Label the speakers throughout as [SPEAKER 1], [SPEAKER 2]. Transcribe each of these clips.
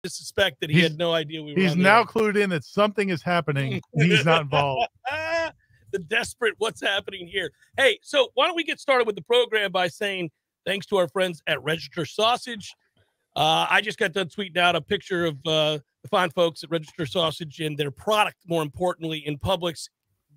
[SPEAKER 1] to suspect that he had no idea we were.
[SPEAKER 2] He's now clued in that something is happening. He's not involved.
[SPEAKER 1] The desperate what's happening here. Hey, so why don't we get started with the program by saying thanks to our friends at Register Sausage. I just got done tweeting out a picture of the fine folks at Register Sausage and their product, more importantly, in Publix.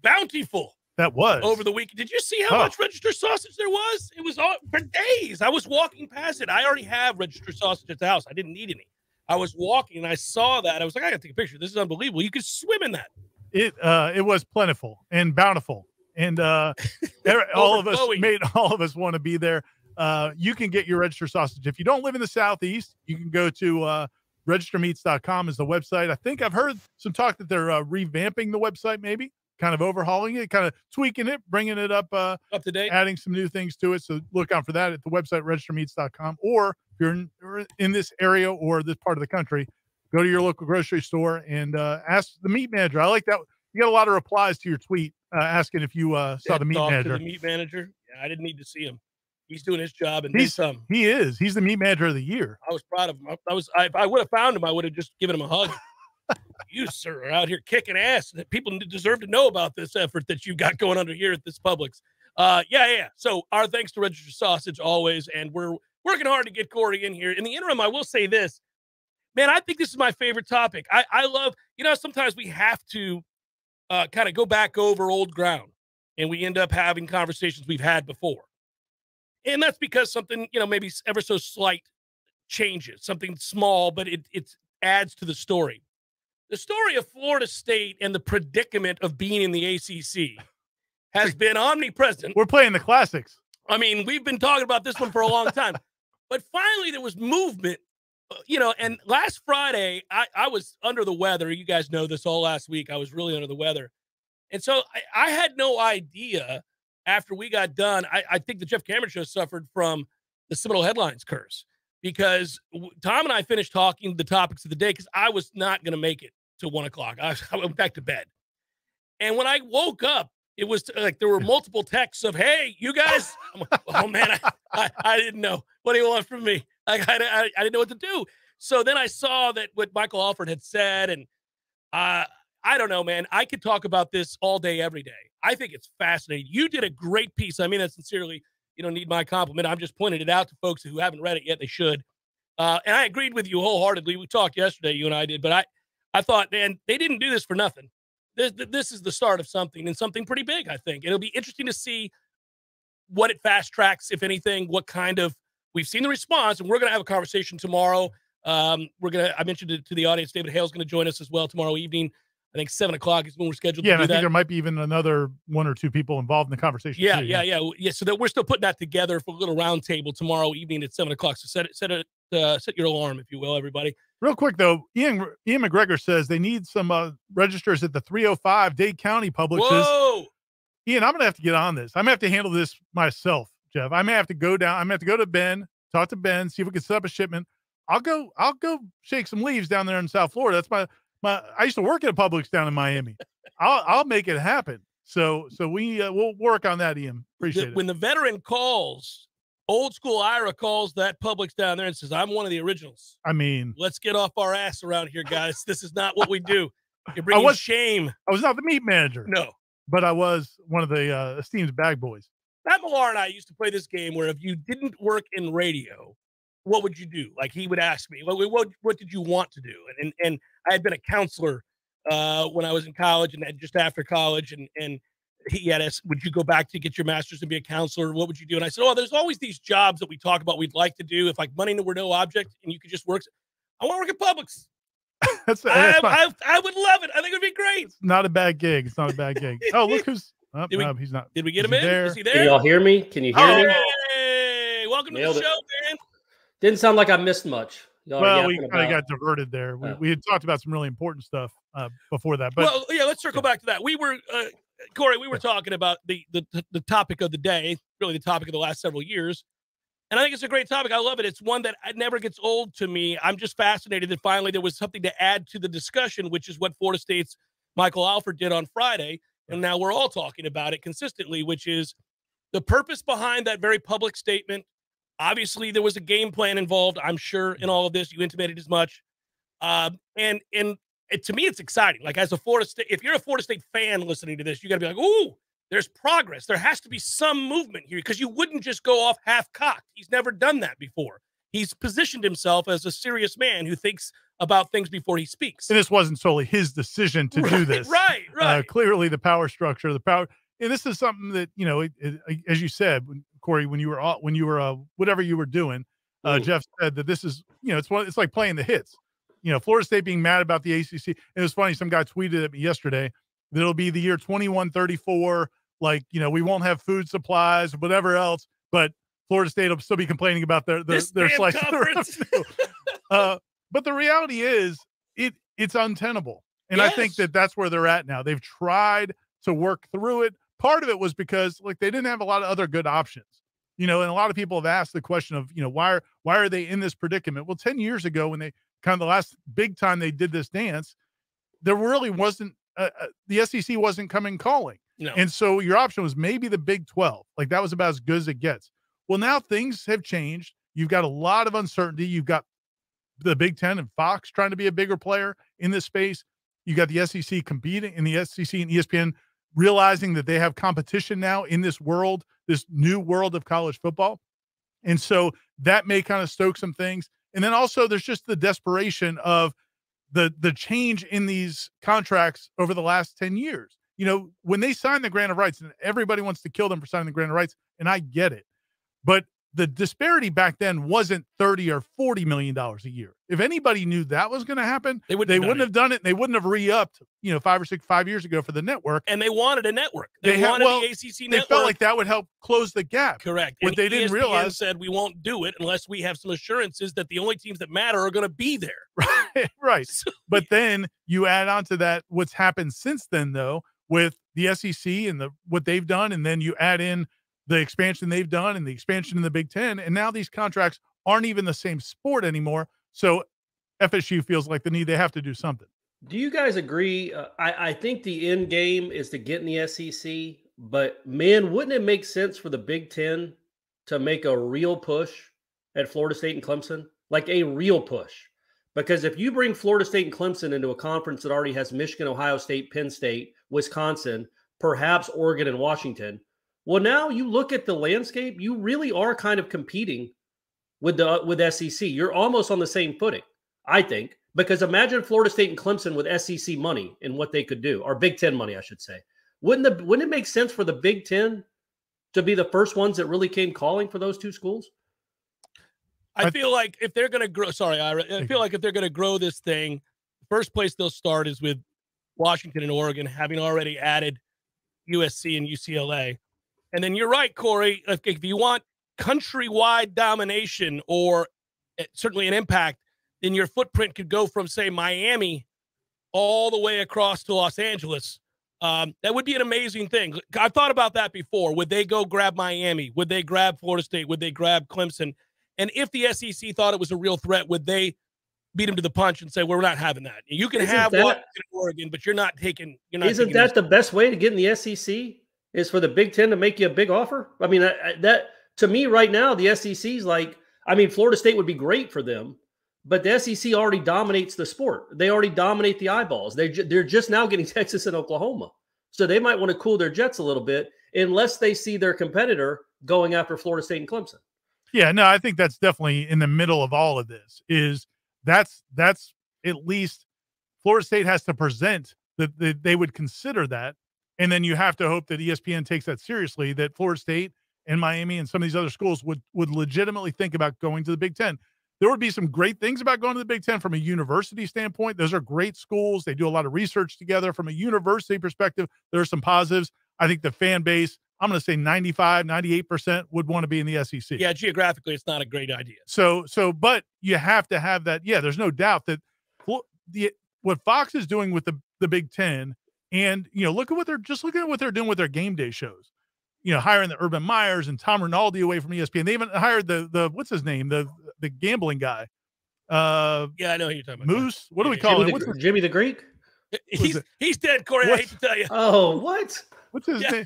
[SPEAKER 1] Bountiful.
[SPEAKER 2] That was.
[SPEAKER 1] Over the week. Did you see how much Register Sausage there was? It was all for days. I was walking past it. I already have Register Sausage at the house. I didn't need any. I was walking and I saw that. I was like, I got to take a picture. This is unbelievable. You could swim in that.
[SPEAKER 2] It was plentiful and bountiful. And all of us want to be there. You can get your Register Sausage. If you don't live in the Southeast, you can go to registermeats.com is the website. I think I've heard some talk that they're revamping the website, maybe kind of overhauling it, kind of tweaking it, bringing it up
[SPEAKER 1] to date,
[SPEAKER 2] adding some new things to it. So look out for that at the website, registermeats.com. Or if you're in this area or this part of the country, go to your local grocery store and ask the meat manager. I like that. You got a lot of replies to your tweet asking if you saw the meat manager.
[SPEAKER 1] The meat manager? Yeah, I didn't need to see him. He's doing his job and then some.
[SPEAKER 2] He is. He's the meat manager of the year.
[SPEAKER 1] I was proud of him. If I would have found him, I would have just given him a hug. You, sir, are out here kicking ass. People deserve to know about this effort that you got going under here at this Publix. Yeah. So our thanks to Register Sausage always, and we're working hard to get Corey in here. In the interim, I will say this. Man, I think this is my favorite topic. I love, sometimes we have to kind of go back over old ground, and we end up having conversations we've had before. And that's because something, maybe ever so slight changes, something small, but it adds to the story. The story of Florida State and the predicament of being in the ACC has been omnipresent.
[SPEAKER 2] We're playing the classics.
[SPEAKER 1] I mean, we've been talking about this one for a long time. But finally, there was movement, and last Friday, I was under the weather. You guys know this all last week. I was really under the weather. And so I had no idea after we got done. I think the Jeff Cameron show suffered from the Seminole Headlines curse because Tom and I finished talking the topics of the day because I was not going to make it till 1 o'clock. I went back to bed. And when I woke up, it was like there were multiple texts of, hey, you guys. I'm like, oh, man, I didn't know. What do you want from me? Like, I didn't know what to do. So then I saw that what Michael Alford had said, and I don't know, man. I could talk about this all day, every day. I think it's fascinating. You did a great piece. I mean that sincerely. You don't need my compliment. I'm just pointing it out to folks who haven't read it yet. They should. And I agreed with you wholeheartedly. We talked yesterday, you and I did, but I thought, man, they didn't do this for nothing. This is the start of something, and something pretty big, I think. It'll be interesting to see what it fast tracks, if anything, what kind of, we've seen the response, and we're going to have a conversation tomorrow. I mentioned it to the audience, David Hale's going to join us as well tomorrow evening. I think 7 o'clock is when we're scheduled to do that. Yeah, I think
[SPEAKER 2] there might be even another one or two people involved in the conversation.
[SPEAKER 1] Yeah. So that we're still putting that together for a little round table tomorrow evening at 7 o'clock. So set your alarm, if you will, everybody.
[SPEAKER 2] Real quick, though, Ian McGregor says they need some registers at the 305 Dade County Publixes.
[SPEAKER 1] Whoa!
[SPEAKER 2] Ian, I'm going to have to get on this. I'm going to have to handle this myself, Jeff. I may have to go down. I'm going to have to go to Ben, talk to Ben, see if we can set up a shipment. I'll go shake some leaves down there in South Florida. That's I used to work at a Publix down in Miami. I'll make it happen. So we'll work on that, Ian. Appreciate it.
[SPEAKER 1] When the veteran calls, old school Ira calls that Publix down there and says, I'm one of the originals.
[SPEAKER 2] I mean,
[SPEAKER 1] let's get off our ass around here, guys. This is not what we do. You're bringing shame.
[SPEAKER 2] I was not the meat manager.
[SPEAKER 1] No.
[SPEAKER 2] But I was one of the esteemed bag boys.
[SPEAKER 1] Matt Millar and I used to play this game where if you didn't work in radio, what would you do? Like, he would ask me, what did you want to do? And I had been a counselor when I was in college and just after college. And he had asked, would you go back to get your master's and be a counselor? What would you do? And I said, there's always these jobs that we talk about we'd like to do. If like money were no object and you could just work. I want to work at Publix. I would love it. I think it would be great.
[SPEAKER 2] It's not a bad gig. It's not a bad gig. Oh, look who's no, he's not.
[SPEAKER 1] Did we get him in? Is he there?
[SPEAKER 3] Can y'all hear me? Can you hear me?
[SPEAKER 1] Hey, welcome to the show, man.
[SPEAKER 3] Didn't sound like I missed much.
[SPEAKER 2] Well, we kind of got diverted there. We had talked about some really important stuff before that. But
[SPEAKER 1] let's circle back to that. We were, Corey, we were talking about the topic of the day, really the topic of the last several years. And I think it's a great topic. I love it. It's one that never gets old to me. I'm just fascinated that finally there was something to add to the discussion, which is what Florida State's Michael Alford did on Friday. And now we're all talking about it consistently, which is the purpose behind that very public statement. Obviously, there was a game plan involved, I'm sure, in all of this. You intimated as much. And to me, it's exciting. Like as a Florida State, if you're a Florida State fan listening to this, you got to be like, ooh, there's progress. There has to be some movement here because you wouldn't just go off half-cocked. He's never done that before. He's positioned himself as a serious man who thinks about things before he speaks.
[SPEAKER 2] And this wasn't solely his decision to do this.
[SPEAKER 1] Right.
[SPEAKER 2] Clearly the power structure, and this is something that, as you said, Corey, when you were whatever you were doing, Jeff said that this is, it's like playing the hits. Florida State being mad about the ACC. And it was funny. Some guy tweeted at me yesterday that it'll be the year 2134. Like, we won't have food supplies, whatever else, but Florida State will still be complaining about their slice of the revenue. But the reality is it's untenable. And yes. I think that's where they're at now. They've tried to work through it. Part of it was because they didn't have a lot of other good options, and a lot of people have asked the question of, why are they in this predicament? Well, 10 years ago, when they kind of the last big time they did this dance, there really wasn't, the SEC wasn't coming calling.
[SPEAKER 1] No.
[SPEAKER 2] And so your option was maybe the Big 12. Like that was about as good as it gets. Well, now things have changed. You've got a lot of uncertainty. You've got the Big 10 and Fox trying to be a bigger player in this space. You got the SEC competing, in the SEC and ESPN realizing that they have competition now in this world, this new world of college football. And so that may kind of stoke some things. And then also there's just the desperation of the change in these contracts over the last 10 years. When they signed the grant of rights, and everybody wants to kill them for signing the grant of rights, and I get it. But the disparity back then wasn't $30 or $40 million a year. If anybody knew that was going to happen, they wouldn't have done it. They wouldn't have re-upped, 5 years ago for the network.
[SPEAKER 1] And they wanted a network. They wanted the ACC network.
[SPEAKER 2] They felt like that would help close the gap.
[SPEAKER 1] Correct.
[SPEAKER 2] What they didn't realize,
[SPEAKER 1] said we won't do it unless we have some assurances that the only teams that matter are going to be there.
[SPEAKER 2] Right. But then you add on to that what's happened since then, though, with the SEC and what they've done, and then you add in the expansion they've done and the expansion in the Big 10, and now these contracts aren't even the same sport anymore. So FSU feels like they have to do something.
[SPEAKER 3] Do you guys agree? I think the end game is to get in the SEC, but man, wouldn't it make sense for the Big 10 to make a real push at Florida State and Clemson? Like a real push. Because if you bring Florida State and Clemson into a conference that already has Michigan, Ohio State, Penn State, Wisconsin, perhaps Oregon and Washington, well, now you look at the landscape, you really are kind of competing with SEC. You're almost on the same footing, I think, because imagine Florida State and Clemson with SEC money and what they could do, or Big 10 money, I should say. Wouldn't it make sense for the Big 10 to be the first ones that really came calling for those two schools?
[SPEAKER 1] I feel like if they're going to grow, I feel like if they're going to grow this thing, the first place they'll start is with Washington and Oregon, having already added USC and UCLA. And then you're right, Corey, if you want countrywide domination or certainly an impact, then your footprint could go from, say, Miami all the way across to Los Angeles. That would be an amazing thing. I've thought about that before. Would they go grab Miami? Would they grab Florida State? Would they grab Clemson? And if the SEC thought it was a real threat, would they beat them to the punch and say, well, we're not having that? You can have Washington and Oregon, but you're not taking.
[SPEAKER 3] Isn't that the best way to get in the SEC? Is for the Big 10 to make you a big offer? I mean, that to me right now, the SEC's like, Florida State would be great for them, but the SEC already dominates the sport. They already dominate the eyeballs. They're just now getting Texas and Oklahoma. So they might want to cool their jets a little bit unless they see their competitor going after Florida State and Clemson.
[SPEAKER 2] Yeah, no, I think that's definitely in the middle of all of this. That's at least Florida State has to present that they would consider that. And then you have to hope that ESPN takes that seriously, that Florida State and Miami and some of these other schools would legitimately think about going to the Big 10. There would be some great things about going to the Big 10 from a university standpoint. Those are great schools. They do a lot of research together. From a university perspective, there are some positives. I think the fan base, I'm going to say 95, 98% would want to be in the SEC.
[SPEAKER 1] Yeah, geographically, it's not a great idea.
[SPEAKER 2] So, but you have to have that. Yeah, there's no doubt that what Fox is doing with the Big 10, and look at what they're doing with their game day shows. Hiring the Urban Meyers and Tom Rinaldi away from ESPN. They even hired the what's his name, the gambling guy.
[SPEAKER 1] Yeah, I know who you're talking about.
[SPEAKER 2] Moose. What do we call him?
[SPEAKER 3] Jimmy the Greek?
[SPEAKER 1] He's dead, Corey. I hate to tell you.
[SPEAKER 3] Oh, what?
[SPEAKER 2] What's his name?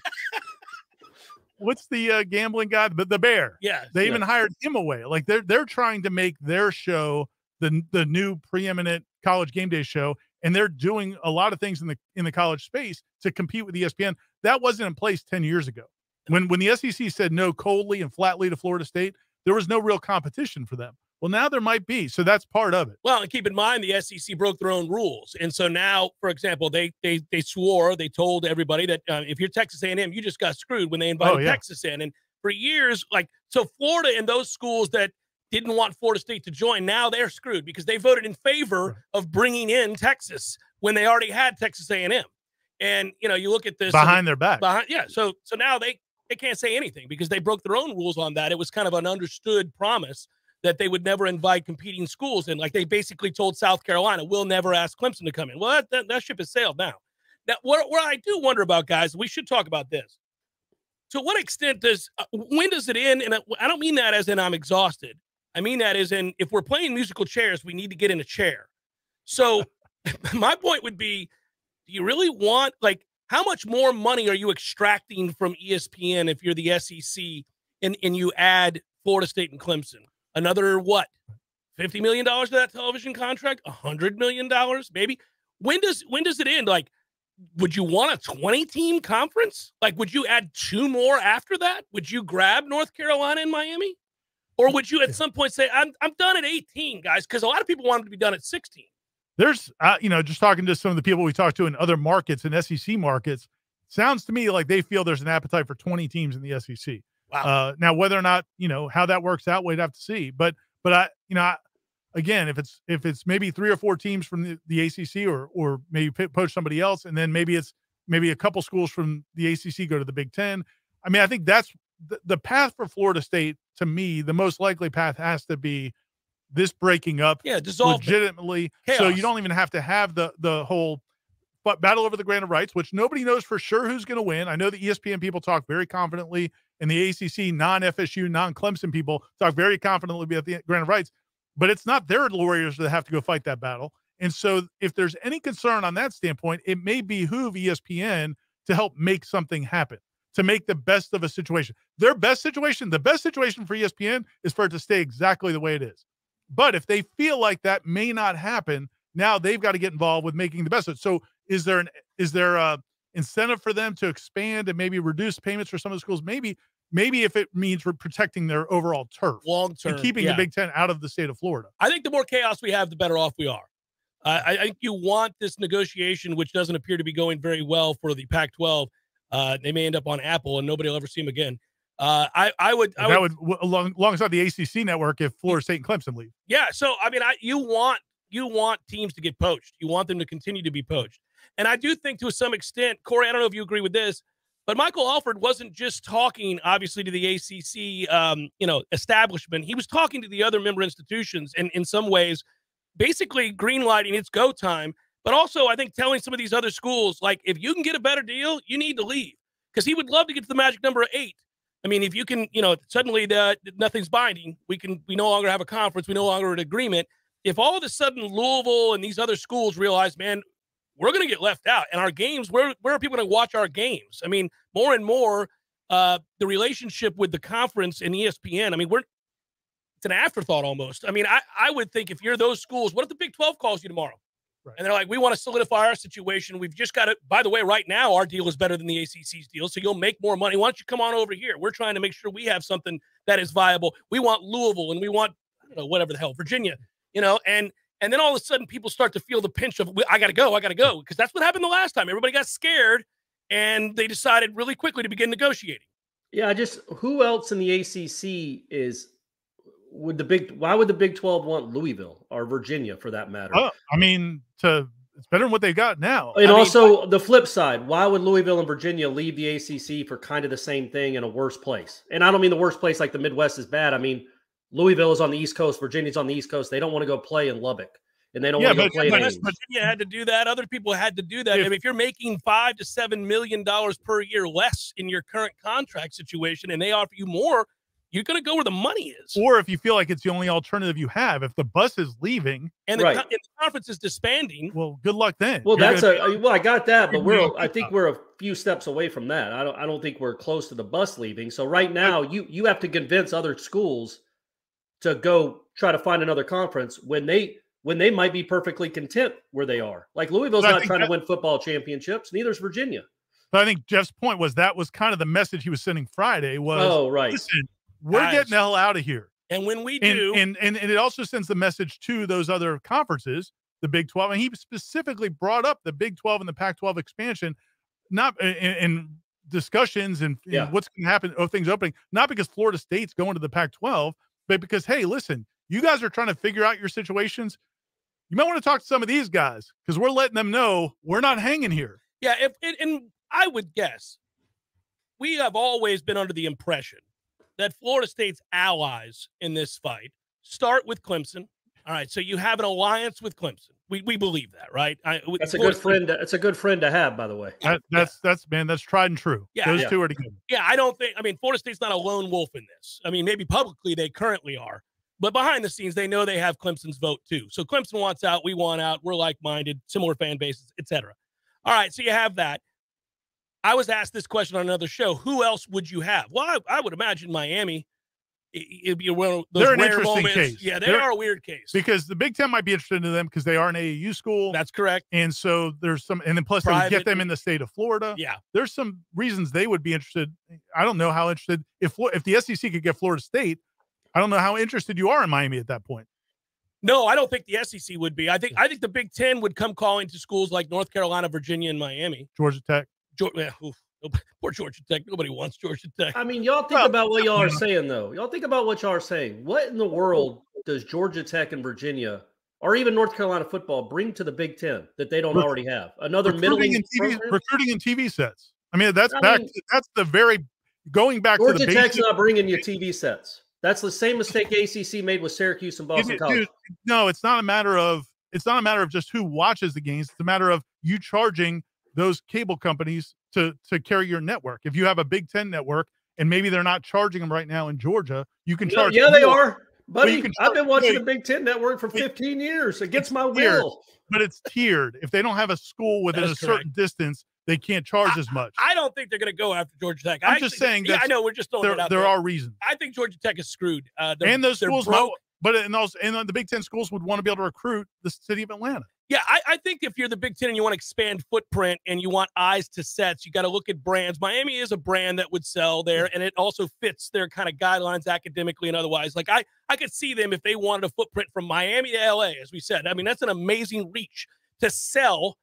[SPEAKER 2] What's the gambling guy? The Bear.
[SPEAKER 1] Yeah.
[SPEAKER 2] They even hired him away. Like they're trying to make their show the new preeminent college game day show, and they're doing a lot of things in the college space to compete with ESPN. That wasn't in place 10 years ago. When the SEC said no coldly and flatly to Florida State, there was no real competition for them. Well, now there might be, so that's part of it.
[SPEAKER 1] Well, and keep in mind the SEC broke their own rules, and so now, for example, they told everybody that if you're Texas A&M, you just got screwed when they invited Texas in. And for years, so Florida and those schools that didn't want Florida State to join, now they're screwed because they voted in favor of bringing in Texas when they already had Texas A&M. And you look at this
[SPEAKER 2] behind their back.
[SPEAKER 1] So now they can't say anything because they broke their own rules on that. It was kind of an understood promise that they would never invite competing schools in. Like they basically told South Carolina, we'll never ask Clemson to come in. Well, that ship has sailed now. Now, what I do wonder about, guys, we should talk about this. To what extent when does it end? And I don't mean that as in I'm exhausted. I mean that as in if we're playing musical chairs, we need to get in a chair. So my point would be, do you really want, how much more money are you extracting from ESPN if you're the SEC and you add Florida State and Clemson? Another what? $50 million to that television contract? $100 million, maybe? When does it end? Would you want a 20-team conference? Would you add 2 more after that? Would you grab North Carolina and Miami? Or would you at some point say, I'm done at 18, guys? Because a lot of people want them to be done at 16.
[SPEAKER 2] There's, just talking to some of the people we talked to in other markets and SEC markets, sounds to me like they feel there's an appetite for 20 teams in the SEC.
[SPEAKER 1] Wow.
[SPEAKER 2] Now, whether or not, how that works out, we'd have to see. But again, if it's maybe 3 or 4 teams from the ACC or maybe poach somebody else, and then maybe a couple schools from the ACC go to the Big Ten. I mean, I think that's the path for Florida State. To me, the most likely path has to be this breaking up legitimately. So you don't even have to have the whole battle over the grant of rights, which nobody knows for sure who's going to win. I know the ESPN people talk very confidently, and the ACC non-FSU, non-Clemson people talk very confidently about the grant of rights, but it's not their lawyers that have to go fight that battle. And so if there's any concern on that standpoint, it may behoove ESPN to help make something happen, to make the best of a situation. The best situation for ESPN is for it to stay exactly the way it is. But if they feel like that may not happen, now they've got to get involved with making the best of it. So is there a incentive for them to expand and maybe reduce payments for some of the schools? Maybe if it means we're protecting their overall turf
[SPEAKER 1] long term
[SPEAKER 2] and keeping the Big Ten out of the state of Florida.
[SPEAKER 1] I think the more chaos we have, the better off we are. I think you want this negotiation, which doesn't appear to be going very well for the Pac-12. They may end up on Apple and nobody will ever see them again. I would alongside the ACC network if Florida State and Clemson leave. Yeah. So, I mean, you want teams to get poached. You want them to continue to be poached. And I do think to some extent, Corey, I don't know if you agree with this, but Michael Alford wasn't just talking, obviously, to the ACC, establishment. He was talking to the other member institutions and in some ways, basically greenlighting it's go time. But also, I think telling some of these other schools, if you can get a better deal, you need to leave. Because he would love to get to the magic number of 8. I mean, if you can, suddenly nothing's binding. We no longer have a conference. We no longer have an agreement. If all of a sudden Louisville and these other schools realize, man, we're going to get left out. And our games, where are people going to watch our games? I mean, more and more, the relationship with the conference and ESPN, I mean, it's an afterthought almost. I mean, I would think if you're those schools, what if the Big 12 calls you tomorrow? Right. And they're like, we want to solidify our situation. We've just got to, by the way, right now, our deal is better than the ACC's deal. So you'll make more money. Why don't you come on over here? We're trying to make sure we have something that is viable. We want Louisville and we want, whatever the hell, Virginia, and then all of a sudden people start to feel the pinch of, I got to go. Because that's what happened the last time. Everybody got scared and they decided really quickly to begin negotiating.
[SPEAKER 3] Yeah. Who else in the ACC why would the Big 12 want Louisville or Virginia for that matter?
[SPEAKER 2] I mean, it's better than what they got now.
[SPEAKER 3] And the flip side, why would Louisville and Virginia leave the ACC for kind of the same thing in a worse place? And I don't mean the worst place like the Midwest is bad. I mean, Louisville is on the East Coast. Virginia's on the East Coast. They don't want to go play in Lubbock. And they don't want to go play in
[SPEAKER 1] Virginia had to do that. Other people had to do that. If you're making $5 to $7 million per year less in your current contract situation and they offer you more, you're going to go where the money is.
[SPEAKER 2] Or if you feel like it's the only alternative you have, if the bus is leaving
[SPEAKER 1] and the conference is disbanding,
[SPEAKER 2] well, good luck then.
[SPEAKER 3] Well, I got that, but I think we're a few steps away from that. I don't think we're close to the bus leaving. So right now, you have to convince other schools to go try to find another conference when when they might be perfectly content where they are. Like Louisville's not trying to win football championships. Neither is Virginia.
[SPEAKER 2] But I think Jeff's point was that was kind of the message he was sending Friday was,
[SPEAKER 3] oh, right.
[SPEAKER 2] Listen, we're getting the hell out of here.
[SPEAKER 1] And when we do.
[SPEAKER 2] And it also sends the message to those other conferences, the Big 12. And he specifically brought up the Big 12 and the Pac-12 expansion, not in discussions and what's going to happen of things opening, not because Florida State's going to the Pac-12, but because, hey, listen, you guys are trying to figure out your situations. You might want to talk to some of these guys because we're letting them know we're not hanging here.
[SPEAKER 1] Yeah, and I would guess we have always been under the impression that Florida State's allies in this fight start with Clemson. All right, so you have an alliance with Clemson. We believe that, right?
[SPEAKER 3] That's a good friend. It's a good friend to have, by the way.
[SPEAKER 2] That's tried and true.
[SPEAKER 1] Yeah,
[SPEAKER 2] those two are together.
[SPEAKER 1] Yeah, I don't think. I mean, Florida State's not a lone wolf in this. I mean, maybe publicly they currently are, but behind the scenes they know they have Clemson's vote too. So Clemson wants out, we want out. We're like-minded, similar fan bases, etc. All right, so you have that. I was asked this question on another show. Who else would you have? Well, I would imagine Miami. It'd be one of those
[SPEAKER 2] they're an
[SPEAKER 1] rare
[SPEAKER 2] interesting
[SPEAKER 1] moments.
[SPEAKER 2] case.
[SPEAKER 1] Yeah, they're a weird case.
[SPEAKER 2] Because the Big Ten might be interested in them because they are an AAU school.
[SPEAKER 1] That's correct.
[SPEAKER 2] And so there's some, and then plus they would get them in the state of Florida.
[SPEAKER 1] Yeah.
[SPEAKER 2] There's some reasons they would be interested. I don't know how interested, if the SEC could get Florida State, I don't know how interested you are in Miami at that point.
[SPEAKER 1] No, I don't think the SEC would be. I think the Big Ten would come calling to schools like North Carolina, Virginia, and Miami.
[SPEAKER 2] Georgia Tech.
[SPEAKER 1] Poor Georgia Tech. Nobody wants Georgia Tech.
[SPEAKER 3] I mean, y'all think about what y'all are saying, though. Y'all think about what y'all are saying. What in the world does Georgia Tech and Virginia, or even North Carolina football, bring to the Big Ten that they don't already have? Another recruiting
[SPEAKER 2] and TV sets. I mean, that's the very going back
[SPEAKER 3] Georgia
[SPEAKER 2] to the
[SPEAKER 3] Tech's not bringing you TV sets. That's the same mistake ACC made with Syracuse and Boston College.
[SPEAKER 2] Dude, no, it's not a matter of just who watches the games. It's a matter of you charging those cable companies to carry your network. If you have a Big Ten network and maybe they're not charging them right now in Georgia, you can charge.
[SPEAKER 3] Yeah, they are, buddy. I've been watching the Big Ten network for 15 years against my will.
[SPEAKER 2] But it's tiered. If they don't have a school within a certain distance, they can't charge as much.
[SPEAKER 1] I don't think they're going to go after Georgia Tech.
[SPEAKER 2] I'm just saying.
[SPEAKER 1] I know we're just throwing it out there.
[SPEAKER 2] There are reasons.
[SPEAKER 1] I think Georgia Tech is screwed.
[SPEAKER 2] And those schools, the Big Ten schools would want to be able to recruit the city of Atlanta.
[SPEAKER 1] Yeah, I think if you're the Big Ten and you want to expand footprint and you want eyes to sets, you got to look at brands. Miami is a brand that would sell there, and it also fits their kind of guidelines academically and otherwise. Like I could see them if they wanted a footprint from Miami to LA, as we said. I mean, that's an amazing reach to sell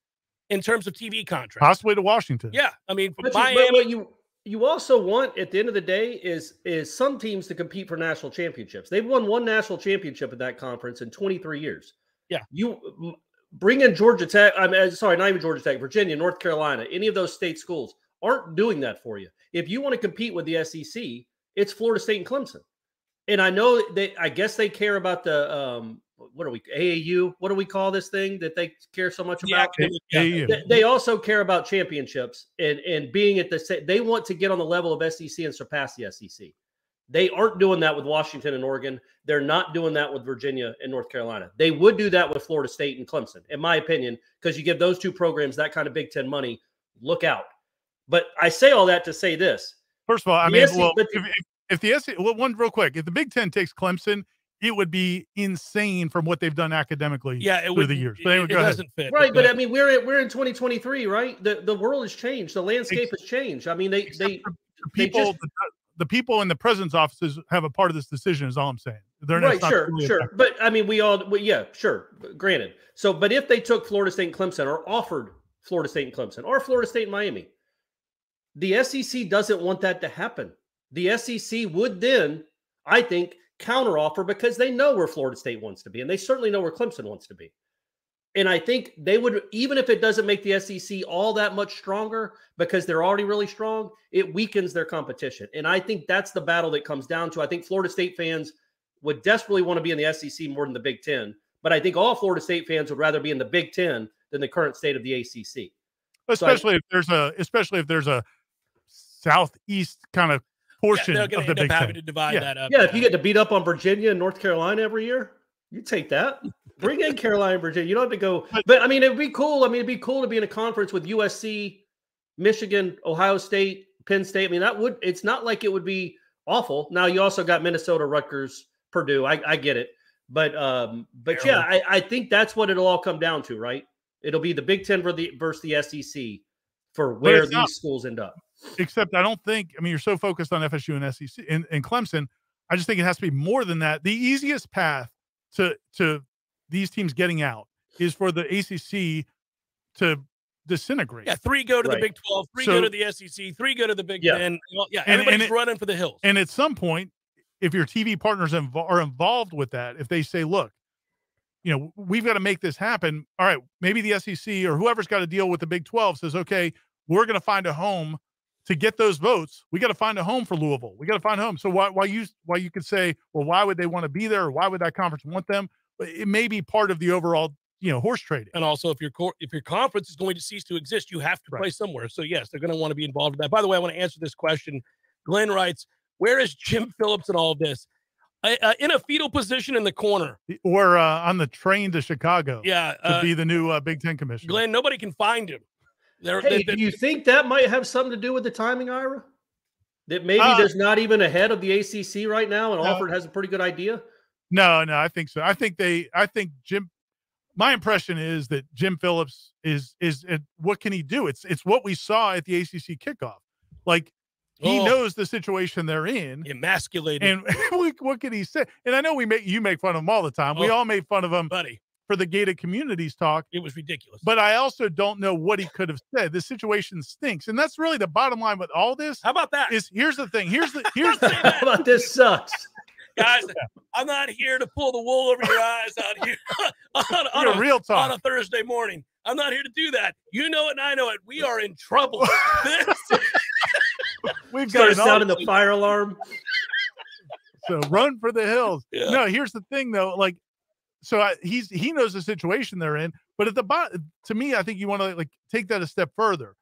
[SPEAKER 1] in terms of TV contracts.
[SPEAKER 2] Possibly to Washington.
[SPEAKER 1] Yeah, I mean,
[SPEAKER 3] but
[SPEAKER 1] Miami.
[SPEAKER 3] What you also want at the end of the day is some teams to compete for national championships. They've won one national championship at that conference in 23 years.
[SPEAKER 1] Yeah,
[SPEAKER 3] you bring in Georgia Tech. Sorry, not even Georgia Tech. Virginia, North Carolina, any of those state schools aren't doing that for you. If you want to compete with the SEC, it's Florida State and Clemson. And I know I guess they care about the AAU? What do we call this thing that they care so much about?
[SPEAKER 2] Yeah.
[SPEAKER 3] They also care about championships and being at they want to get on the level of SEC and surpass the SEC. They aren't doing that with Washington and Oregon. They're not doing that with Virginia and North Carolina. They would do that with Florida State and Clemson, in my opinion, because you give those two programs that kind of Big Ten money, look out. But I say all that to say this.
[SPEAKER 2] First of all, if the SEC, one real quick, if the Big Ten takes Clemson, it would be insane from what they've done academically through the years. But
[SPEAKER 1] it doesn't fit.
[SPEAKER 3] Right, but I mean, we're in 2023, right? The world has changed. The landscape has changed. I mean,
[SPEAKER 2] the people in the president's offices have a part of this decision, is all I'm saying. They're
[SPEAKER 3] right, sure. But I mean, granted. So, but if they took Florida State and Clemson or offered Florida State and Clemson or Florida State and Miami, the SEC doesn't want that to happen. The SEC would then, I think, counteroffer because they know where Florida State wants to be, and they certainly know where Clemson wants to be. And I think they would, even if it doesn't make the SEC all that much stronger because they're already really strong, it weakens their competition. And I think that's the battle that comes down to. I think Florida State fans would desperately want to be in the SEC more than the Big Ten. But I think all Florida State fans would rather be in the Big Ten than the current state of the ACC.
[SPEAKER 2] Especially if there's a southeast kind of portion of the Big Ten.
[SPEAKER 1] To divide that up.
[SPEAKER 3] Yeah, if you get to beat up on Virginia and North Carolina every year, you take that. Bring in Carolina and Virginia. You don't have to go. But I mean, it'd be cool. I mean, it'd be cool to be in a conference with USC, Michigan, Ohio State, Penn State. I mean, it's not like it would be awful. Now you also got Minnesota, Rutgers, Purdue. I get it. But yeah, I think that's what it'll all come down to, right? It'll be the Big Ten versus the SEC for where these schools end up.
[SPEAKER 2] Except I don't think, I mean, you're so focused on FSU and SEC and Clemson. I just think it has to be more than that. The easiest path to these teams getting out is for the ACC to disintegrate.
[SPEAKER 1] Yeah, 3 go to the Big 12, 3 go to the SEC, 3 go to the Big 10. Yeah, everybody's running for the hills.
[SPEAKER 2] And at some point, if your TV partners are involved with that, if they say, look, you know, we've got to make this happen. All right, maybe the SEC or whoever's got to deal with the Big 12 says, okay, we're going to find a home to get those votes. We got to find a home for Louisville. We got to find a home. So why you could say, well, why would they want to be there? Or why would that conference want them? But it may be part of the overall, you know, horse trading.
[SPEAKER 1] And also, if your conference is going to cease to exist, you have to play somewhere. So yes, they're going to want to be involved in that. By the way, I want to answer this question. Glenn writes, where is Jim Phillips in all of this? In a fetal position in the corner.
[SPEAKER 2] Or on the train to Chicago.
[SPEAKER 1] Yeah.
[SPEAKER 2] To be the new Big Ten commissioner.
[SPEAKER 1] Glenn, nobody can find him.
[SPEAKER 3] Do you think that might have something to do with the timing, Ira? That maybe there's not even ahead of the ACC right now and Alford has a pretty good idea?
[SPEAKER 2] No, I think so. I think Jim, my impression is that Jim Phillips is what can he do? It's what we saw at the ACC kickoff. Like, he knows the situation they're in.
[SPEAKER 1] Emasculated.
[SPEAKER 2] And what can he say? And I know you make fun of him all the time. We all made fun of him for the gated communities talk.
[SPEAKER 1] It was ridiculous.
[SPEAKER 2] But I also don't know what he could have said. The situation stinks. And that's really the bottom line with all this.
[SPEAKER 1] How about that?
[SPEAKER 2] Here's the thing. Here's
[SPEAKER 3] How about this sucks?
[SPEAKER 1] Guys, I'm not here to pull the wool over your eyes out here on
[SPEAKER 2] real talk
[SPEAKER 1] on a Thursday morning. I'm not here to do that. You know it and I know it. We are in trouble.
[SPEAKER 3] We've got sounding the fire alarm.
[SPEAKER 2] So run for the hills.
[SPEAKER 1] Yeah.
[SPEAKER 2] No, here's the thing though. Like, so he knows the situation they're in, but at the bottom, to me, I think you want to like take that a step further.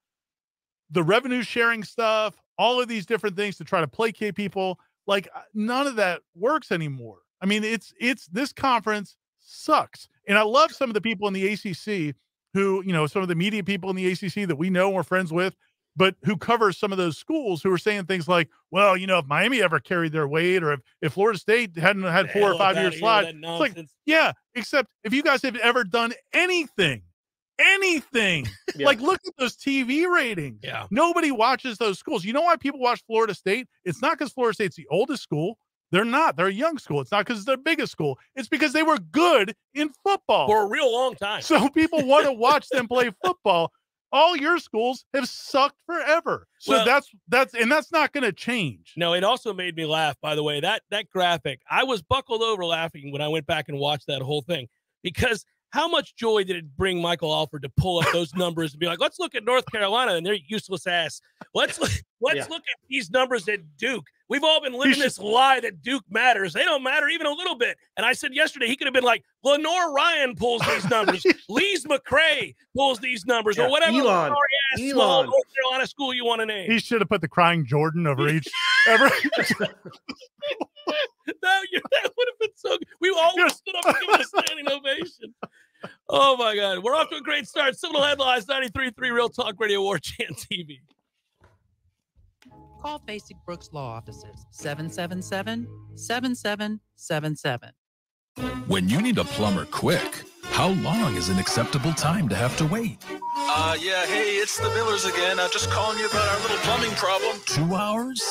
[SPEAKER 2] The revenue sharing stuff, all of these different things to try to placate people, like none of that works anymore. I mean, it's this conference sucks. And I love some of the people in the ACC who, you know, some of the media people in the ACC that we know and we're friends with, but who covers some of those schools who are saying things like, well, you know, if Miami ever carried their weight or if Florida State hadn't had 4 or 5 year slide, it's like, yeah, except if you guys have ever done anything, like look at those TV ratings.
[SPEAKER 1] Yeah.
[SPEAKER 2] Nobody watches those schools. You know why people watch Florida State? It's not because Florida State's the oldest school. They're not. They're a young school. It's not because it's their biggest school. It's because they were good in football
[SPEAKER 1] for a real long time.
[SPEAKER 2] So people want to watch them play football. All your schools have sucked forever. So that's not going to change.
[SPEAKER 1] No, it also made me laugh, by the way, that graphic. I was buckled over laughing when I went back and watched that whole thing, because how much joy did it bring Michael Alford to pull up those numbers and be like, let's look at North Carolina and their useless ass. Let's look at these numbers at Duke. We've all been living this lie that Duke matters. They don't matter even a little bit. And I said yesterday, he could have been like, Lenore Ryan pulls these numbers. Lise McCray pulls these numbers, or whatever small North Carolina school you want to name.
[SPEAKER 2] He should have put the crying Jordan over each.
[SPEAKER 1] That would have been so good. We all would have stood up and given a standing ovation. Oh, my God. We're off to a great start. Seminole Headlines, 93.3 Real Talk Radio, Warchant TV.
[SPEAKER 4] Call Basic Brooks Law Offices, 777-7777.
[SPEAKER 5] When you need a plumber quick, how long is an acceptable time to have to wait?
[SPEAKER 6] Yeah, hey, it's the Millers again. Just calling you about our little plumbing problem.
[SPEAKER 5] 2 hours?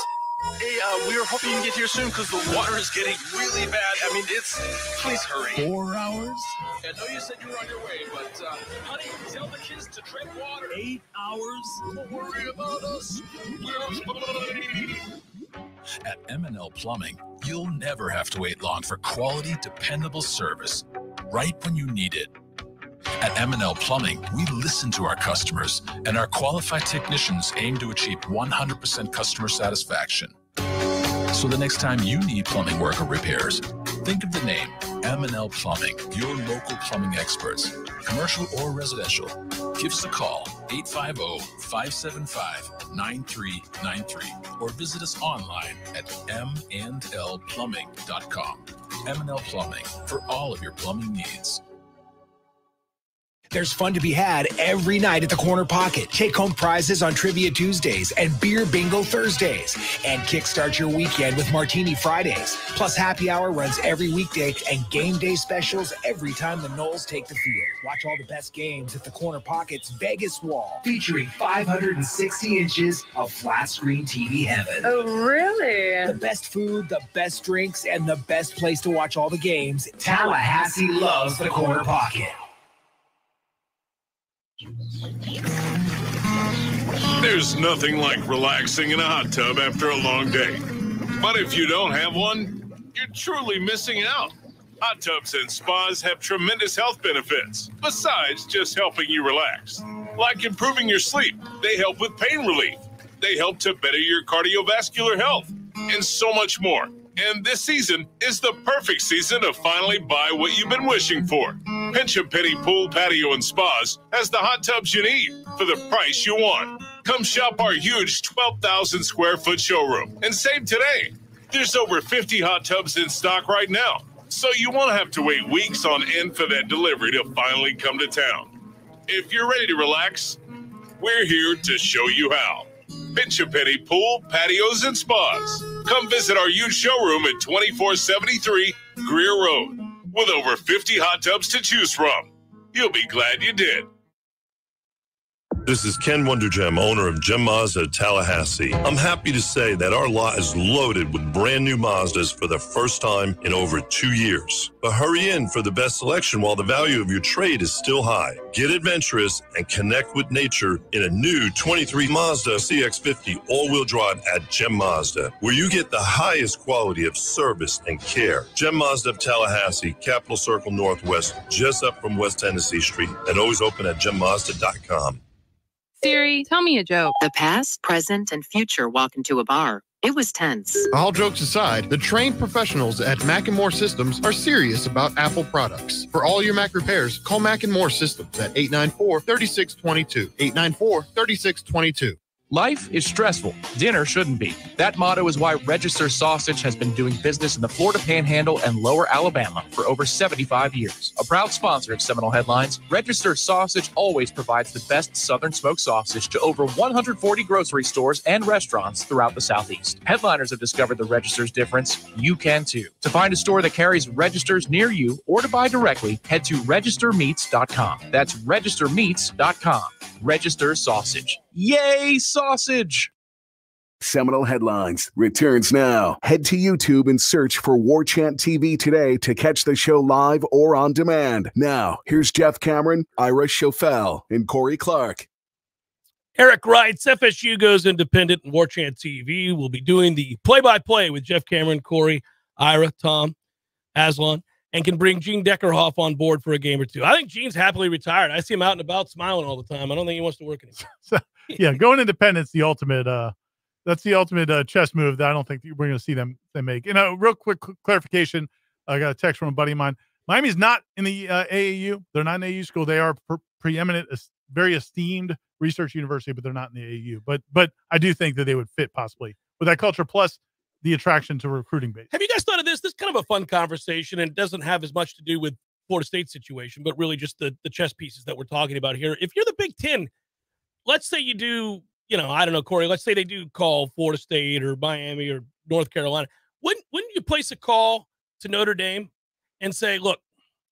[SPEAKER 6] Hey, we were hoping you can get here soon because the water is getting really bad. I mean, please hurry.
[SPEAKER 5] 4 hours?
[SPEAKER 6] I know you said you were on your way, but, honey, tell the kids to drink water.
[SPEAKER 5] 8 hours?
[SPEAKER 6] Don't worry about us. We're fine.
[SPEAKER 5] At M&L Plumbing, you'll never have to wait long for quality, dependable service right when you need it. At M&L Plumbing, we listen to our customers, and our qualified technicians aim to achieve 100% customer satisfaction. So the next time you need plumbing work or repairs, think of the name M&L Plumbing, your local plumbing experts, commercial or residential. Give us a call, 850-575-9393, or visit us online at mndlplumbing.com. M&L Plumbing, for all of your plumbing needs.
[SPEAKER 7] There's fun to be had every night at the Corner Pocket. Take home prizes on Trivia Tuesdays and Beer Bingo Thursdays. And kickstart your weekend with Martini Fridays. Plus, happy hour runs every weekday and game day specials every time the Noles take the field. Watch all the best games at the Corner Pocket's Vegas Wall, featuring 560 inches of flat screen TV heaven.
[SPEAKER 8] Oh, really?
[SPEAKER 7] The best food, the best drinks, and the best place to watch all the games. Tallahassee loves the Corner Pocket.
[SPEAKER 9] There's nothing like relaxing in a hot tub after a long day. But if you don't have one, you're truly missing out. Hot tubs and spas have tremendous health benefits, besides just helping you relax. Like improving your sleep, they help with pain relief. They help to better your cardiovascular health, and so much more. And this season is the perfect season to finally buy what you've been wishing for. Pinch a Penny Pool, Patio, and Spas has the hot tubs you need for the price you want. Come shop our huge 12,000 square foot showroom and save today. There's over 50 hot tubs in stock right now, so you won't have to wait weeks on end for that delivery to finally come to town. If you're ready to relax, we're here to show you how. Pinch a Penny Pool, Patios, and Spas. Come visit our huge showroom at 2473 Greer Road with over 50 hot tubs to choose from. You'll be glad you did.
[SPEAKER 10] This is Ken Wondergem, owner of Gem Mazda of Tallahassee. I'm happy to say that our lot is loaded with brand new Mazdas for the first time in over 2 years. But hurry in for the best selection while the value of your trade is still high. Get adventurous and connect with nature in a new 23 Mazda CX-50 all-wheel drive at Gem Mazda, where you get the highest quality of service and care. Gem Mazda of Tallahassee, Capitol Circle Northwest, just up from West Tennessee Street, and always open at gemmazda.com.
[SPEAKER 11] Siri, tell me a joke. The past, present, and future walk into a bar. It was tense.
[SPEAKER 12] All jokes aside, the trained professionals at Mac & More Systems are serious about Apple products. For all your Mac repairs, call Mac & More Systems at 894-3622. 894-3622.
[SPEAKER 13] Life is stressful. Dinner shouldn't be. That motto is why Register Sausage has been doing business in the Florida Panhandle and Lower Alabama for over 75 years. A proud sponsor of Seminole Headlines, Register Sausage always provides the best Southern smoked sausage to over 140 grocery stores and restaurants throughout the Southeast. Headliners have discovered the Register's difference. You can too. To find a store that carries Registers near you or to buy directly, head to registermeats.com. That's registermeats.com. Register Sausage. Yay, sausage!
[SPEAKER 14] Seminole Headlines returns now. Head to YouTube and search for Warchant TV today to catch the show live or on demand. Now, here's Jeff Cameron, Ira Schofel, and Corey Clark.
[SPEAKER 1] Eric writes, FSU goes independent, and Warchant TV will be doing the play-by-play with Jeff Cameron, Corey, Ira, Tom, Aslan, and can bring Gene Deckerhoff on board for a game or two. I think Gene's happily retired. I see him out and about smiling all the time. I don't think he wants to work anymore.
[SPEAKER 2] So, yeah, going independent's the ultimate that's the ultimate chess move that I don't think we're going to see them make. You know, real quick clarification. I got a text from a buddy of mine. Miami's not in the AAU. They're not an AAU school. They are preeminent, very esteemed research university, but they're not in the AAU. But I do think that they would fit possibly with that culture plus the attraction to recruiting base.
[SPEAKER 1] Have you guys thought of this? This is kind of a fun conversation, and it doesn't have as much to do with Florida State's situation, but really just the chess pieces that we're talking about here. If you're the Big Ten, let's say you do, I don't know, Corey, let's say they do call Florida State or Miami or North Carolina. Wouldn't you place a call to Notre Dame and say, look,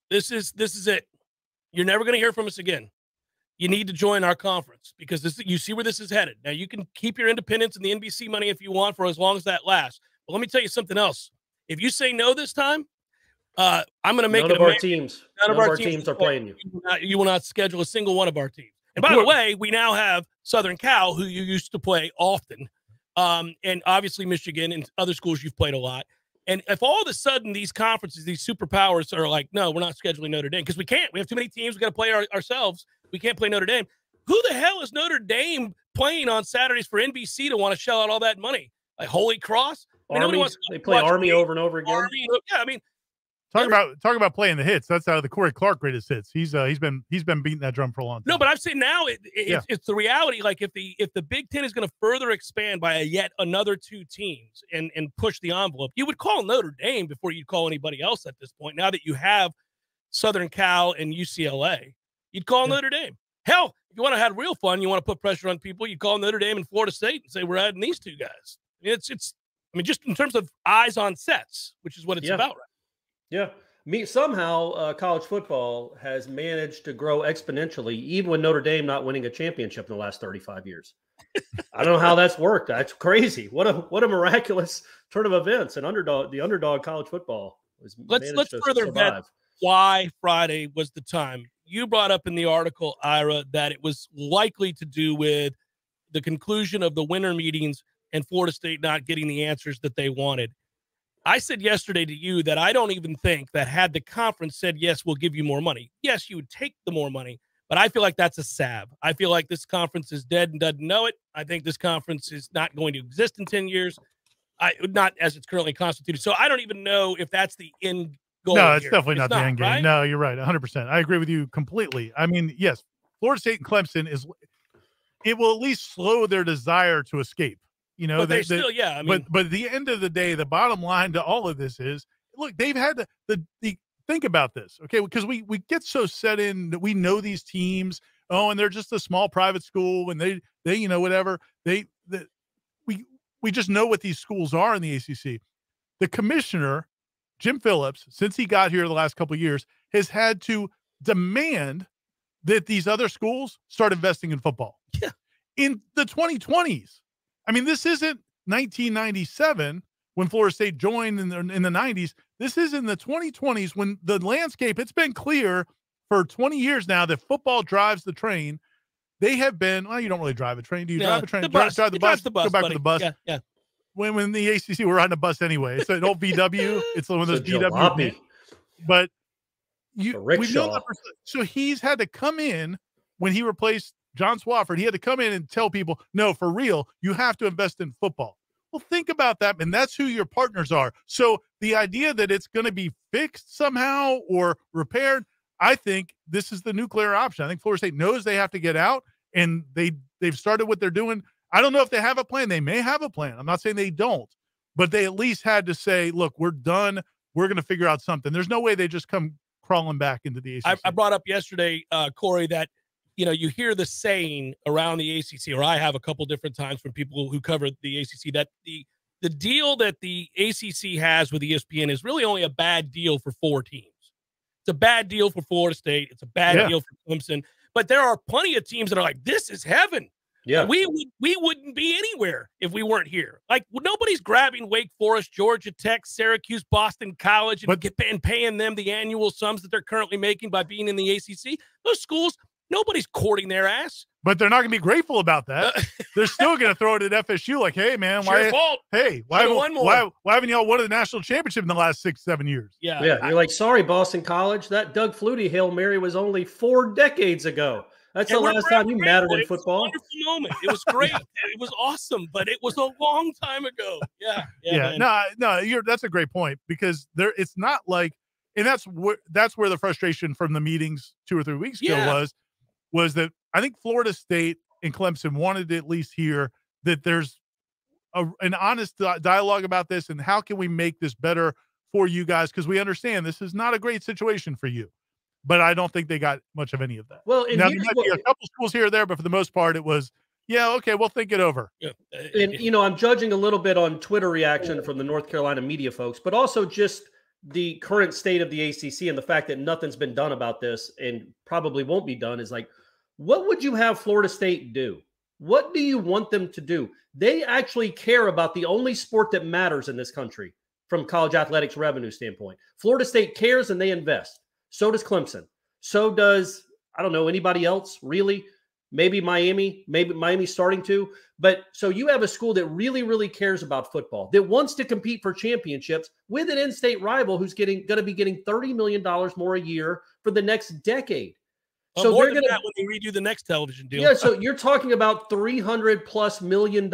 [SPEAKER 1] this is it. You're never going to hear from us again. You need to join our conference because you see where this is headed. Now, you can keep your independence and the NBC money if you want for as long as that lasts. But let me tell you something else. If you say no this time, I'm going to make
[SPEAKER 3] none of our teams. None of our teams are playing you.
[SPEAKER 1] You will not schedule a single one of our teams. And by the way, we now have Southern Cal, who you used to play often, and obviously Michigan and other schools you've played a lot. And if all of a sudden these conferences, these superpowers are like, no, we're not scheduling Notre Dame because we can't. We have too many teams. We got to play ourselves. We can't play Notre Dame. Who the hell is Notre Dame playing on Saturdays for NBC to want to shell out all that money? Like Holy Cross?
[SPEAKER 3] They play Army over and over again.
[SPEAKER 1] Army, yeah, I mean,
[SPEAKER 2] talk about playing the hits. That's out of the Corey Clark greatest hits. He's been beating that drum for a long time.
[SPEAKER 1] No, but I'm saying now it's the reality. Like if the Big Ten is going to further expand by yet another two teams and push the envelope, you would call Notre Dame before you'd call anybody else at this point. Now that you have Southern Cal and UCLA. You'd call Notre Dame. Hell, if you want to have real fun, you want to put pressure on people, you call Notre Dame and Florida State and say, we're adding these two guys. I mean, just in terms of eyes on sets, which is what it's about, right?
[SPEAKER 3] Yeah. Somehow college football has managed to grow exponentially, even with Notre Dame not winning a championship in the last 35 years. I don't know how that's worked. That's crazy. What a miraculous turn of events. The underdog college football was
[SPEAKER 1] let's further vet why Friday was the time. You brought up in the article, Ira, that it was likely to do with the conclusion of the winter meetings and Florida State not getting the answers that they wanted. I said yesterday to you that I don't even think that had the conference said, yes, we'll give you more money. Yes, you would take the more money, but I feel like that's a salve. I feel like this conference is dead and doesn't know it. I think this conference is not going to exist in 10 years, not as it's currently constituted. So I don't even know if that's the end goal.
[SPEAKER 2] No, it's definitely not the end game.
[SPEAKER 1] Right?
[SPEAKER 2] No, you're right. 100%. I agree with you completely. I mean, yes, Florida State and Clemson it will at least slow their desire to escape. You know,
[SPEAKER 1] but still, yeah. I mean,
[SPEAKER 2] but at the end of the day, the bottom line to all of this is, look, they've had the think about this, okay? Because we get so set in that we know these teams. Oh, and they're just a small private school, and they you know whatever we just know what these schools are in the ACC. The commissioner, Jim Phillips, since he got here the last couple of years, has had to demand that these other schools start investing in football.
[SPEAKER 1] Yeah,
[SPEAKER 2] in the 2020s. I mean, this isn't 1997 when Florida State joined in the 90s. This is in the 2020s when the landscape, it's been clear for 20 years now that football drives the train. They have been, well, you don't really drive a train. Do you drive a train? Drive the bus. Go back
[SPEAKER 1] buddy.
[SPEAKER 2] to the bus.
[SPEAKER 1] Yeah.
[SPEAKER 2] When the ACC were riding a bus anyway. It's an old VW. It's one of those VW. But we know that. So he's had to come in when he replaced John Swafford. He had to come in and tell people, no, for real, you have to invest in football. Well, think about that, and that's who your partners are. So the idea that it's going to be fixed somehow or repaired, I think this is the nuclear option. I think Florida State knows they have to get out, and they've started what they're doing. I don't know if they have a plan. They may have a plan. I'm not saying they don't, but they at least had to say, look, we're done. We're going to figure out something. There's no way they just come crawling back into the ACC.
[SPEAKER 1] I brought up yesterday, Corey, that you hear the saying around the ACC, or I have a couple different times from people who cover the ACC, that the deal that the ACC has with ESPN is really only a bad deal for 4 teams. It's a bad deal for Florida State. It's a bad deal for Clemson. But there are plenty of teams that are like, this is heaven.
[SPEAKER 3] Yeah,
[SPEAKER 1] we wouldn't be anywhere if we weren't here. Like, nobody's grabbing Wake Forest, Georgia Tech, Syracuse, Boston College, and paying them the annual sums that they're currently making by being in the ACC. Those schools, nobody's courting their ass.
[SPEAKER 2] But they're not going to be grateful about that. They're still going to throw it at FSU like, hey, man, why haven't y'all won the national championship in the last 6-7 years?
[SPEAKER 3] Yeah. You're like, sorry, Boston College. That Doug Flutie Hail Mary was only 4 decades ago. That's the last time you mattered in football.
[SPEAKER 1] It was a wonderful moment. It was great. It was awesome, but it was a long time ago. Yeah.
[SPEAKER 2] No, that's a great point, because it's not like, and that's where the frustration from the meetings 2 or 3 weeks ago was that I think Florida State and Clemson wanted to at least hear that there's an honest dialogue about this, and how can we make this better for you guys, because we understand this is not a great situation for you. But I don't think they got much of any of that.
[SPEAKER 3] Well,
[SPEAKER 2] now, there might be a couple schools here or there, but for the most part, it was, okay, we'll think it over.
[SPEAKER 1] Yeah.
[SPEAKER 3] And, I'm judging a little bit on Twitter reaction from the North Carolina media folks, but also just the current state of the ACC and the fact that nothing's been done about this and probably won't be done is like, what would you have Florida State do? What do you want them to do? They actually care about the only sport that matters in this country from college athletics revenue standpoint. Florida State cares and they invest. So does Clemson. So does, I don't know, anybody else, really? Maybe Miami's starting to. But so you have a school that really, really cares about football, that wants to compete for championships with an in-state rival who's going to be getting $30 million more a year for the next decade.
[SPEAKER 1] So more than that when they redo the next television deal.
[SPEAKER 3] Yeah, so you're talking about $300+ million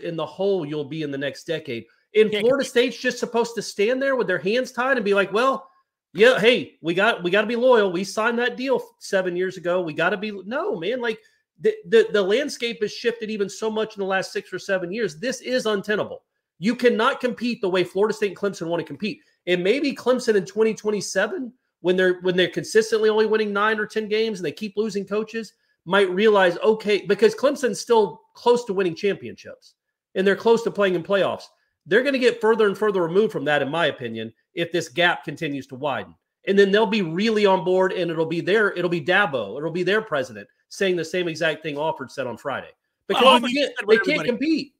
[SPEAKER 3] in the hole you'll be in the next decade. And Florida State's just supposed to stand there with their hands tied and be like, well, yeah, hey, we got to be loyal. We signed that deal 7 years ago. We got to be no, man. Like the landscape has shifted even so much in the last 6 or 7 years. This is untenable. You cannot compete the way Florida State and Clemson want to compete. And maybe Clemson in 2027 when they're consistently only winning 9 or 10 games and they keep losing coaches, might realize, okay, because Clemson's still close to winning championships and they're close to playing in playoffs. They're going to get further and further removed from that, in my opinion, if this gap continues to widen. And then they'll be really on board, and it'll be Dabo, it'll be their president saying the same exact thing Alford said on Friday. Because they can't compete.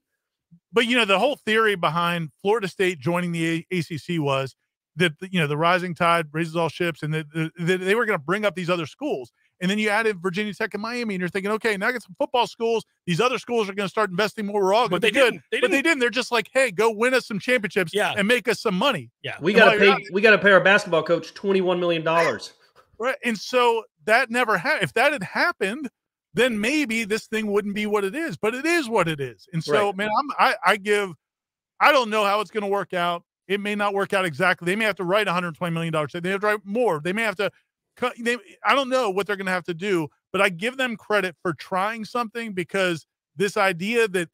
[SPEAKER 2] But, the whole theory behind Florida State joining the ACC was that, the rising tide raises all ships, and that they were going to bring up these other schools. And then you added Virginia Tech and Miami, and you're thinking, okay, now I got some football schools. These other schools are going to start investing more. We're all going to be good. But they didn't. They're just like, hey, go win us some championships and make us some money.
[SPEAKER 3] Yeah, we got to pay our basketball coach $21 million.
[SPEAKER 2] Right, and so that never happened. If that had happened, then maybe this thing wouldn't be what it is. But it is what it is. And so, man, I don't know how it's going to work out. It may not work out exactly. They may have to write $120 million. They have to write more. They may have to. I don't know what they're going to have to do, but I give them credit for trying something, because this idea that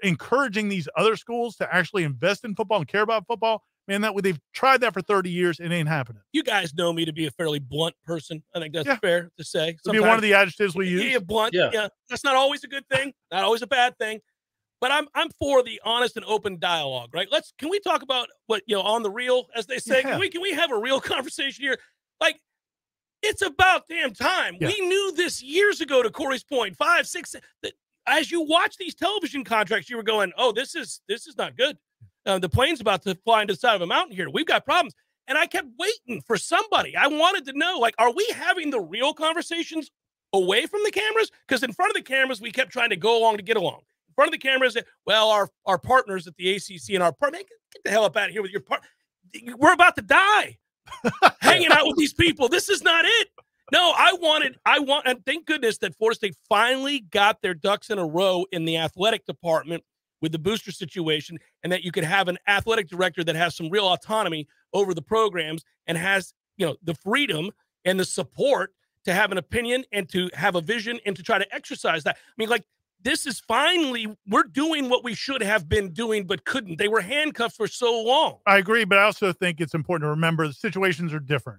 [SPEAKER 2] encouraging these other schools to actually invest in football and care about football, man, they've tried that for 30 years. It ain't happening.
[SPEAKER 1] You guys know me to be a fairly blunt person. I think that's fair to say.
[SPEAKER 2] It'll be one of the adjectives we use.
[SPEAKER 1] Yeah, blunt. Yeah. That's not always a good thing. Not always a bad thing. But I'm for the honest and open dialogue, right? Can we talk about what, on the real, as they say?
[SPEAKER 2] Yeah.
[SPEAKER 1] Can we have a real conversation here? It's about damn time.
[SPEAKER 2] Yeah.
[SPEAKER 1] We knew this years ago, to Corey's point, 5, 6, that as you watch these television contracts, you were going, oh, this is not good. The plane's about to fly into the side of a mountain here. We've got problems. And I kept waiting for somebody. I wanted to know, are we having the real conversations away from the cameras? Because in front of the cameras, we kept trying to go along to get along. In front of the cameras, well, our partners at the ACC and our partner, get the hell up out of here with your part. We're about to die. Hanging out with these people. This is not it. No, I want, and thank goodness that Florida State finally got their ducks in a row in the athletic department with the booster situation, and that you could have an athletic director that has some real autonomy over the programs and has, the freedom and the support to have an opinion and to have a vision and to try to exercise that. I mean, this is finally, we're doing what we should have been doing, but couldn't. They were handcuffed for so long.
[SPEAKER 2] I agree, but I also think it's important to remember the situations are different.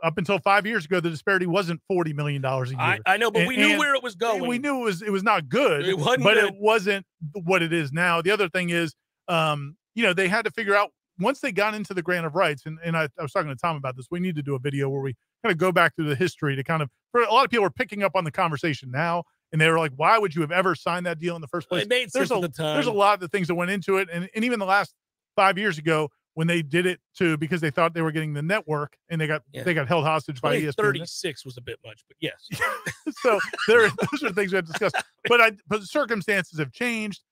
[SPEAKER 2] Up until 5 years ago, the disparity wasn't $40 million a year.
[SPEAKER 1] I know, but we knew where it was going.
[SPEAKER 2] We knew it was not good,
[SPEAKER 1] it wasn't
[SPEAKER 2] but
[SPEAKER 1] good.
[SPEAKER 2] It wasn't what it is now. The other thing is, they had to figure out, once they got into the grant of rights, and I was talking to Tom about this, we need to do a video where we kind of go back through the history to for a lot of people are picking up on the conversation now. And they were like, why would you have ever signed that deal in the first place?
[SPEAKER 1] It made sense at the time.
[SPEAKER 2] There's a lot of the things that went into it. And even the last 5 years ago, when they did it because they thought they were getting the network, and they got held hostage by ESPN.
[SPEAKER 1] 36 was a bit much, but yes.
[SPEAKER 2] So those are things we have discussed. But the circumstances have changed.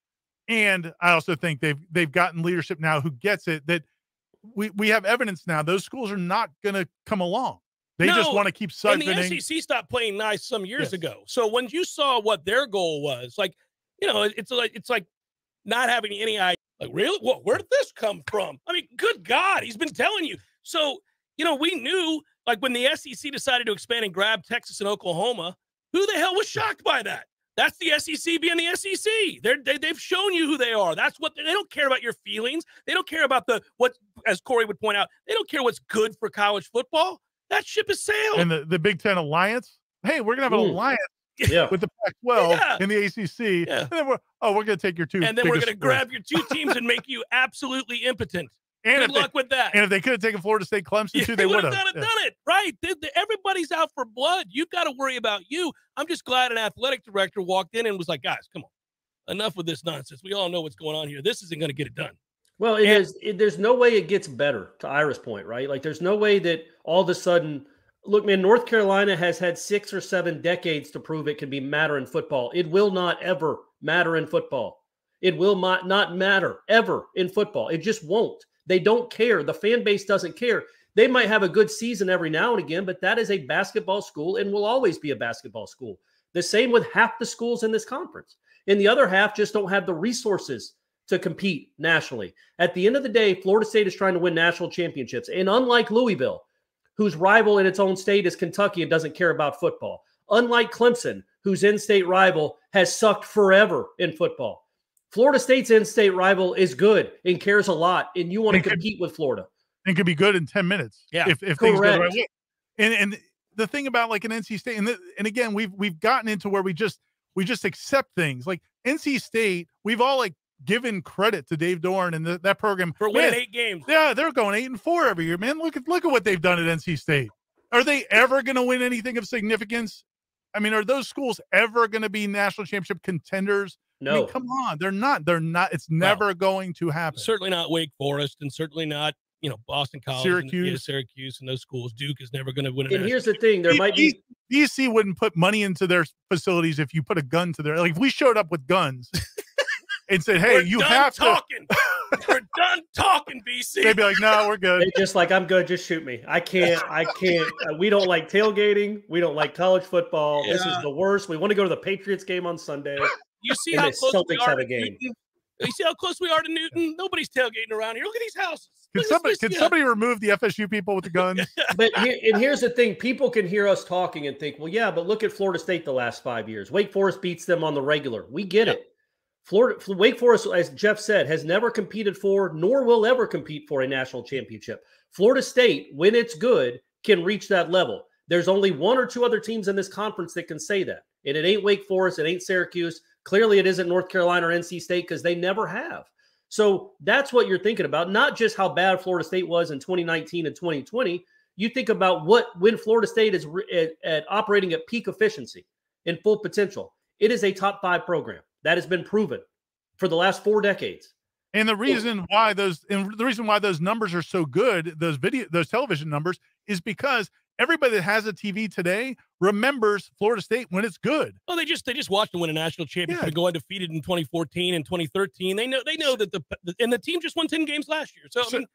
[SPEAKER 2] And I also think they've gotten leadership now who gets it, that we have evidence now. Those schools are not going to come along. They just want to keep siphoning.
[SPEAKER 1] And the SEC stopped playing nice some years ago. So when you saw what their goal was, it's like not having any idea. Really? Where did this come from? I mean, good God, he's been telling you. So, we knew, when the SEC decided to expand and grab Texas and Oklahoma, who the hell was shocked by that? That's the SEC being the SEC. They've shown you who they are. That's what they don't care about your feelings. They don't care about what, as Corey would point out, they don't care what's good for college football. That ship has sailed.
[SPEAKER 2] And the Big Ten alliance. Hey, we're gonna have an alliance with the Pac-12 and the ACC.
[SPEAKER 1] Yeah.
[SPEAKER 2] And then we're gonna take your two.
[SPEAKER 1] And then we're gonna grab your two teams and make you absolutely impotent.
[SPEAKER 2] And
[SPEAKER 1] good luck with that.
[SPEAKER 2] And if they could have taken Florida State, Clemson too, they would have
[SPEAKER 1] done it. Right? Everybody's out for blood. You've got to worry about you. I'm just glad an athletic director walked in and was like, guys, come on, enough with this nonsense. We all know what's going on here. This isn't going to get it done.
[SPEAKER 3] Well, there's no way it gets better, to Ira's point, right? There's no way that all of a sudden, look, man, North Carolina has had 6 or 7 decades to prove it can be matter in football. It will not ever matter in football. It will not matter ever in football. It just won't. They don't care. The fan base doesn't care. They might have a good season every now and again, but that is a basketball school and will always be a basketball school. The same with half the schools in this conference. And the other half just don't have the resources to compete nationally. At the end of the day, Florida State is trying to win national championships. And unlike Louisville, whose rival in its own state is Kentucky and doesn't care about football, unlike Clemson, whose in-state rival has sucked forever in football, Florida State's in-state rival is good and cares a lot, and you want to compete with Florida.
[SPEAKER 2] And could be good in 10 minutes.
[SPEAKER 1] Yeah.
[SPEAKER 2] If things go the right way. And the thing about like an NC State, and again, we've gotten into where we just accept things like NC State. We've all like given credit to Dave Dorn and that program
[SPEAKER 1] for winning 8 games.
[SPEAKER 2] Yeah, they're going 8-4 every year, man. Look at what they've done at NC State. Are they ever going to win anything of significance? I mean, are those schools ever going to be national championship contenders?
[SPEAKER 3] No.
[SPEAKER 2] I mean, come on. They're not. It's never going to happen.
[SPEAKER 1] Certainly not Wake Forest, and certainly not, Boston College, Syracuse, and those schools. Duke is never going to win.
[SPEAKER 3] And here's the thing: there might be
[SPEAKER 2] BC wouldn't put money into their facilities if you put a gun to their. Like if we showed up with guns and said, "Hey, you have
[SPEAKER 1] talking. We're done talking, BC."
[SPEAKER 2] They'd be like, "No, we're good."
[SPEAKER 3] They're just like, "I'm good. Just shoot me. I can't. We don't like tailgating. We don't like college football. This is the worst. We want to go to the Patriots game on Sunday."
[SPEAKER 1] You see how close we are to Newton? You see how close we are to Newton? Nobody's tailgating around here. Look at these houses.
[SPEAKER 2] Can somebody remove the FSU people with the guns?
[SPEAKER 3] But here's the thing. People can hear us talking and think, well, yeah, but look at Florida State the last 5 years. Wake Forest beats them on the regular. We get it. Wake Forest, as Jeff said, has never competed for, nor will ever compete for a national championship. Florida State, when it's good, can reach that level. There's only 1 or 2 other teams in this conference that can say that. And it ain't Wake Forest. It ain't Syracuse. Clearly, it isn't North Carolina or NC State because they never have. So that's what you're thinking about, not just how bad Florida State was in 2019 and 2020. You think about when Florida State is at operating at peak efficiency and full potential. It is a top 5 program. That has been proven for the last 4 decades.
[SPEAKER 2] And the reason why those numbers are so good, those television numbers, is because everybody that has a TV today remembers Florida State when it's good.
[SPEAKER 1] Oh, they just watched them win a national championship and go undefeated in 2014 and 2013. They know that the team just won 10 games last year. So I mean,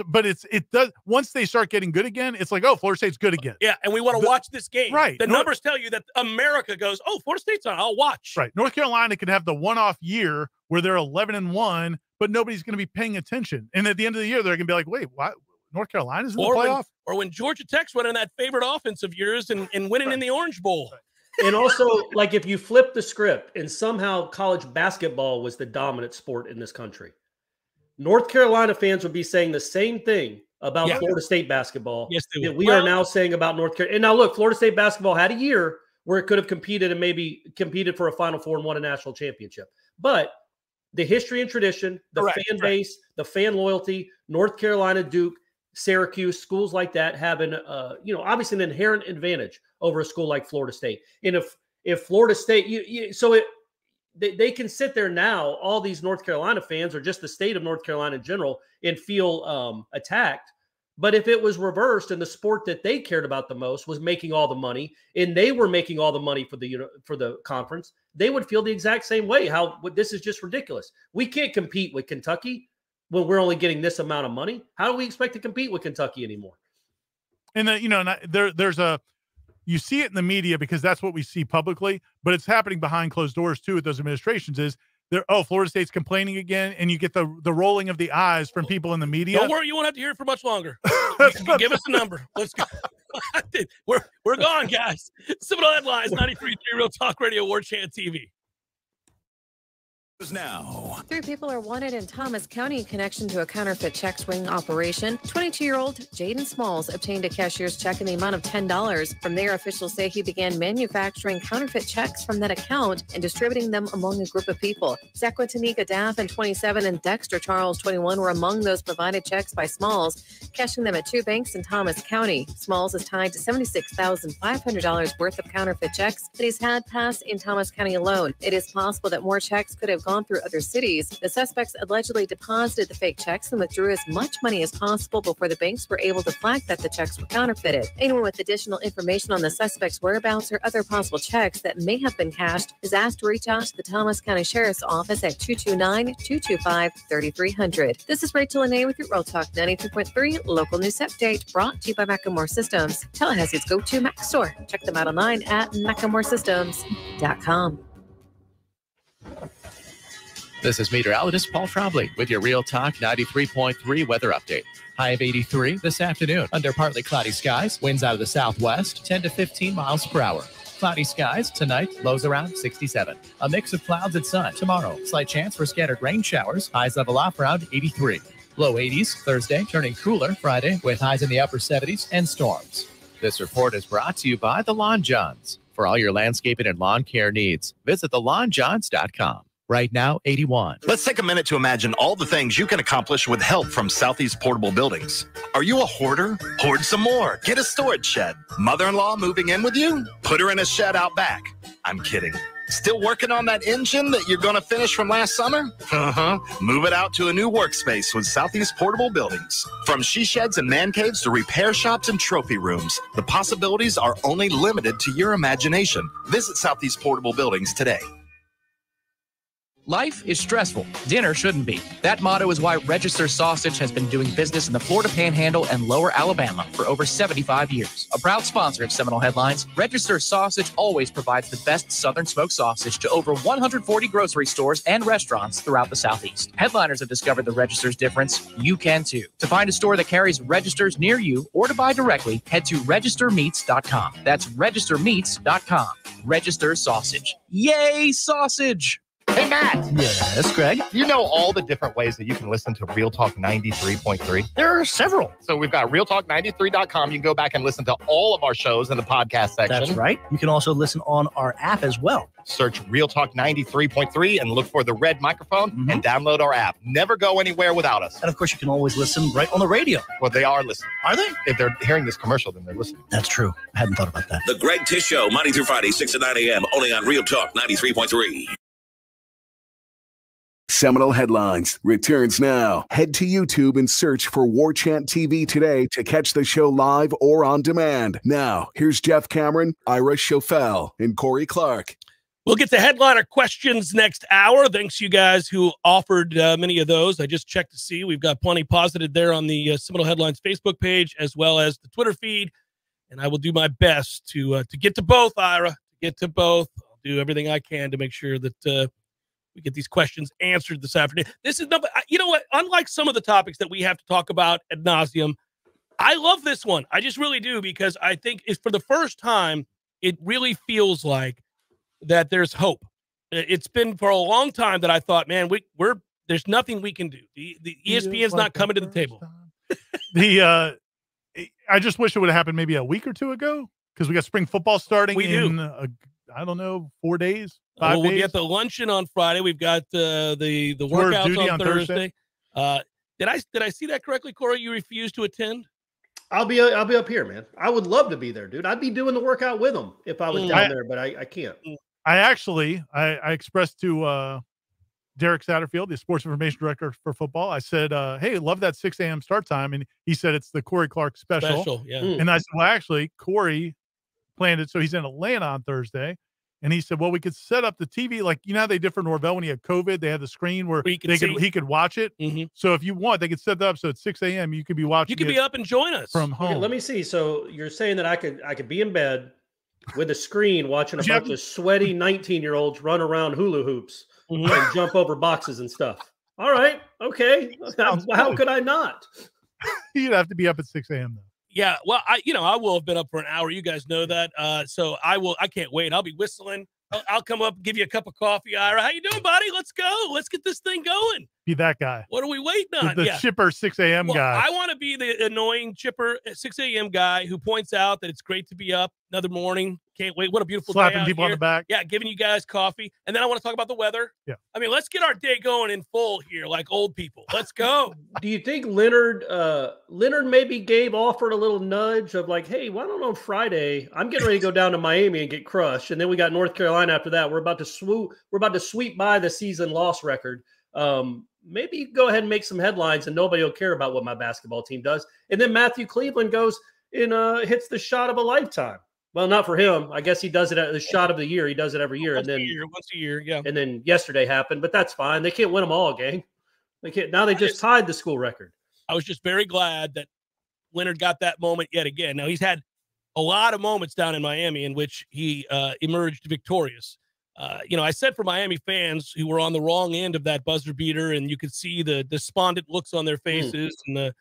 [SPEAKER 2] but it does once they start getting good again, it's like, oh, Florida State's good again.
[SPEAKER 1] Yeah, and we want to watch this game.
[SPEAKER 2] Right.
[SPEAKER 1] The numbers tell you that America goes, oh, Florida State's on. I'll watch.
[SPEAKER 2] Right. North Carolina can have the one-off year where they're 11-1, but nobody's going to be paying attention. And at the end of the year, they're going to be like, wait, what? North Carolina's in the playoff?
[SPEAKER 1] Or when Georgia Tech's running that favorite offense of yours and winning in the Orange Bowl.
[SPEAKER 2] Right.
[SPEAKER 3] And also, like if you flip the script and somehow college basketball was the dominant sport in this country, North Carolina fans would be saying the same thing about Florida State basketball that we are now saying about North Carolina. And now look, Florida State basketball had a year where it could have competed and maybe competed for a Final Four and won a national championship. But the history and tradition, the fan base, the fan loyalty, North Carolina, Duke, Syracuse, schools like that have obviously an inherent advantage over a school like Florida State. And if Florida State, they can sit there now, all these North Carolina fans or just the state of North Carolina in general, and feel attacked. But if it was reversed and the sport that they cared about the most was making all the money and they were making all the money for the conference, they would feel the exact same way. This is just ridiculous. We can't compete with Kentucky when we're only getting this amount of money. How do we expect to compete with Kentucky anymore?
[SPEAKER 2] And you see it in the media because that's what we see publicly, but it's happening behind closed doors too at those administrations. Florida State's complaining again, and you get the rolling of the eyes from people in the media.
[SPEAKER 1] Don't worry, you won't have to hear it for much longer. Give us a number. Let's go. We're gone, guys. Seminole Headlines, 93.3 Real Talk Radio, Warchant TV.
[SPEAKER 8] Now,
[SPEAKER 15] 3 people are wanted in Thomas County in connection to a counterfeit check swing operation. 22-year-old Jaden Smalls obtained a cashier's check in the amount of $10. From there, officials say he began manufacturing counterfeit checks from that account and distributing them among a group of people. Zaquatanika Daffin, 27, and Dexter Charles, 21, were among those provided checks by Smalls, cashing them at 2 banks in Thomas County. Smalls is tied to $76,500 worth of counterfeit checks that he's had passed in Thomas County alone. It is possible that more checks could have gone through other cities. The suspects allegedly deposited the fake checks and withdrew as much money as possible before the banks were able to flag that the checks were counterfeited. Anyone with additional information on the suspects' whereabouts or other possible checks that may have been cashed is asked to reach out to the Thomas County Sheriff's Office at 229-225-3300. This is Rachel Anay with your Real Talk 93.3 Local News Update, brought to you by Macklemore Systems, Tallahassee's go-to Mac store. Check them out online at MacklemoreSystems.com.
[SPEAKER 13] This is meteorologist Paul Trombley with your Real Talk 93.3 weather update. High of 83 this afternoon under partly cloudy skies. Winds out of the southwest, 10 to 15 miles per hour. Cloudy skies tonight, lows around 67. A mix of clouds and sun tomorrow. Slight chance for scattered rain showers. Highs level off around 83. Low 80s Thursday, turning cooler Friday with highs in the upper 70s and storms.
[SPEAKER 8] This report is brought to you by the Lawn Johns. For all your landscaping and lawn care needs, visit thelawnjohns.com. Right now, 81.
[SPEAKER 16] Let's take a minute to imagine all the things you can accomplish with help from Southeast Portable Buildings. Are you a hoarder? Hoard some more. Get a storage shed. Mother-in-law moving in with you? Put her in a shed out back. I'm kidding. Still working on that engine that you're going to finish from last summer? Move it out to a new workspace with Southeast Portable Buildings. From she sheds and man caves to repair shops and trophy rooms, the possibilities are only limited to your imagination. Visit Southeast Portable Buildings today.
[SPEAKER 13] Life is stressful. Dinner shouldn't be. That motto is why Register Sausage has been doing business in the Florida Panhandle and Lower Alabama for over 75 years. A proud sponsor of Seminole Headlines, Register Sausage always provides the best Southern smoked sausage to over 140 grocery stores and restaurants throughout the Southeast. Headliners have discovered the Register's difference. You can too. To find a store that carries Registers near you or to buy directly, head to registermeats.com. That's registermeats.com. Register Sausage. Yay, sausage!
[SPEAKER 17] Hey, Matt.
[SPEAKER 18] Yes, Greg.
[SPEAKER 17] You know all the different ways that you can listen to Real Talk 93.3?
[SPEAKER 18] There are several.
[SPEAKER 17] So we've got realtalk93.com. You can go back and listen to all of our shows in the podcast section.
[SPEAKER 18] That's right. You can also listen on our app as well.
[SPEAKER 17] Search Real Talk 93.3 and look for the red microphone and download our app. Never go anywhere without us.
[SPEAKER 18] And of course, you can always listen right on the radio.
[SPEAKER 17] Well, they are listening.
[SPEAKER 18] Are they?
[SPEAKER 17] If they're hearing this commercial, then they're listening.
[SPEAKER 18] That's true. I hadn't thought about that.
[SPEAKER 19] The Greg Tish Show, Monday through Friday, 6 to 9 a.m., only on Real Talk 93.3.
[SPEAKER 14] Seminole Headlines returns now. Head to YouTube and search for Warchant TV today to catch the show live or on demand. Now, here's Jeff Cameron, Ira Schofel, and Corey Clark.
[SPEAKER 1] We'll get to headliner questions next hour. Thanks you guys who offered many of those. I just checked to see. We've got plenty posited there on the Seminole Headlines Facebook page as well as the Twitter feed. And I will do my best to get to both, Ira, to get to both. I'll do everything I can to make sure that we get these questions answered this afternoon. This is number, you know what? Unlike some of the topics that we have to talk about ad nauseum, I love this one. I just really do, because I think it's for the first time, it really feels like that there's hope. It's been for a long time that I thought, man, there's nothing we can do. The ESPN's not coming to the table.
[SPEAKER 2] I just wish it would have happened maybe a week or two ago, because we got spring football starting in I don't know, 4 days.
[SPEAKER 1] We'll be at the luncheon on Friday. We've got the workouts on Thursday. Did I see that correctly, Corey? You refused to attend?
[SPEAKER 3] I'll be up here, man. I would love to be there, dude. I'd be doing the workout with them if I was down there, but I can't.
[SPEAKER 2] I expressed to Derek Satterfield, the sports information director for football. I said, hey, love that 6 a.m. start time. And he said, it's the Corey Clark special.
[SPEAKER 1] Yeah.
[SPEAKER 2] And I said, well, actually, Corey planned it. So he's in Atlanta on Thursday. And he said, well, we could set up the TV. Like, you know how they did for Norvell when he had COVID? They had the screen where he could watch it. So if you want, they could set that up. So at 6 a.m., you could be watching.
[SPEAKER 1] You could be up and join us
[SPEAKER 2] from home.
[SPEAKER 3] Okay, let me see. So you're saying that I could be in bed with a screen watching a bunch of sweaty 19-year-olds run around hula hoops and jump over boxes and stuff. All right. Okay. How could I not?
[SPEAKER 2] You'd have to be up at 6 a.m. though.
[SPEAKER 1] Yeah, well, I will have been up for an hour. You guys know that. So I can't wait. I'll be whistling. I'll come up, give you a cup of coffee, Ira. How you doing, buddy? Let's go. Let's get this thing going.
[SPEAKER 2] Be that guy.
[SPEAKER 1] What are we waiting on?
[SPEAKER 2] The chipper 6 a.m. guy.
[SPEAKER 1] I want to be the annoying chipper 6 a.m. guy who points out that it's great to be up another morning. Can't wait. What a beautiful day out
[SPEAKER 2] Slapping people
[SPEAKER 1] here.
[SPEAKER 2] on the back.
[SPEAKER 1] Yeah, giving you guys coffee. And then I want to talk about the weather.
[SPEAKER 2] Yeah.
[SPEAKER 1] I mean, let's get our day going in full here like old people. Let's go.
[SPEAKER 3] Do you think Leonard maybe offered a little nudge of like, hey, why don't on Friday, I'm getting ready to go down to Miami and get crushed. And then we got North Carolina after that. We're about to sweep by the season loss record. Maybe go ahead and make some headlines and nobody will care about what my basketball team does. And then Matthew Cleveland goes and hits the shot of a lifetime. Well, not for him. I guess he does it at the shot of the year. He does it every year.
[SPEAKER 1] Once a year, yeah.
[SPEAKER 3] And then yesterday happened, but that's fine. They can't win them all, gang. They can't. Now they just tied the school record. I
[SPEAKER 1] was just very glad that Leonard got that moment yet again. Now, he's had a lot of moments down in Miami in which he emerged victorious. I said for Miami fans who were on the wrong end of that buzzer beater, and you could see the despondent looks on their faces and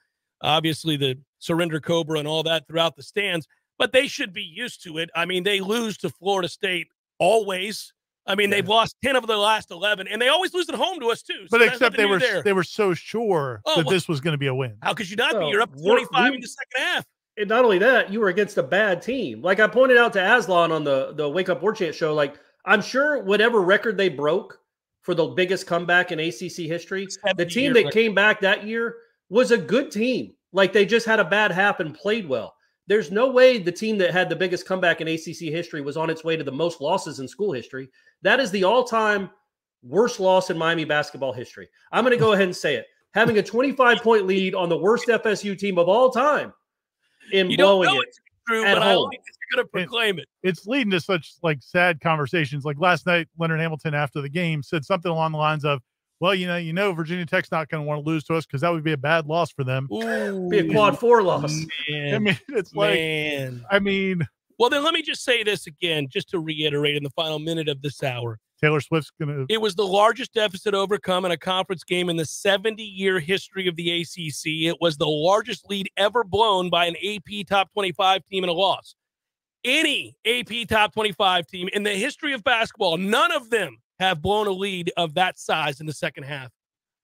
[SPEAKER 1] obviously the surrender cobra and all that throughout the stands, but they should be used to it. I mean, they lose to Florida State always. I mean, they've lost 10 of their last 11, and they always lose at home to us too. So
[SPEAKER 2] but except they were so sure that this was going to be a win.
[SPEAKER 1] How could you not be? You're up 25 in the second half.
[SPEAKER 3] And not only that, you were against a bad team. Like I pointed out to Aslan on the Wake Up Warchant show, like I'm sure whatever record they broke for the biggest comeback in ACC history, the team that came back that year was a good team. Like they just had a bad half and played well. There's no way the team that had the biggest comeback in ACC history was on its way to the most losses in school history. That is the all-time worst loss in Miami basketball history. I'm going to go ahead and say it. Having a 25-point lead on the worst FSU team of all time in blowing it
[SPEAKER 1] true,
[SPEAKER 3] at
[SPEAKER 1] but
[SPEAKER 3] home.
[SPEAKER 1] I like that you're going to proclaim it.
[SPEAKER 2] It's leading to such like sad conversations. Like last night, Leonard Hamilton after the game said something along the lines of, well, you know, Virginia Tech's not going to want to lose to us because that would be a bad loss for them.
[SPEAKER 3] Ooh, be a quad 4 loss.
[SPEAKER 2] I mean, it's like, well,
[SPEAKER 1] then let me just say this again, just to reiterate in the final minute of this hour.
[SPEAKER 2] Taylor Swift's going to.
[SPEAKER 1] It was the largest deficit overcome in a conference game in the 70-year history of the ACC. It was the largest lead ever blown by an AP top 25 team in a loss. Any AP top 25 team in the history of basketball, none of them have blown a lead of that size in the second half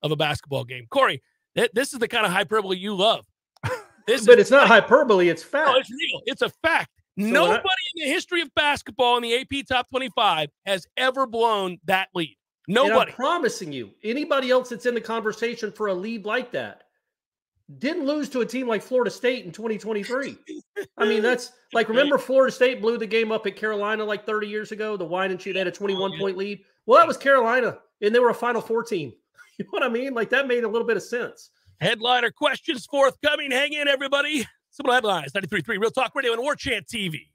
[SPEAKER 1] of a basketball game. Corey, this is the kind of hyperbole you love.
[SPEAKER 3] But it's not hyperbole, it's fact.
[SPEAKER 1] No, it's real. It's a fact. So nobody in the history of basketball in the AP Top 25 has ever blown that lead. Nobody.
[SPEAKER 3] And I'm promising you, anybody else that's in the conversation for a lead like that didn't lose to a team like Florida State in 2023. I mean, that's like, remember Florida State blew the game up at Carolina like 30 years ago, the wine and chew, they had a 21-point lead. Well, that was Carolina, and they were a Final Four team. You know what I mean? Like, that made a little bit of sense.
[SPEAKER 1] Headliner questions forthcoming. Hang in, everybody. Seminole Headlines, 93.3 Real Talk Radio and Warchant TV.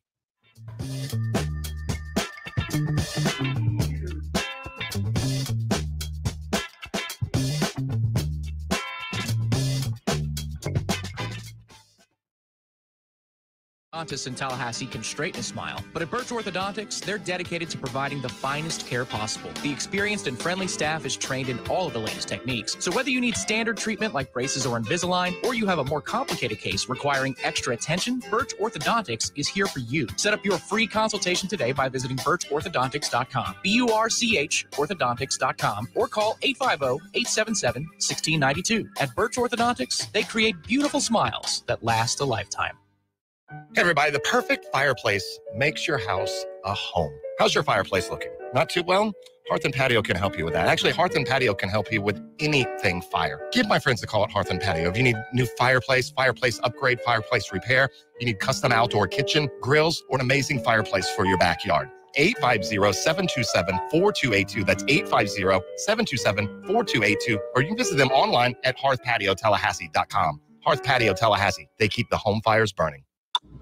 [SPEAKER 13] Orthodontists in Tallahassee can straighten a smile, but at Birch Orthodontics, they're dedicated to providing the finest care possible. The experienced and friendly staff is trained in all of the latest techniques. So whether you need standard treatment like braces or Invisalign, or you have a more complicated case requiring extra attention, Birch Orthodontics is here for you. Set up your free consultation today by visiting birchorthodontics.com, B-U-R-C-H orthodontics.com, or call 850-877-1692. At Birch Orthodontics, they create beautiful smiles that last a lifetime.
[SPEAKER 17] Hey everybody, the perfect fireplace makes your house a home. How's your fireplace looking? Not too well? Hearth and Patio can help you with that. Actually, Hearth and Patio can help you with anything fire. Give my friends a call at Hearth and Patio. If you need new fireplace upgrade, fireplace repair, you need custom outdoor kitchen, grills, or an amazing fireplace for your backyard. 850-727-4282. That's 850-727-4282. Or you can visit them online at hearthpatiotallahassee.com. Hearth Patio Tallahassee. They keep the home fires burning.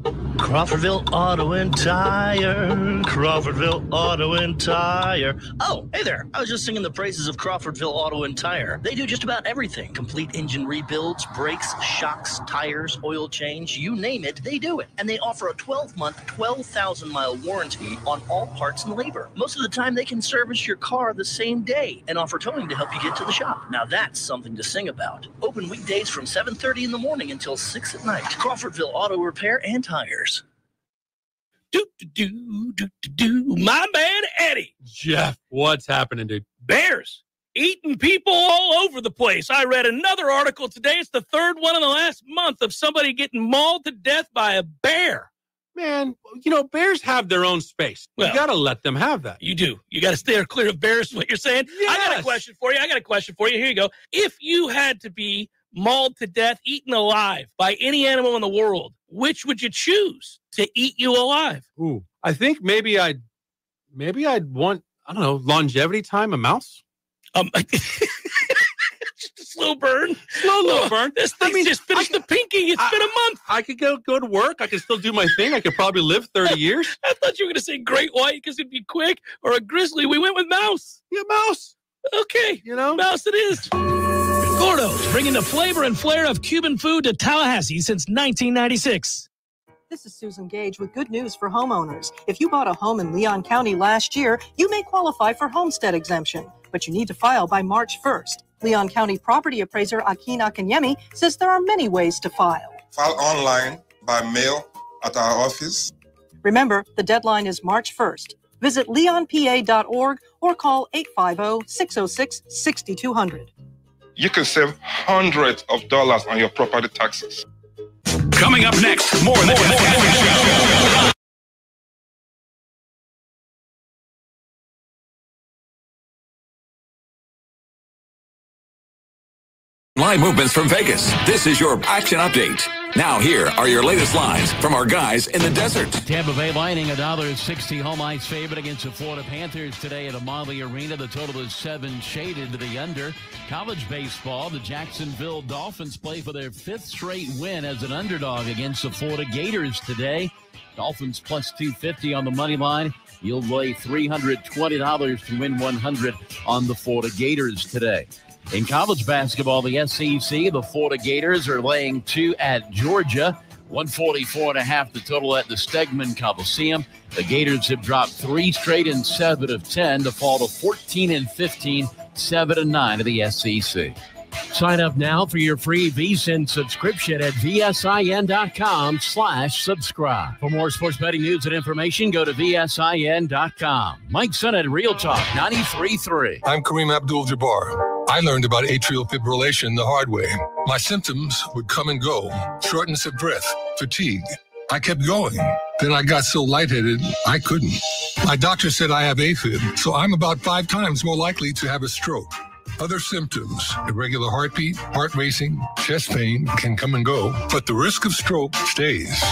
[SPEAKER 18] Crawfordville Auto and Tire. Crawfordville Auto and Tire. Oh, hey there. I was just singing the praises of Crawfordville Auto and Tire. They do just about everything. Complete engine rebuilds, brakes, shocks, tires, oil change, you name it, they do it. And they offer a 12-month, 12,000-mile warranty on all parts and labor. Most of the time, they can service your car the same day and offer towing to help you get to the shop. Now that's something to sing about. Open weekdays from 7:30 in the morning until 6 at night. Crawfordville Auto Repair and Tires.
[SPEAKER 1] My man, Eddie.
[SPEAKER 20] Jeff, what's happening, dude?
[SPEAKER 1] Bears eating people all over the place. I read another article today. It's the third one in the last month of somebody getting mauled to death by a bear.
[SPEAKER 20] Man, you know, bears have their own space. You got to let them have that.
[SPEAKER 1] You do. You got to stay clear of bears, is what you're saying?
[SPEAKER 20] Yes.
[SPEAKER 1] I got a question for you. Here you go. If you had to be mauled to death, eaten alive by any animal in the world, which would you choose to eat you alive?
[SPEAKER 20] Ooh, I think maybe I'd want, I don't know, longevity time, a mouse.
[SPEAKER 1] Just a slow burn.
[SPEAKER 20] Slow burn.
[SPEAKER 1] This thing just finished the pinking. It's been a month.
[SPEAKER 20] I could go to work. I could still do my thing. I could probably live 30 years.
[SPEAKER 1] I thought you were going to say great white because it'd be quick, or a grizzly. We went with mouse.
[SPEAKER 20] Yeah, mouse.
[SPEAKER 1] Okay.
[SPEAKER 20] You know?
[SPEAKER 1] Mouse it is.
[SPEAKER 21] Gordo's, bringing the flavor and flair of Cuban food to Tallahassee since 1996.
[SPEAKER 22] This is Susan Gage with good news for homeowners. If you bought a home in Leon County last year, you may qualify for homestead exemption, but you need to file by March 1st. Leon County property appraiser Akin Akanyemi says there are many ways to file.
[SPEAKER 23] File online, by mail, at our office.
[SPEAKER 22] Remember, the deadline is March 1st. Visit leonpa.org or call 850-606-6200.
[SPEAKER 23] You can save hundreds of dollars on your property taxes.
[SPEAKER 4] Coming up next, more of the Jeff Cameron Show. Live movements from Vegas. This is your action update. Now here are your latest lines from our guys in the desert.
[SPEAKER 5] Tampa Bay Lightning $1.60 home ice favorite against the Florida Panthers today at Amalie Arena. The total is 7 shaded to the under. College baseball, the Jacksonville Dolphins play for their 5th straight win as an underdog against the Florida Gators today. Dolphins plus 250 on the money line. You'll lay $320 to win 100 on the Florida Gators today. In college basketball, the SEC, the Florida Gators are laying 2 at Georgia. 144.5 the total at the Stegman Coliseum. The Gators have dropped 3 straight and 7 of 10 to fall to 14-15, 7-9 of the SEC.
[SPEAKER 21] Sign up now for your free VSiN subscription at vsin.com/subscribe. For more sports betting news and information, go to vsin.com. Mike Son at Real Talk 93.3.
[SPEAKER 6] I'm Kareem Abdul-Jabbar. I learned about atrial fibrillation the hard way. My symptoms would come and go, shortness of breath, fatigue. I kept going. Then I got so lightheaded, I couldn't. My doctor said I have AFib, so I'm about 5 times more likely to have a stroke. Other symptoms, irregular heartbeat, heart racing, chest pain can come and go, but the risk of stroke stays.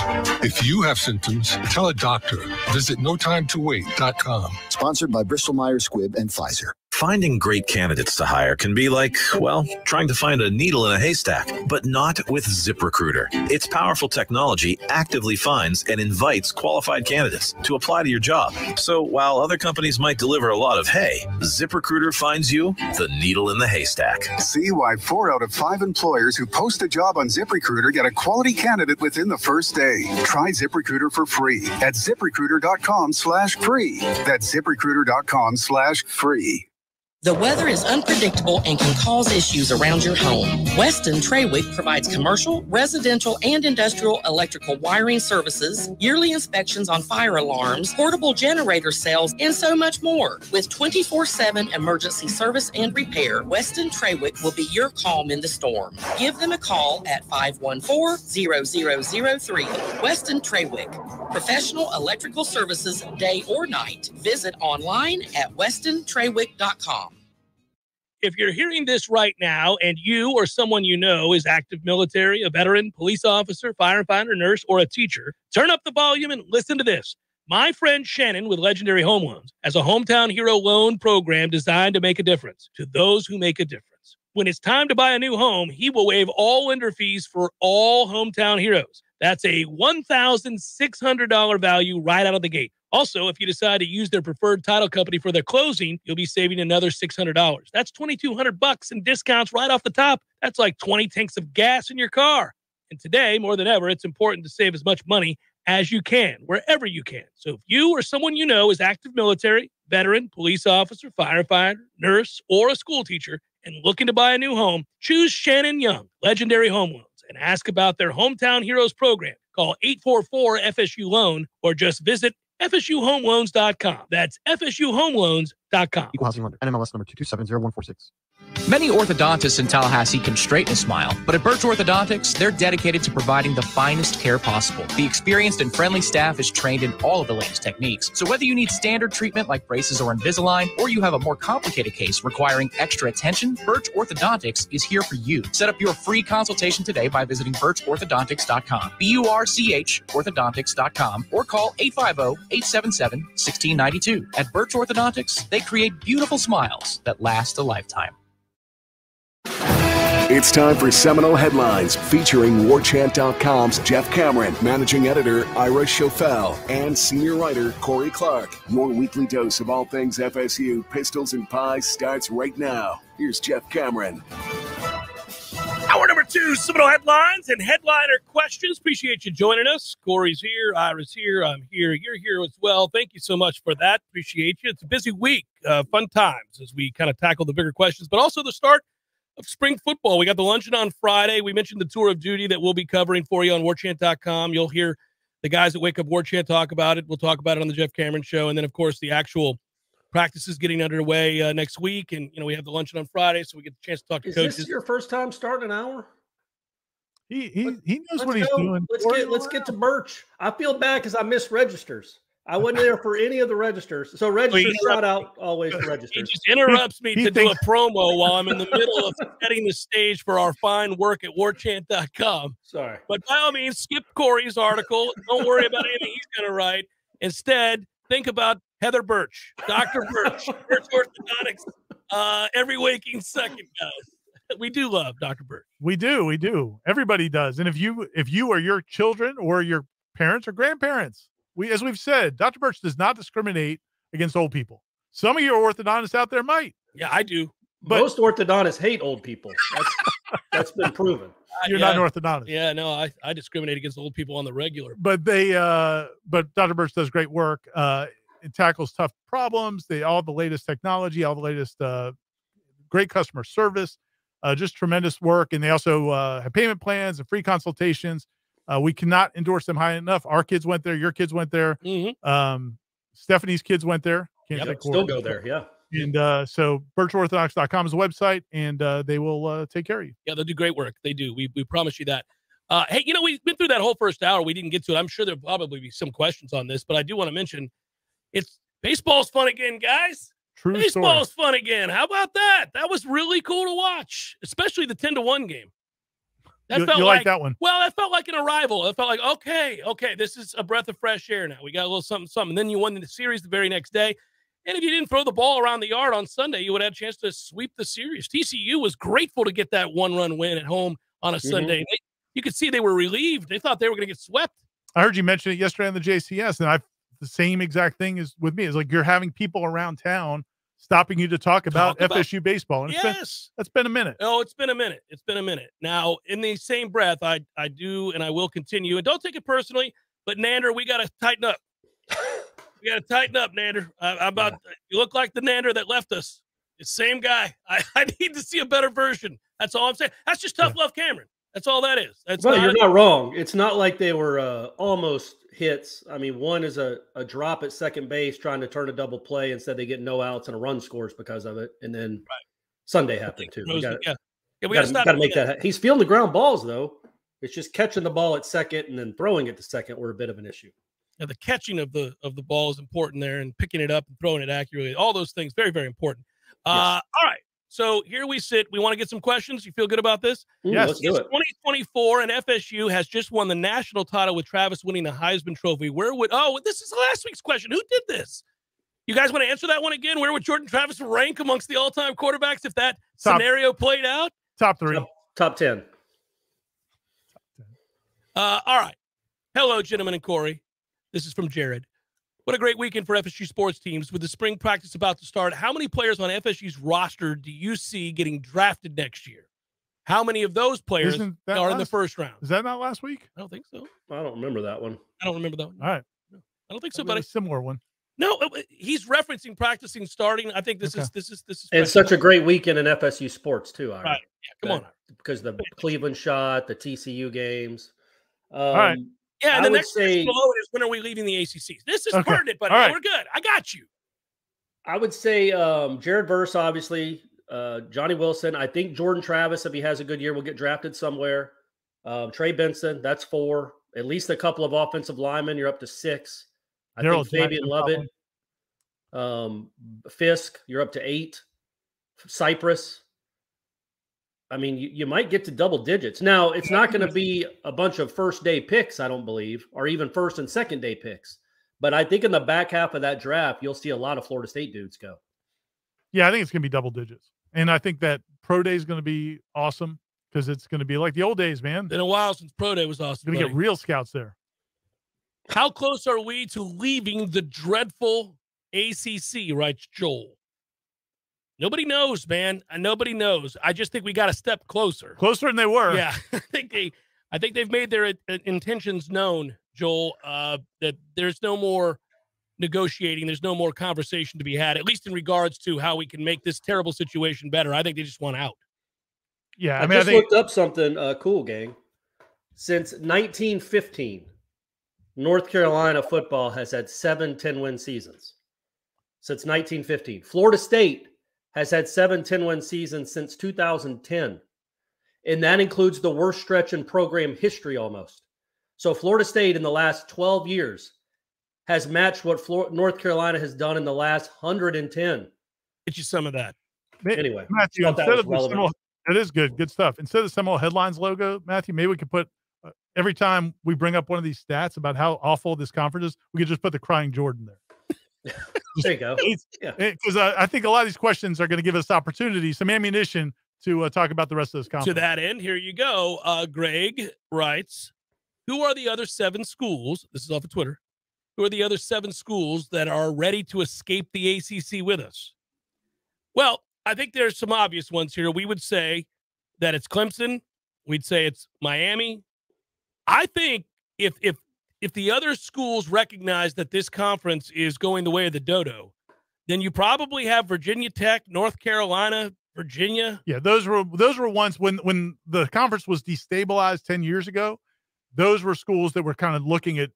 [SPEAKER 6] If you have symptoms, tell a doctor. Visit notimetowait.com.
[SPEAKER 24] Sponsored by Bristol-Myers Squibb and Pfizer.
[SPEAKER 25] Finding great candidates to hire can be like, well, trying to find a needle in a haystack, but not with ZipRecruiter. Its powerful technology actively finds and invites qualified candidates to apply to your job. So while other companies might deliver a lot of hay, ZipRecruiter finds you the needle in the haystack.
[SPEAKER 24] See why 4 out of 5 employers who post a job on ZipRecruiter get a quality candidate within the first day. Try ZipRecruiter for free at ZipRecruiter.com/free. That's ZipRecruiter.com/free.
[SPEAKER 26] The weather is unpredictable and can cause issues around your home. Weston Trawick provides commercial, residential, and industrial electrical wiring services, yearly inspections on fire alarms, portable generator sales, and so much more. With 24/7 emergency service and repair, Weston Trawick will be your calm in the storm. Give them a call at 514-0003. Weston Trawick. Professional electrical services day or night. Visit online at westontrawick.com.
[SPEAKER 1] If you're hearing this right now and you or someone you know is active military, a veteran, police officer, firefighter, nurse, or a teacher, turn up the volume and listen to this. My friend Shannon with Legendary Home Loans has a hometown hero loan program designed to make a difference to those who make a difference. When it's time to buy a new home, he will waive all lender fees for all hometown heroes. That's a $1,600 value right out of the gate. Also, if you decide to use their preferred title company for their closing, you'll be saving another $600. That's $2,200 in discounts right off the top. That's like 20 tanks of gas in your car. And today, more than ever, it's important to save as much money as you can, wherever you can. So if you or someone you know is active military, veteran, police officer, firefighter, nurse, or a school teacher and looking to buy a new home, choose Shannon Young, Legendary Home Loans, and ask about their Hometown Heroes program. Call 844-FSU-LOAN or just visit FSUHomeLoans.com. That's FSUHomeLoans.com.
[SPEAKER 27] Equal housing lender. NMLS number 2270146.
[SPEAKER 13] Many orthodontists in Tallahassee can straighten a smile, but at Birch Orthodontics, they're dedicated to providing the finest care possible. The experienced and friendly staff is trained in all of the latest techniques. So whether you need standard treatment like braces or Invisalign, or you have a more complicated case requiring extra attention, Birch Orthodontics is here for you. Set up your free consultation today by visiting birchorthodontics.com, BURCH orthodontics.com, or call 850-877-1692. At Birch Orthodontics, they create beautiful smiles that last a lifetime.
[SPEAKER 14] It's time for Seminole Headlines, featuring Warchant.com's Jeff Cameron, managing editor Ira Schofel, and senior writer Corey Clark. Your weekly dose of all things FSU, pistols, and pies starts right now. Here's Jeff Cameron.
[SPEAKER 1] Hour number 2, Seminole Headlines and headliner questions. Appreciate you joining us. Corey's here, Ira's here, I'm here, you're here as well. Thank you so much for that. Appreciate you. It's a busy week, fun times as we kind of tackle the bigger questions, but also the start of spring football. We got the luncheon on Friday. We mentioned the tour of duty that we'll be covering for you on Warchant.com. You'll hear the guys at Wake Up Warchant talk about it. We'll talk about it on the Jeff Cameron Show. And then, of course, the actual practices getting underway next week. And, we have the luncheon on Friday, so we get the chance to talk to coaches.
[SPEAKER 3] Is this your first time starting an hour?
[SPEAKER 2] He knows what he's doing.
[SPEAKER 3] Let's get to Birch. I feel bad because I missed registers. I wasn't there for any of the registers. So register shout out always to registers.
[SPEAKER 1] He just interrupts me to do a promo while I'm in the middle of setting the stage for our fine work at warchant.com.
[SPEAKER 3] Sorry.
[SPEAKER 1] But by all means, skip Corey's article. Don't worry about anything he's going to write. Instead, think about Heather Birch, Dr. Birch, Birch Orthodontics, every waking second, guys. We do love Dr. Birch.
[SPEAKER 2] We do. Everybody does. And if you or your children or your parents or grandparents, as we've said, Dr. Birch does not discriminate against old people. Some of your orthodontists out there might.
[SPEAKER 1] Yeah, I do.
[SPEAKER 3] But most orthodontists hate old people. That's been proven.
[SPEAKER 2] You're not an orthodontist.
[SPEAKER 1] Yeah, no, I discriminate against old people on the regular.
[SPEAKER 2] But but Dr. Birch does great work. It tackles tough problems. All the latest technology, all the latest great customer service, just tremendous work. And they also have payment plans and free consultations. We cannot endorse them high enough. Our kids went there. Your kids went there.
[SPEAKER 1] Mm-hmm.
[SPEAKER 2] Stephanie's kids went there.
[SPEAKER 3] Still go there. Yeah.
[SPEAKER 2] And so birchorthodox.com is a website, and they will take care of you.
[SPEAKER 1] Yeah, they'll do great work. They do. We promise you that. Hey, we've been through that whole first hour. We didn't get to it. I'm sure there'll probably be some questions on this, but I do want to mention baseball's fun again, guys. Baseball's fun again. How about that? That was really cool to watch, especially the 10-1 game.
[SPEAKER 2] You like that one?
[SPEAKER 1] Well, that felt like an arrival. It felt like, okay, this is a breath of fresh air now. We got a little something. And then you won the series the very next day. And if you didn't throw the ball around the yard on Sunday, you would have had a chance to sweep the series. TCU was grateful to get that one-run win at home on a Sunday. You could see they were relieved. They thought they were going to get swept.
[SPEAKER 2] I heard you mention it yesterday on the JCS, and the same exact thing is with me. It's like you're having people around town stopping you to talk about FSU baseball. And that's been a minute.
[SPEAKER 1] Oh, it's been a minute. It's been a minute. Now, in the same breath, I do, and I will continue. And don't take it personally, but Nander, we got to tighten up. We got to tighten up, Nander. You look like the Nander that left us. The same guy. I need to see a better version. That's all I'm saying. That's just tough love Cameron. That's all that is.
[SPEAKER 3] You're not wrong. It's not like they were almost hits. I mean, one is a drop at second base trying to turn a double play. Instead, they get no outs and a run scores because of it. And then Sunday happened too. We got to make that. He's feeling the ground balls, though. It's just catching the ball at second and then throwing it to second were a bit of an issue.
[SPEAKER 1] Yeah, the catching of the ball is important there, and picking it up and throwing it accurately. All those things, very, very important. Yes. All right. So here we sit. We want to get some questions. You feel good about this?
[SPEAKER 3] Yes, let's do it.
[SPEAKER 1] 2024, and FSU has just won the national title with Travis winning the Heisman Trophy. This is last week's question. Who did this? You guys want to answer that one again? Where would Jordan Travis rank amongst the all-time quarterbacks if that scenario played out?
[SPEAKER 2] Top 3.
[SPEAKER 3] Top 10.
[SPEAKER 1] All right. Hello, gentlemen and Corey. This is from Jared. What a great weekend for FSU sports teams. With the spring practice about to start, how many players on FSU's roster do you see getting drafted next year? How many of those players are in the first round?
[SPEAKER 2] Is that not last week?
[SPEAKER 1] I don't think so.
[SPEAKER 3] I don't remember that one.
[SPEAKER 1] I don't remember that one.
[SPEAKER 2] All right.
[SPEAKER 1] No, I don't think so, but
[SPEAKER 2] a similar one.
[SPEAKER 1] No, he's referencing practicing starting. I think this is.
[SPEAKER 3] And it's such a great weekend in FSU sports too.
[SPEAKER 1] Right. Yeah, come on.
[SPEAKER 3] Because the Cleveland shot, the TCU games.
[SPEAKER 2] All right.
[SPEAKER 1] Yeah, and the next question below it is, when are we leaving the ACC? This is pertinent, but we're good. I got you.
[SPEAKER 3] I would say Jared Verse, obviously, Johnny Wilson. I think Jordan Travis, if he has a good year, will get drafted somewhere. Trey Benson, that's 4. At least a couple of offensive linemen. You're up to 6. I think Fabian Lovett. Fisk, you're up to 8. Cypress. I mean, you might get to double digits. Now, it's not going to be a bunch of first-day picks, I don't believe, or even first- and second-day picks. But I think in the back half of that draft, you'll see a lot of Florida State dudes go.
[SPEAKER 2] Yeah, I think it's going to be double digits. And I think that Pro Day is going to be awesome because it's going to be like the old days, man.
[SPEAKER 1] Been a while since Pro Day was awesome.
[SPEAKER 2] Going to get real scouts there.
[SPEAKER 1] How close are we to leaving the dreadful ACC, writes Joel? Nobody knows, man. Nobody knows. I just think we got a step closer.
[SPEAKER 2] Closer than they were.
[SPEAKER 1] Yeah. I think they've made their intentions known, Joel, that there's no more negotiating. There's no more conversation to be had, at least in regards to how we can make this terrible situation better. I think they just want out.
[SPEAKER 2] Yeah.
[SPEAKER 3] I just looked up something cool, gang. Since 1915, North Carolina football has had 7 10-win seasons. Since 1915. Florida State has had 7 10-win seasons since 2010. and that includes the worst stretch in program history almost. So Florida State in the last 12 years has matched what North Carolina has done in the last 110.
[SPEAKER 1] Get you some of that.
[SPEAKER 3] Anyway,
[SPEAKER 2] Matthew,
[SPEAKER 3] that was relevant.
[SPEAKER 2] It is good stuff. Instead of the Seminole Headlines logo, Matthew, maybe we could put every time we bring up one of these stats about how awful this conference is, we could just put the crying Jordan there.
[SPEAKER 3] There you go.
[SPEAKER 2] Because I think a lot of these questions are going to give us opportunity, some ammunition to talk about the rest of this conference.
[SPEAKER 1] To that end, here you go. Greg writes, who are the other 7 schools? This is off of Twitter. Who are the other 7 schools that are ready to escape the ACC with us? Well, I think there's some obvious ones here. We would say that it's Clemson. We'd say it's Miami. I think if the other schools recognize that this conference is going the way of the dodo, then you probably have Virginia Tech, North Carolina, Virginia.
[SPEAKER 2] Yeah, those were ones when the conference was destabilized 10 years ago. Those were schools that were kind of looking at,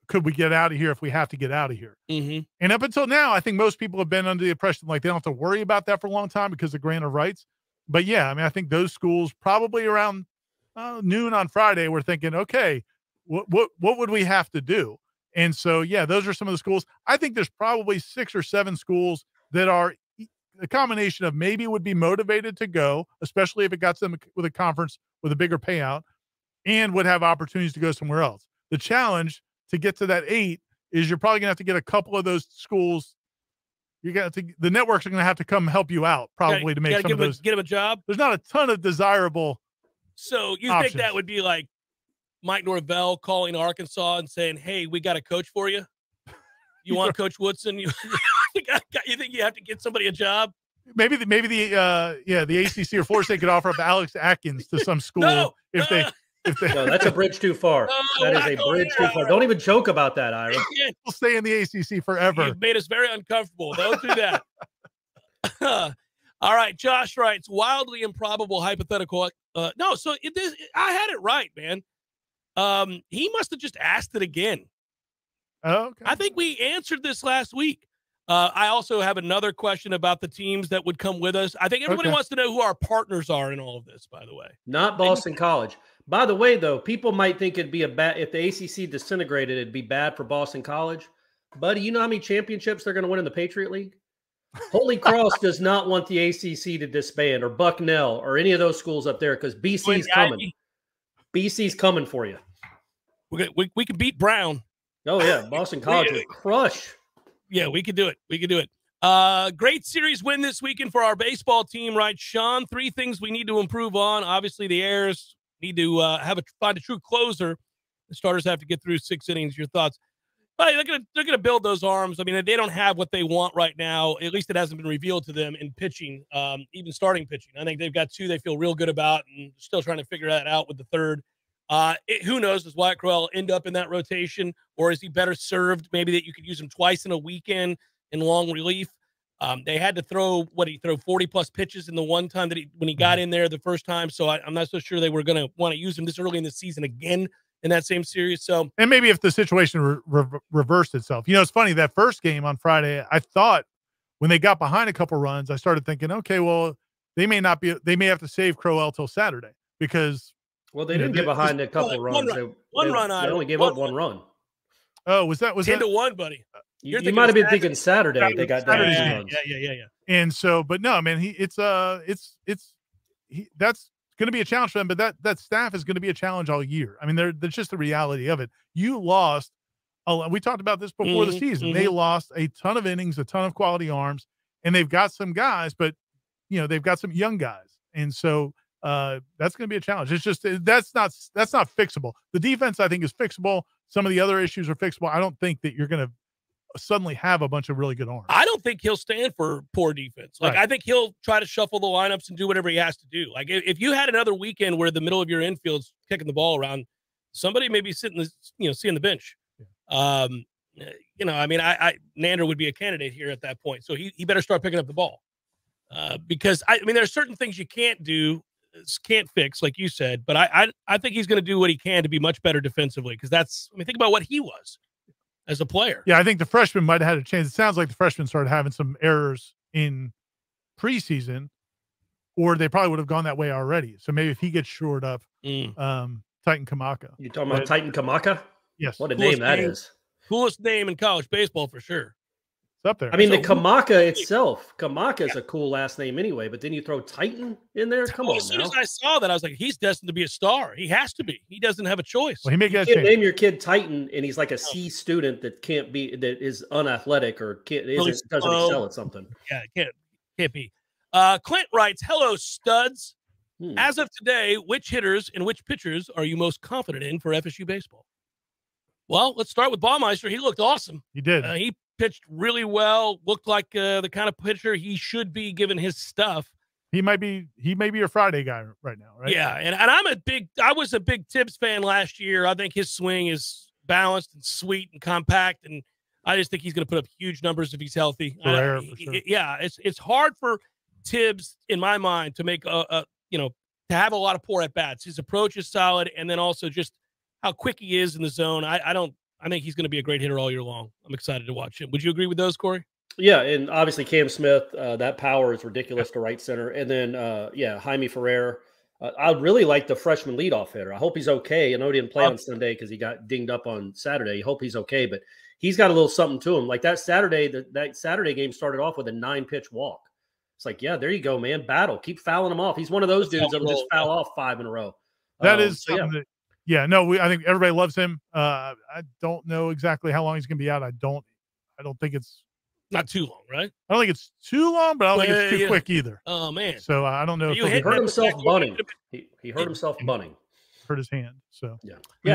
[SPEAKER 2] could we get out of here if we have to get out of here?
[SPEAKER 1] Mm-hmm.
[SPEAKER 2] And up until now, I think most people have been under the impression like they don't have to worry about that for a long time because of grant of rights. But yeah, I mean, I think those schools probably around noon on Friday were thinking, okay, what would we have to do? And so, yeah, those are some of the schools. I think there's probably 6 or 7 schools that are a combination of maybe would be motivated to go, especially if it got them with a conference with a bigger payout, and would have opportunities to go somewhere else. The challenge to get to that 8 is you're probably gonna have to get a couple of those schools. The networks are gonna have to come help you out probably to make some of those.
[SPEAKER 1] Get them a job.
[SPEAKER 2] There's not a ton of desirable.
[SPEAKER 1] So you
[SPEAKER 2] options.
[SPEAKER 1] think that would be like Mike Norvell calling Arkansas and saying, "Hey, we got a coach for you. You want Coach Woodson? You think you have to get somebody a job?"
[SPEAKER 2] Maybe the ACC or Florida State could offer up Alex Atkins to some school if they.
[SPEAKER 3] No, that's a bridge too far. That is a bridge too far. Don't even joke about that, Ira.
[SPEAKER 2] We'll stay in the ACC forever.
[SPEAKER 1] You've made us very uncomfortable. Don't do that. All right, Josh writes, wildly improbable hypothetical. No, so I had it right, man. He must have just asked it again.
[SPEAKER 2] Oh, okay.
[SPEAKER 1] I think we answered this last week. I also have another question about the teams that would come with us. I think everybody wants to know who our partners are in all of this, by the way.
[SPEAKER 3] Not Boston College. By the way, though, people might think it'd be if the ACC disintegrated, it'd be bad for Boston College. Buddy, you know how many championships they're going to win in the Patriot League? Holy Cross does not want the ACC to disband, or Bucknell, or any of those schools up there, because BC's coming. BC's coming for you.
[SPEAKER 1] We can beat Brown.
[SPEAKER 3] Oh, yeah. Boston College would crush.
[SPEAKER 1] Yeah, we could do it. We could do it. Great series win this weekend for our baseball team, right, Sean? 3 things we need to improve on. Obviously, the Airs need to find a true closer. The starters have to get through 6 innings. Your thoughts? But they're gonna build those arms. I mean, they don't have what they want right now. At least it hasn't been revealed to them in pitching, even starting pitching. I think they've got 2 they feel real good about, and still trying to figure that out with the 3rd. Who knows? Does Wyatt Crowell end up in that rotation, or is he better served? Maybe that you could use him twice in a weekend in long relief. They had to throw 40-plus pitches in the one time when he got in there the first time. So I'm not so sure they were going to want to use him this early in the season again in that same series. So,
[SPEAKER 2] and maybe if the situation reversed itself, it's funny, that first game on Friday, I thought when they got behind a couple runs, I started thinking, okay, well, they may have to save Crowell till Saturday because.
[SPEAKER 3] Well, they didn't get behind a couple runs. They only gave up 1 run.
[SPEAKER 2] Oh, was that
[SPEAKER 1] 10-1 buddy?
[SPEAKER 3] You might have been thinking Saturday. They got down.
[SPEAKER 1] Yeah.
[SPEAKER 2] And so, but no, man, that's going to be a challenge for them. But that staff is going to be a challenge all year. I mean, that's just the reality of it. You lost. We talked about this before the season.
[SPEAKER 1] Mm-hmm.
[SPEAKER 2] They lost a ton of innings, a ton of quality arms, and they've got some guys, but they've got some young guys, and so. That's going to be a challenge. It's just that's not fixable. The defense, I think, is fixable. Some of the other issues are fixable. I don't think that you're going to suddenly have a bunch of really good arms.
[SPEAKER 1] I don't think he'll stand for poor defense. Like, right. I think he'll try to shuffle the lineups and do whatever he has to do. Like, if you had another weekend where the middle of your infield's kicking the ball around, somebody may be sitting, seeing the bench. Yeah. I mean, Nander would be a candidate here at that point. So he better start picking up the ball. Because there are certain things you can't fix, like you said, but I think he's going to do what he can to be much better defensively, because think about what he was as a player.
[SPEAKER 2] Yeah, I think the freshman might have had a chance. It sounds like the freshman started having some errors in preseason, or they probably would have gone that way already. So maybe if he gets shored up, Titan Kamaka.
[SPEAKER 3] You talking about Titan Kamaka?
[SPEAKER 2] Yes.
[SPEAKER 3] What a name that is.
[SPEAKER 1] Coolest name in college baseball for sure.
[SPEAKER 2] It's up there.
[SPEAKER 3] I mean, the Kamaka itself, Kamaka is a cool last name anyway, but then you throw Titan in there? Come on now.
[SPEAKER 1] As soon as I saw that, I was like, he's destined to be a star. He has to be. He doesn't have a choice.
[SPEAKER 2] Well,
[SPEAKER 3] you can't name your kid Titan, and he's like a C student that is unathletic or doesn't excel at something.
[SPEAKER 1] Yeah, can't be. Clint writes, hello, studs. As of today, which hitters and which pitchers are you most confident in for FSU baseball? Well, let's start with Baumeister. He looked awesome.
[SPEAKER 2] He did.
[SPEAKER 1] He pitched really well. Looked like the kind of pitcher he should be given his stuff.
[SPEAKER 2] He may be your Friday guy right now, right?
[SPEAKER 1] Yeah, and I was a big Tibbs fan last year. I think his swing is balanced and sweet and compact, and I just think he's going to put up huge numbers if he's healthy.
[SPEAKER 2] For sure.
[SPEAKER 1] Yeah, it's hard for Tibbs, in my mind, to make to have a lot of poor at bats. His approach is solid, and then also just how quick he is in the zone. I think he's going to be a great hitter all year long. I'm excited to watch him. Would you agree with those, Corey?
[SPEAKER 3] Yeah, and obviously Cam Smith, that power is ridiculous to right center. And then, Jaime Ferrer. I really like the freshman leadoff hitter. I hope he's okay. I know he didn't play on Sunday because he got dinged up on Saturday. I hope he's okay, but he's got a little something to him. Like that Saturday game started off with a 9-pitch walk. It's like, yeah, there you go, man. Battle. Keep fouling him off. He's one of those dudes that will just foul off 5 in a row.
[SPEAKER 2] That is something that, I think everybody loves him. I don't know exactly how long he's going to be out. I don't think it's
[SPEAKER 1] not too long, right?
[SPEAKER 2] I don't think it's too long, but I don't think it's too quick either.
[SPEAKER 1] Oh man!
[SPEAKER 2] So I don't know.
[SPEAKER 3] He hurt himself bunting. He hurt himself bunting.
[SPEAKER 2] Hurt his hand. So
[SPEAKER 3] I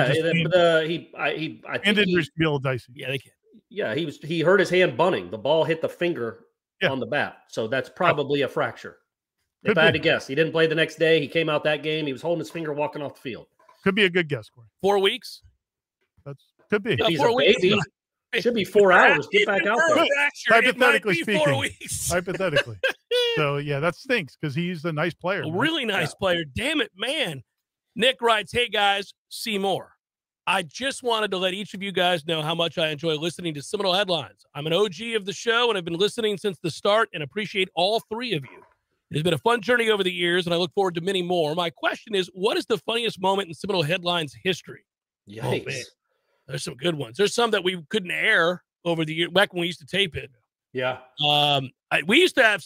[SPEAKER 3] think
[SPEAKER 2] injuries can be a little dicey.
[SPEAKER 1] Yeah, they can.
[SPEAKER 3] Yeah, he hurt his hand bunting. The ball hit the finger on the bat, so that's probably a fracture. If I had to guess, he didn't play the next day. He came out that game. He was holding his finger walking off the field.
[SPEAKER 2] Could be a good guess, Corey.
[SPEAKER 1] 4 weeks.
[SPEAKER 2] Could be.
[SPEAKER 3] If he's a baby, it should be 4 hours. Get back out there.
[SPEAKER 2] Hypothetically speaking. 4 weeks. Hypothetically. So that stinks because he's a nice player.
[SPEAKER 1] A really nice player. Damn it, man. Nick writes, hey guys, see more. I just wanted to let each of you guys know how much I enjoy listening to Seminole Headlines. I'm an OG of the show and I've been listening since the start and appreciate all 3 of you. It has been a fun journey over the years, and I look forward to many more. My question is, what is the funniest moment in Seminole Headlines history?
[SPEAKER 3] Yikes.
[SPEAKER 1] Oh, man. There's some good ones. There's some that we couldn't air over the year, back when we used to tape it.
[SPEAKER 3] Yeah.
[SPEAKER 1] We used to have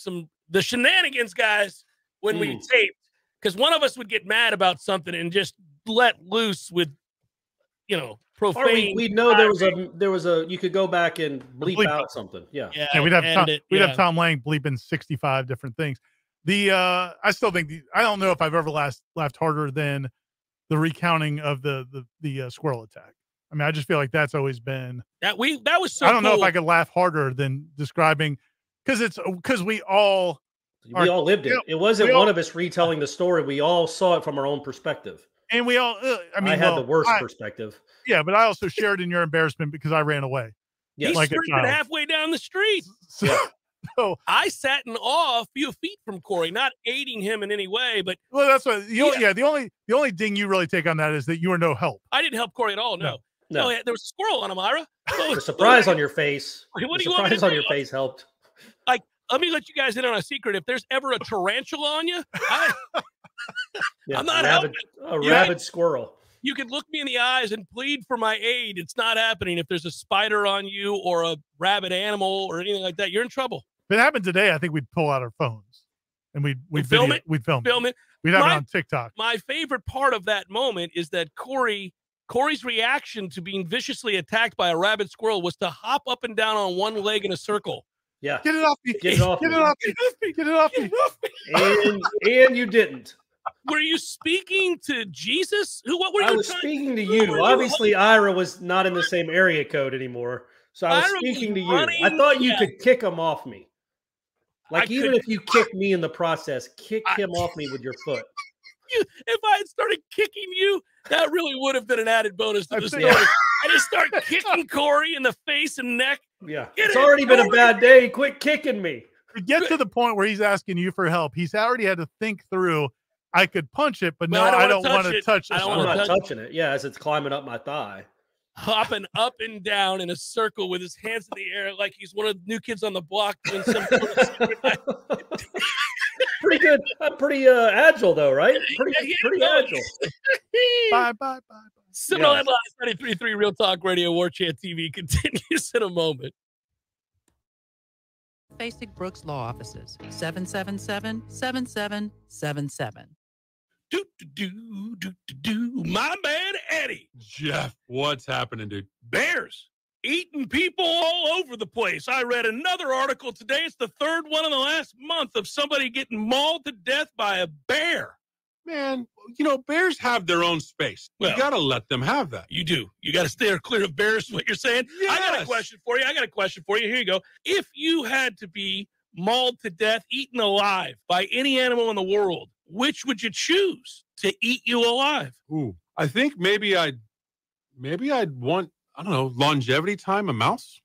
[SPEAKER 1] the shenanigans guys when we taped, because one of us would get mad about something and just let loose with, profane.
[SPEAKER 3] We'd know there was a you could go back and bleep out something. Yeah.
[SPEAKER 2] We'd have Tom Lang bleeping 65 different things. I still think I don't know if I've ever laughed harder than the recounting of the squirrel attack. I mean, I just feel like that's always been
[SPEAKER 1] that was so.
[SPEAKER 2] I don't know if I could laugh harder than describing because we all
[SPEAKER 3] lived it. It wasn't one of us retelling the story. We all saw it from our own perspective.
[SPEAKER 2] And we all, I
[SPEAKER 3] had the worst perspective.
[SPEAKER 2] Yeah, but I also shared in your embarrassment because I ran away.
[SPEAKER 1] Yeah, he sprinted halfway down the street. So I sat in awe a few feet from Corey, not aiding him in any way, but
[SPEAKER 2] that's what. The only ding you really take on that is that you were no help.
[SPEAKER 1] I didn't help Corey at all. No. There was a squirrel on him, Ira.
[SPEAKER 3] The surprise on your face.
[SPEAKER 1] What do you
[SPEAKER 3] want me to do? The surprise on your face helped.
[SPEAKER 1] Like, let me let you guys in on a secret. If there's ever a tarantula on you, I'm not helping.
[SPEAKER 3] A rabid squirrel.
[SPEAKER 1] You could look me in the eyes and plead for my aid. It's not happening. If there's a spider on you or a rabid animal or anything like that, you're in trouble.
[SPEAKER 2] If it happened today, I think we'd pull out our phones and we'd
[SPEAKER 1] film it.
[SPEAKER 2] We'd film
[SPEAKER 1] it.
[SPEAKER 2] We'd have it on TikTok.
[SPEAKER 1] My favorite part of that moment is that Corey's reaction to being viciously attacked by a rabid squirrel was to hop up and down on one leg in a circle.
[SPEAKER 3] Yeah.
[SPEAKER 2] Get it off me. Get it off me. Get it off me.
[SPEAKER 3] And you didn't.
[SPEAKER 1] Were you speaking to Jesus? What were you?
[SPEAKER 3] I was speaking to you. Obviously, Ira was not in the same area code anymore. So I was speaking to you. I thought you could kick him off me. Even if you kick me in the process, kick him off me with your foot.
[SPEAKER 1] If I had started kicking you, that really would have been an added bonus to the story. I just start kicking Corey in the face and neck.
[SPEAKER 3] Yeah. It's already been a bad day. Quit kicking me.
[SPEAKER 2] To get to the point where he's asking you for help, he's already had to think through, I could punch it, but I don't want to touch it.
[SPEAKER 3] I'm not touching it. Yeah, as it's climbing up my thigh.
[SPEAKER 1] Hopping up and down in a circle with his hands in the air like he's one of the New Kids on the Block doing some sort of secret.
[SPEAKER 3] Pretty pretty agile, though, right? Pretty agile.
[SPEAKER 2] Bye.
[SPEAKER 1] Seminole Headlines 93.3 Real Talk Radio, Warchant TV continues in a moment.
[SPEAKER 7] Basic Brooks Law Offices, 777-7777.
[SPEAKER 1] My man, Eddie.
[SPEAKER 20] Jeff, what's happening, dude?
[SPEAKER 1] Bears eating people all over the place. I read another article today. It's the third one in the last month of somebody getting mauled to death by a bear.
[SPEAKER 20] Man, bears have their own space. You got to let them have that.
[SPEAKER 1] You do. You got to stay clear of bears, is what you're saying?
[SPEAKER 20] Yes.
[SPEAKER 1] I got a question for you. Here you go. If you had to be mauled to death, eaten alive by any animal in the world, which would you choose to eat you alive?
[SPEAKER 20] Ooh, I think maybe I'd want, I don't know, longevity time, a mouse.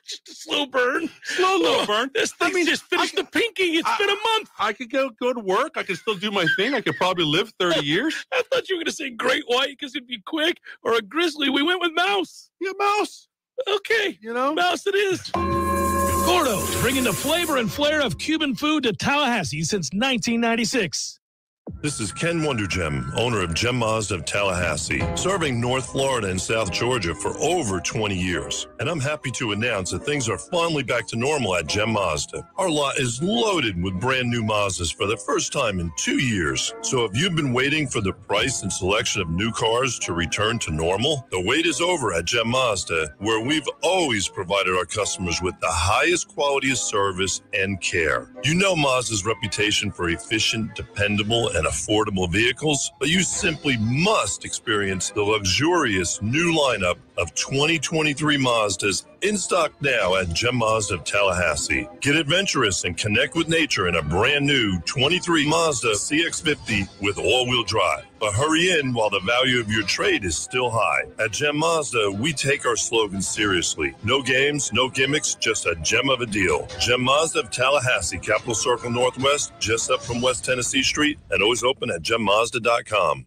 [SPEAKER 1] Just a slow burn.
[SPEAKER 20] Slow burn.
[SPEAKER 1] This thing just finished the pinking. It's been a month.
[SPEAKER 20] I could go to work. I could still do my thing. I could probably live 30 years.
[SPEAKER 1] I thought you were going to say great white because it'd be quick, or a grizzly. We went with mouse.
[SPEAKER 20] Yeah, mouse.
[SPEAKER 1] Okay. Mouse it is. Gordo's bringing the flavor and flair of Cuban food to Tallahassee since 1996.
[SPEAKER 8] This is Ken Wondergem, owner of Gem Mazda of Tallahassee, serving North Florida and South Georgia for over 20 years. And I'm happy to announce that things are finally back to normal at Gem Mazda. Our lot is loaded with brand new Mazdas for the first time in 2 years. So if you've been waiting for the price and selection of new cars to return to normal, the wait is over at Gem Mazda, where we've always provided our customers with the highest quality of service and care. You know Mazda's reputation for efficient, dependable, and affordable vehicles, but you simply must experience the luxurious new lineup of 2023 Mazdas in stock now at Gem Mazda of Tallahassee. Get adventurous and connect with nature in a brand new 23 Mazda CX-50 with all-wheel drive. But hurry in while the value of your trade is still high. At Gem Mazda, we take our slogan seriously. No games, no gimmicks, just a gem of a deal. Gem Mazda of Tallahassee, Capitol Circle Northwest, just up from West Tennessee Street, and always open at gemmazda.com.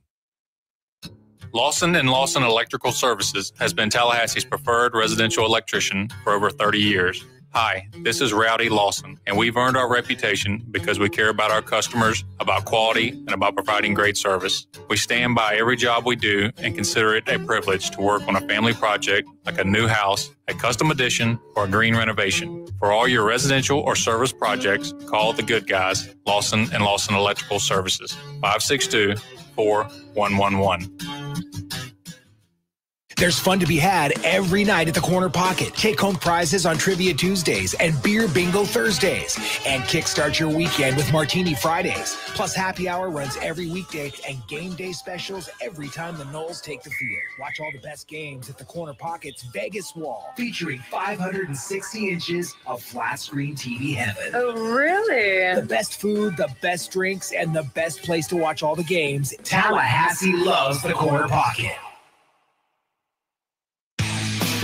[SPEAKER 9] Lawson & Lawson Electrical Services has been Tallahassee's preferred residential electrician for over 30 years. Hi, this is Rowdy Lawson, and we've earned our reputation because we care about our customers, about quality, and about providing great service. We stand by every job we do and consider it a privilege to work on a family project like a new house, a custom addition, or a green renovation. For all your residential or service projects, call the good guys, Lawson & Lawson Electrical Services, 562-4111.
[SPEAKER 10] There's fun to be had every night at the Corner Pocket. Take-home prizes on Trivia Tuesdays and Beer Bingo Thursdays. And kickstart your weekend with Martini Fridays. Plus, happy hour runs every weekday and game day specials every time the Noles take the field. Watch all the best games at the Corner Pocket's Vegas Wall, featuring 560 inches of flat-screen TV heaven.
[SPEAKER 11] Oh, really?
[SPEAKER 10] The best food, the best drinks, and the best place to watch all the games. Tallahassee loves the Corner Pocket.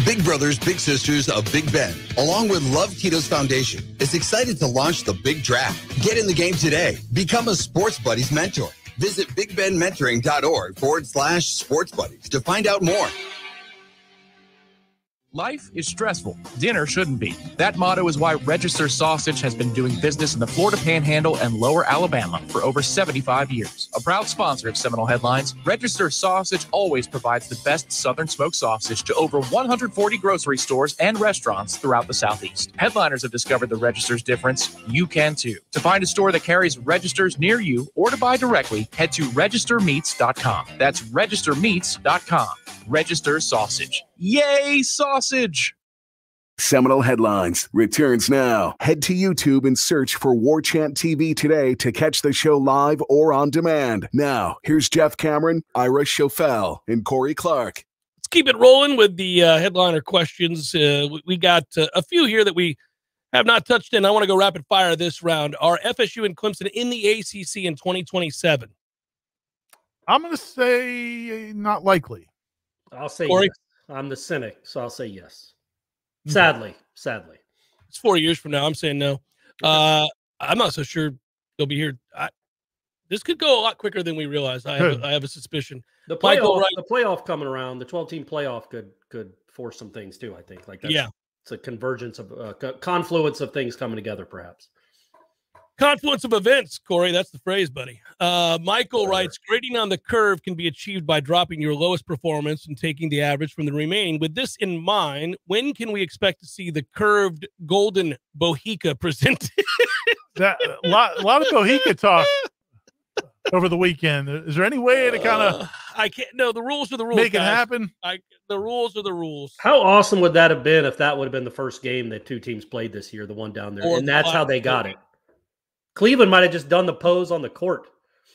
[SPEAKER 12] Big Brothers Big Sisters of Big Bend, along with Love Tito's Foundation, is excited to launch the Big Draft. Get in the game today. Become a Sports Buddies mentor. Visit bigbendmentoring.org/sports buddies to find out more.
[SPEAKER 13] Life is stressful. Dinner shouldn't be. That motto is why Register Sausage has been doing business in the Florida Panhandle and Lower Alabama for over 75 years. A proud sponsor of Seminole Headlines, Register Sausage always provides the best Southern smoked sausage to over 140 grocery stores and restaurants throughout the Southeast. Headliners have discovered the Register's difference. You can too. To find a store that carries Registers near you or to buy directly, head to registermeats.com. That's registermeats.com. Register Sausage. Yay, sausage!
[SPEAKER 14] Seminole Headlines returns now. Head to YouTube and search for Warchant TV today to catch the show live or on demand. Now, here's Jeff Cameron, Ira Schofel, and Corey Clark.
[SPEAKER 1] Let's keep it rolling with the headliner questions. We got a few here that we have not touched in. I want to go rapid fire this round. Are FSU and Clemson in the ACC in 2027?
[SPEAKER 2] I'm going to say not likely.
[SPEAKER 3] I'll say
[SPEAKER 1] Corey?
[SPEAKER 3] yes. I'm the cynic, so I'll say yes. Sadly.
[SPEAKER 1] It's 4 years from now. I'm saying no. I'm not so sure they'll be here. This could go a lot quicker than we realize. I have a suspicion.
[SPEAKER 3] The playoff coming around, the 12-team playoff could force some things too, I think. It's a convergence of confluence of things coming together, perhaps.
[SPEAKER 1] Confluence of events, Corey. That's the phrase, buddy. Michael writes, grading on the curve can be achieved by dropping your lowest performance and taking the average from the remaining. With this in mind, when can we expect to see the curved golden Bohica presented?
[SPEAKER 2] A lot of Bohica talk over the weekend. Is there any way to kind of
[SPEAKER 1] I can't. No, the rules are the rules.
[SPEAKER 2] Make it happen.
[SPEAKER 1] The rules are the rules.
[SPEAKER 3] How awesome would that have been if that would have been the first game that two teams played this year, the one down there, and that's how they got it. Cleveland might have just done the pose on the court.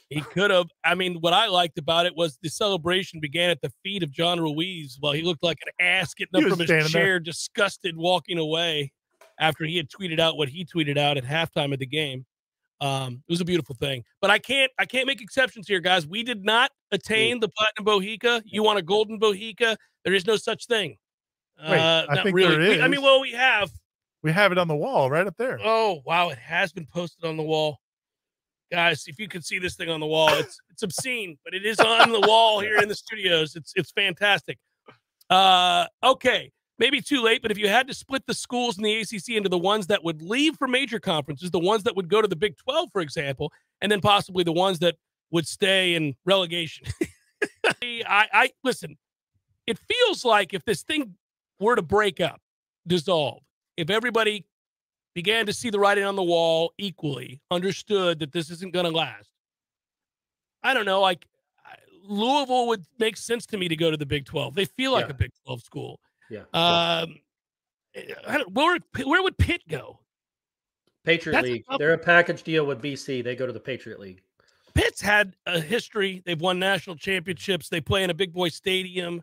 [SPEAKER 1] He could have. I mean, what I liked about it was the celebration began at the feet of John Ruiz while he looked like an ass getting up from his chair, disgusted, walking away after he had tweeted out what he tweeted out at halftime of the game. It was a beautiful thing. But I can't make exceptions here, guys. We did not attain the platinum Bohica. You want a golden Bohica? There is no such thing.
[SPEAKER 2] Wait, I think
[SPEAKER 1] really.
[SPEAKER 2] there is.
[SPEAKER 1] I mean, well, we have.
[SPEAKER 2] We have it on the wall right up there.
[SPEAKER 1] Oh, wow. It has been posted on the wall. Guys, if you could see this thing on the wall, it's obscene, but it is on the wall here in the studios. It's fantastic. Okay. Maybe too late, but if you had to split the schools in the ACC into the ones that would leave for major conferences, the ones that would go to the Big 12, for example, and then possibly the ones that would stay in relegation. I listen, it feels like if this thing were to break up, dissolve, if everybody began to see the writing on the wall equally, understood that this isn't going to last, I don't know, like Louisville would make sense to me to go to the Big 12. They feel like a Big 12 school.
[SPEAKER 3] Yeah.
[SPEAKER 1] Where would Pitt go?
[SPEAKER 3] Patriot League. They're a package deal with BC. They go to the Patriot League.
[SPEAKER 1] Pitt's had a history. They've won national championships. They play in a big boy stadium.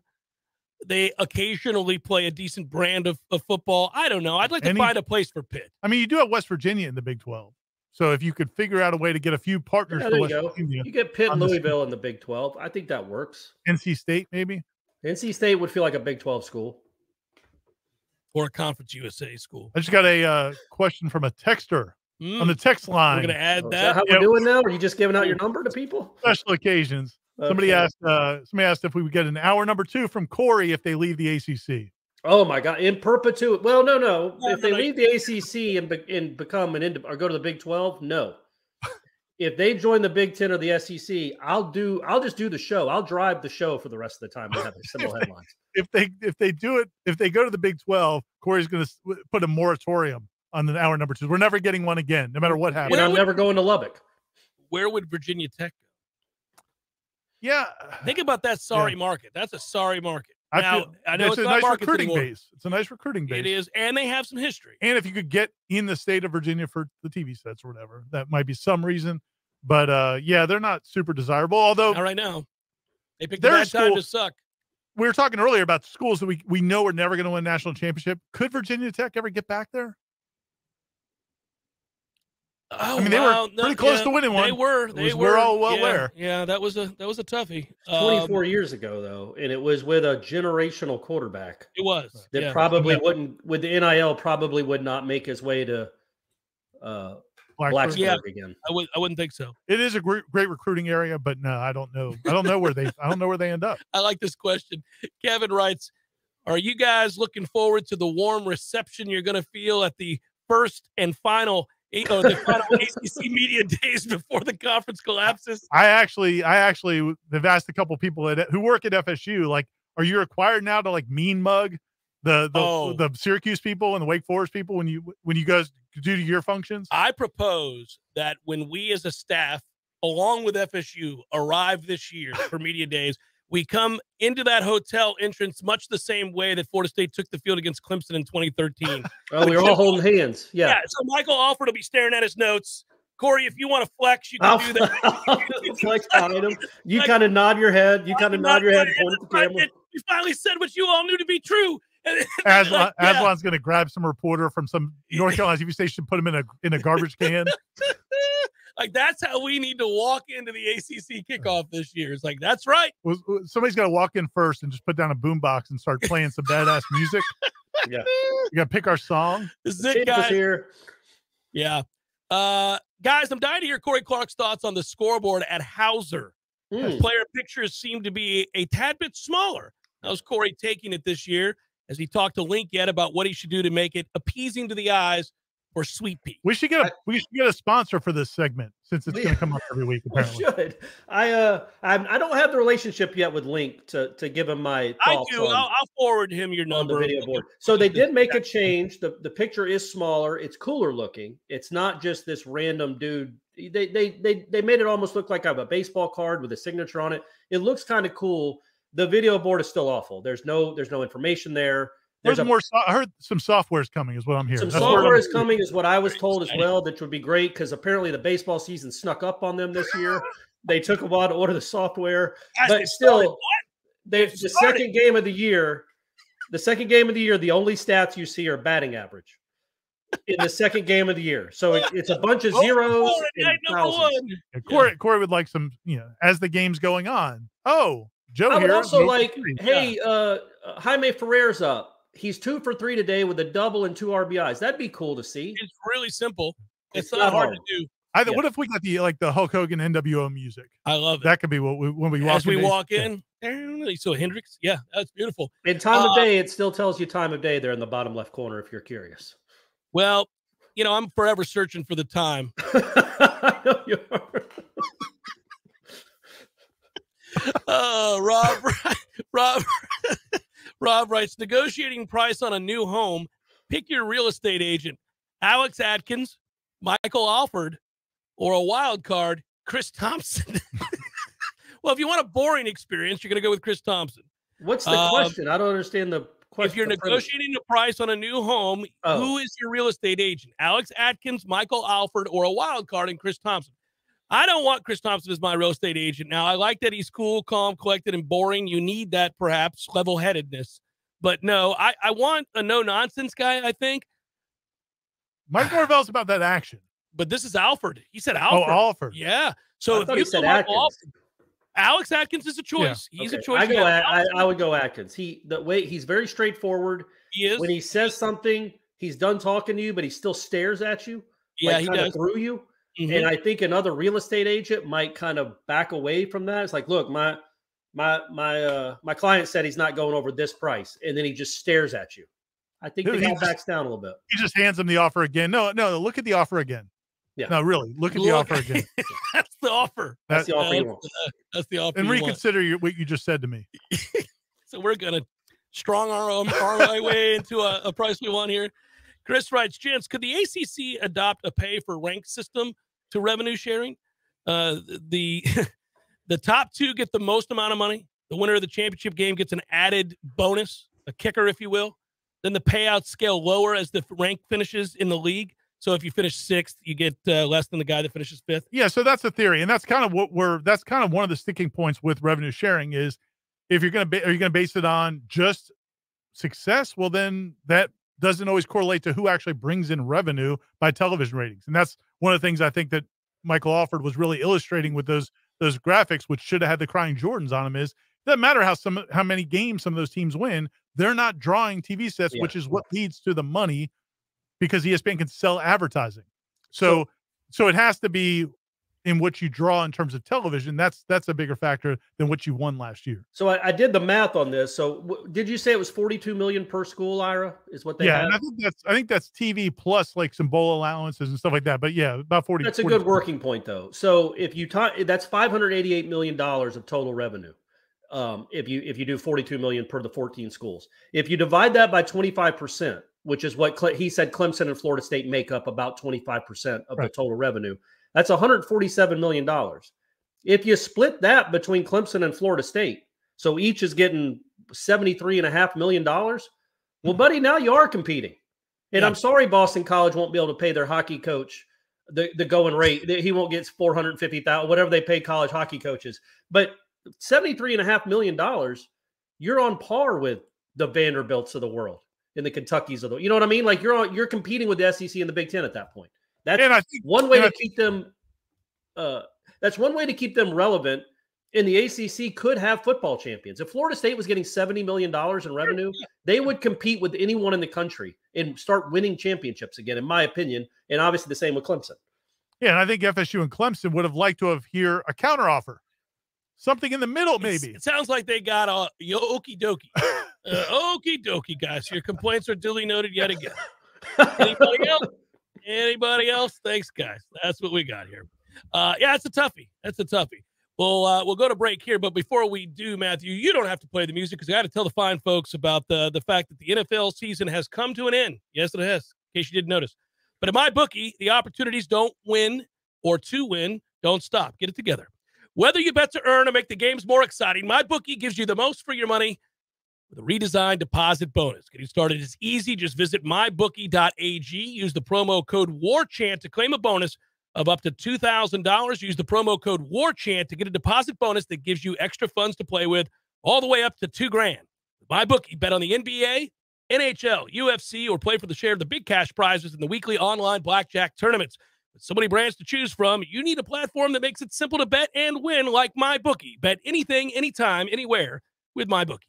[SPEAKER 1] They occasionally play a decent brand of football. I don't know. I'd like to find a place for Pitt.
[SPEAKER 2] I mean, you do have West Virginia in the Big 12. So if you could figure out a way to get a few partners for West Virginia.
[SPEAKER 3] You get Pitt and Louisville in the Big 12. I think that works.
[SPEAKER 2] NC State, maybe?
[SPEAKER 3] NC State would feel like a Big 12 school.
[SPEAKER 1] Or a Conference USA school.
[SPEAKER 2] I just got a question from a texter on the text line.
[SPEAKER 1] We're going to add that.
[SPEAKER 3] Is that how we're doing now? Are you just giving out your number to people?
[SPEAKER 2] Special occasions.
[SPEAKER 3] Okay.
[SPEAKER 2] Somebody asked if we would get an hour number 2 from Corey if they leave the ACC.
[SPEAKER 3] Oh my God! In perpetuity. Well, no. If they leave the ACC and become or go to the Big 12, no. If they join the Big 10 or the SEC, I'll just do the show. I'll drive the show for the rest of the time. We have the Seminole Headlines.
[SPEAKER 2] If they go to the Big 12, Corey's going to put a moratorium on the hour number 2. We're never getting one again, no matter what happens.
[SPEAKER 3] And I'm never going to Lubbock.
[SPEAKER 1] Where would Virginia Tech go?
[SPEAKER 2] Yeah.
[SPEAKER 1] Think about that sorry market. That's a sorry market.
[SPEAKER 2] I
[SPEAKER 1] know it's
[SPEAKER 2] a
[SPEAKER 1] not
[SPEAKER 2] nice recruiting
[SPEAKER 1] anymore.
[SPEAKER 2] base. It's a nice recruiting base.
[SPEAKER 1] It is, and they have some history.
[SPEAKER 2] And if you could get in the state of Virginia for the TV sets or whatever, that might be some reason. But yeah, they're not super desirable. Although
[SPEAKER 1] not right now, they picked a bad time to suck.
[SPEAKER 2] We were talking earlier about schools that we know are never going to win a national championship. Could Virginia Tech ever get back there?
[SPEAKER 1] Oh,
[SPEAKER 2] I mean, they were pretty close to winning one.
[SPEAKER 1] They were.
[SPEAKER 2] We're all well aware.
[SPEAKER 1] Yeah, that was a toughie.
[SPEAKER 3] 24 years ago, though, and it was with a generational quarterback.
[SPEAKER 1] It was.
[SPEAKER 3] That probably wouldn't, with the NIL, probably would not make his way to Blacksburg again.
[SPEAKER 1] I wouldn't think so.
[SPEAKER 2] It is a great recruiting area, but no, I don't know. I don't know where they end up.
[SPEAKER 1] I like this question. Kevin writes, "Are you guys looking forward to the warm reception you're going to feel at the first and final?" the final ACC media days before the conference collapses?
[SPEAKER 2] I actually have asked a couple people who work at FSU, like, are you required now to like mean mug the Syracuse people and the Wake Forest people when you guys do your functions?
[SPEAKER 1] I propose that when we as a staff, along with FSU, arrive this year for media days, we come into that hotel entrance much the same way that Florida State took the field against Clemson in 2013.
[SPEAKER 3] Oh, we were all holding hands. Yeah.
[SPEAKER 1] So Michael Alford will be staring at his notes. Corey, if you want to flex, you can do that.
[SPEAKER 3] Flex behind him. You kind of nod your head. You kind of nod your head and point at the camera.
[SPEAKER 1] You finally said what you all knew to be true.
[SPEAKER 2] Aslan's going to grab some reporter from some North Carolina TV station, put him in a garbage can.
[SPEAKER 1] Like, that's how we need to walk into the ACC kickoff this year. It's like, that's right.
[SPEAKER 2] Somebody's got to walk in first and just put down a boombox and start playing some badass music.
[SPEAKER 3] Yeah.
[SPEAKER 2] You got to pick our song.
[SPEAKER 1] Zig guy here. Yeah. Guys, I'm dying to hear Corey Clark's thoughts on the scoreboard at Hauser. Player pictures seem to be a tad bit smaller. How's Corey taking it this year? As he talked to Link yet about what he should do to make it appeasing to the eyes or Sweet Pea.
[SPEAKER 2] We should get a sponsor for this segment since it's going to come up every week. Apparently,
[SPEAKER 3] we should. I don't have the relationship yet with Link to give him my thoughts.
[SPEAKER 1] I do. I'll forward him your number
[SPEAKER 3] on the video board. So they did make a change. The picture is smaller. It's cooler looking. It's not just this random dude. They made it almost look like I have a baseball card with a signature on it. It looks kind of cool. The video board is still awful. There's no information there.
[SPEAKER 2] There's more. I heard some software is coming, is what I'm hearing.
[SPEAKER 3] Some software is coming, is what I was told as well. That would be great because apparently the baseball season snuck up on them this year. They took a while to order the software, but still, the second game of the year. The second game of the year, the only stats you see are batting average in the second game of the year. So it's a bunch of zeros and thousands.
[SPEAKER 2] Yeah, Corey would like some, as the game's going on. Oh, Joe,
[SPEAKER 3] I would also like, hey, Jaime Ferrer's up. He's 2 for 3 today with a double and 2 RBIs. That'd be cool to see.
[SPEAKER 1] It's really simple. It's not hard to do.
[SPEAKER 2] What if we got the Hulk Hogan NWO music?
[SPEAKER 1] I love it.
[SPEAKER 2] That could be what when we walk
[SPEAKER 1] as we walk in. So Hendrix, that's beautiful.
[SPEAKER 3] In time of day, it still tells you time of day there in the bottom left corner if you're curious.
[SPEAKER 1] Well, I'm forever searching for the time.
[SPEAKER 3] I know you
[SPEAKER 1] are. Rob writes, negotiating price on a new home. Pick your real estate agent. Alex Atkins, Michael Alford, or a wild card, Chris Thompson. Well, if you want a boring experience, you're going to go with Chris Thompson.
[SPEAKER 3] What's the question? I don't understand the question.
[SPEAKER 1] If you're negotiating the price on a new home, who is your real estate agent? Alex Atkins, Michael Alford, or a wild card and Chris Thompson? I don't want Chris Thompson as my real estate agent. Now, I like that he's cool, calm, collected, and boring. You need that, perhaps, level-headedness. But no, I want a no-nonsense guy, I think.
[SPEAKER 2] Mike Norvell's about that action.
[SPEAKER 1] But this is Alford. He said Alford.
[SPEAKER 2] Oh, Alford.
[SPEAKER 1] Yeah. So if you said Atkins. Alex Atkins is a choice. Yeah. He's a choice.
[SPEAKER 3] I would go Atkins. He's very straightforward.
[SPEAKER 1] He is.
[SPEAKER 3] When he says something, he's done talking to you, but he still stares at you.
[SPEAKER 1] Yeah, he does.
[SPEAKER 3] Through you. Mm-hmm. And I think another real estate agent might kind of back away from that. It's like, look, my client said he's not going over this price, and then he just stares at you. I think the guy backs down a little bit.
[SPEAKER 2] He just hands him the offer again. No, look at the offer again.
[SPEAKER 3] Yeah.
[SPEAKER 2] No, really, look at the offer again.
[SPEAKER 1] That's the offer.
[SPEAKER 3] That's the offer you want.
[SPEAKER 1] That's the offer.
[SPEAKER 2] And reconsider what you just said to me.
[SPEAKER 1] So we're gonna strong arm our way into a price we want here. Chris writes, gents, could the ACC adopt a pay for rank system to revenue sharing? The top 2 get the most amount of money. The winner of the championship game gets an added bonus, a kicker, if you will. Then the payouts scale lower as the rank finishes in the league. So if you finish 6th, you get less than the guy that finishes 5th.
[SPEAKER 2] Yeah, so that's the theory, and that's kind of that's kind of one of the sticking points with revenue sharing is if you're going to base it on just success, well then that doesn't always correlate to who actually brings in revenue by television ratings. And that's one of the things I think that Michael Alford was really illustrating with those graphics, which should have had the crying Jordans on them, is it doesn't matter how many games some of those teams win, they're not drawing TV sets, which is what leads to the money because ESPN can sell advertising. So it has to be in what you draw in terms of television. That's a bigger factor than what you won last year.
[SPEAKER 3] So I did the math on this. So did you say it was $42 million per school, Ira, is what they have?
[SPEAKER 2] And I think that's TV plus like some bowl allowances and stuff like that. But yeah, about 40.
[SPEAKER 3] That's a good working point though. So if you that's $588 million of total revenue. If you do $42 million per the 14 schools, if you divide that by 25%, which is what he said Clemson and Florida State make up about 25% of the total revenue, that's $147 million. If you split that between Clemson and Florida State, so each is getting $73.5 million, well, buddy, now you are competing. And I'm sorry Boston College won't be able to pay their hockey coach the going rate. He won't get $450,000, whatever they pay college hockey coaches. But $73.5 million, you're on par with the Vanderbilts of the world and the Kentuckys of the, you know what I mean? Like you're competing with the SEC and the Big Ten at that point. That's one way to keep them. That's one way to keep them relevant. And the ACC could have football champions. If Florida State was getting $70 million in revenue, they would compete with anyone in the country and start winning championships again, in my opinion. And obviously the same with Clemson.
[SPEAKER 2] Yeah, and I think FSU and Clemson would have liked to have heard a counteroffer. Something in the middle, maybe.
[SPEAKER 1] It sounds like they got a okie dokie. Okie dokie, guys. Your complaints are duly noted yet again. Anybody else? Thanks, guys. That's what we got here. Yeah, it's a toughie. That's a toughie. We'll go to break here, but before we do, Matthew, you don't have to play the music because I got to tell the fine folks about the fact that the NFL season has come to an end. Yes, it has, in case you didn't notice. But at MyBookie, the opportunities don't win or to win don't stop. Get it together. Whether you bet to earn or make the games more exciting, MyBookie gives you the most for your money with a redesigned deposit bonus. Getting started is easy. Just visit mybookie.ag. Use the promo code WARCHANT to claim a bonus of up to $2,000. Use the promo code WARCHANT to get a deposit bonus that gives you extra funds to play with, all the way up to $2,000. MyBookie, bet on the NBA, NHL, UFC, or play for the share of the big cash prizes in the weekly online blackjack tournaments. With so many brands to choose from, you need a platform that makes it simple to bet and win like MyBookie. Bet anything, anytime, anywhere with MyBookie.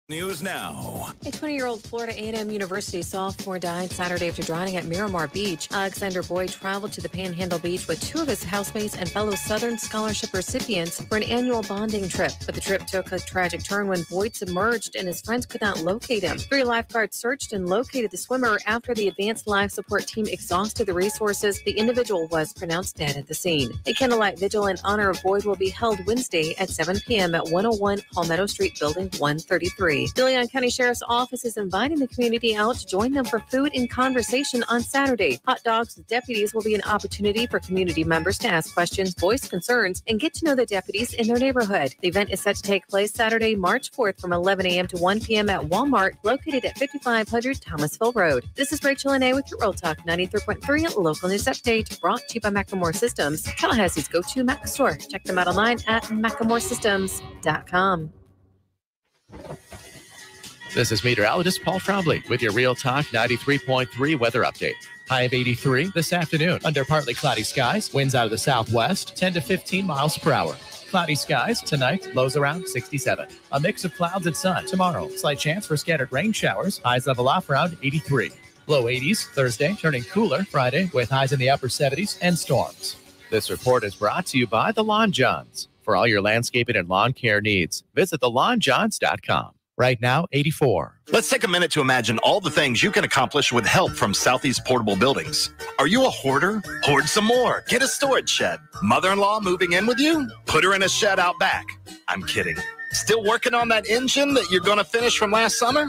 [SPEAKER 4] News now.
[SPEAKER 11] A 20-year-old Florida A&M University sophomore died Saturday after drowning at Miramar Beach. Alexander Boyd traveled to the Panhandle Beach with two of his housemates and fellow Southern Scholarship recipients for an annual bonding trip. But the trip took a tragic turn when Boyd submerged and his friends could not locate him. 3 lifeguards searched and located the swimmer. After the advanced life support team exhausted the resources, the individual was pronounced dead at the scene. A candlelight vigil in honor of Boyd will be held Wednesday at 7 p.m. at 101 Palmetto Street, Building 133. De Leon County Sheriff's Office is inviting the community out to join them for food and conversation on Saturday. Hot dogs with deputies will be an opportunity for community members to ask questions, voice concerns, and get to know the deputies in their neighborhood. The event is set to take place Saturday, March 4th from 11 a.m. to 1 p.m. at Walmart, located at 5500 Thomasville Road. This is Rachel Anay with your Real Talk 93.3 Local News Update, brought to you by Macklemore Systems, Tallahassee's go-to Mac store. Check them out online at MacklemoreSystems.com.
[SPEAKER 13] This is meteorologist Paul Trombley with your Real Talk 93.3 weather update. High of 83 this afternoon under partly cloudy skies. Winds out of the southwest, 10 to 15 miles per hour. Cloudy skies tonight, lows around 67. A mix of clouds and sun tomorrow. Slight chance for scattered rain showers. Highs level off around 83. Low 80s Thursday, turning cooler Friday with highs in the upper 70s and storms. This report is brought to you by the Lawn Johns. For all your landscaping and lawn care needs, visit thelawnjohns.com. Right now, 84.
[SPEAKER 15] Let's take a minute to imagine all the things you can accomplish with help from Southeast Portable Buildings. Are you a hoarder? Hoard some more. Get a storage shed. Mother-in-law moving in with you? Put her in a shed out back. I'm kidding. Still working on that engine that you're going to finish from last summer?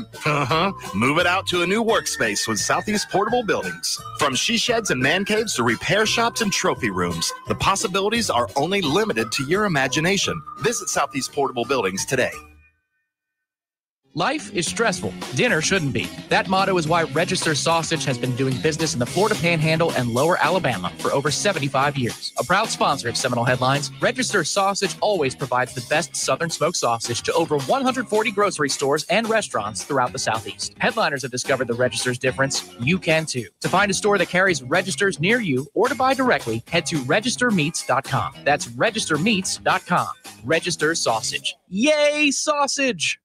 [SPEAKER 15] Move it out to a new workspace with Southeast Portable Buildings. From she sheds and man caves to repair shops and trophy rooms, the possibilities are only limited to your imagination. Visit Southeast Portable Buildings today.
[SPEAKER 13] Life is stressful. Dinner shouldn't be. That motto is why Register Sausage has been doing business in the Florida Panhandle and Lower Alabama for over 75 years. A proud sponsor of Seminole Headlines, Register Sausage always provides the best Southern smoked sausage to over 140 grocery stores and restaurants throughout the Southeast. Headliners have discovered the Register's difference. You can too. To find a store that carries Registers near you or to buy directly, head to registermeats.com. That's registermeats.com. Register Sausage. Yay, sausage!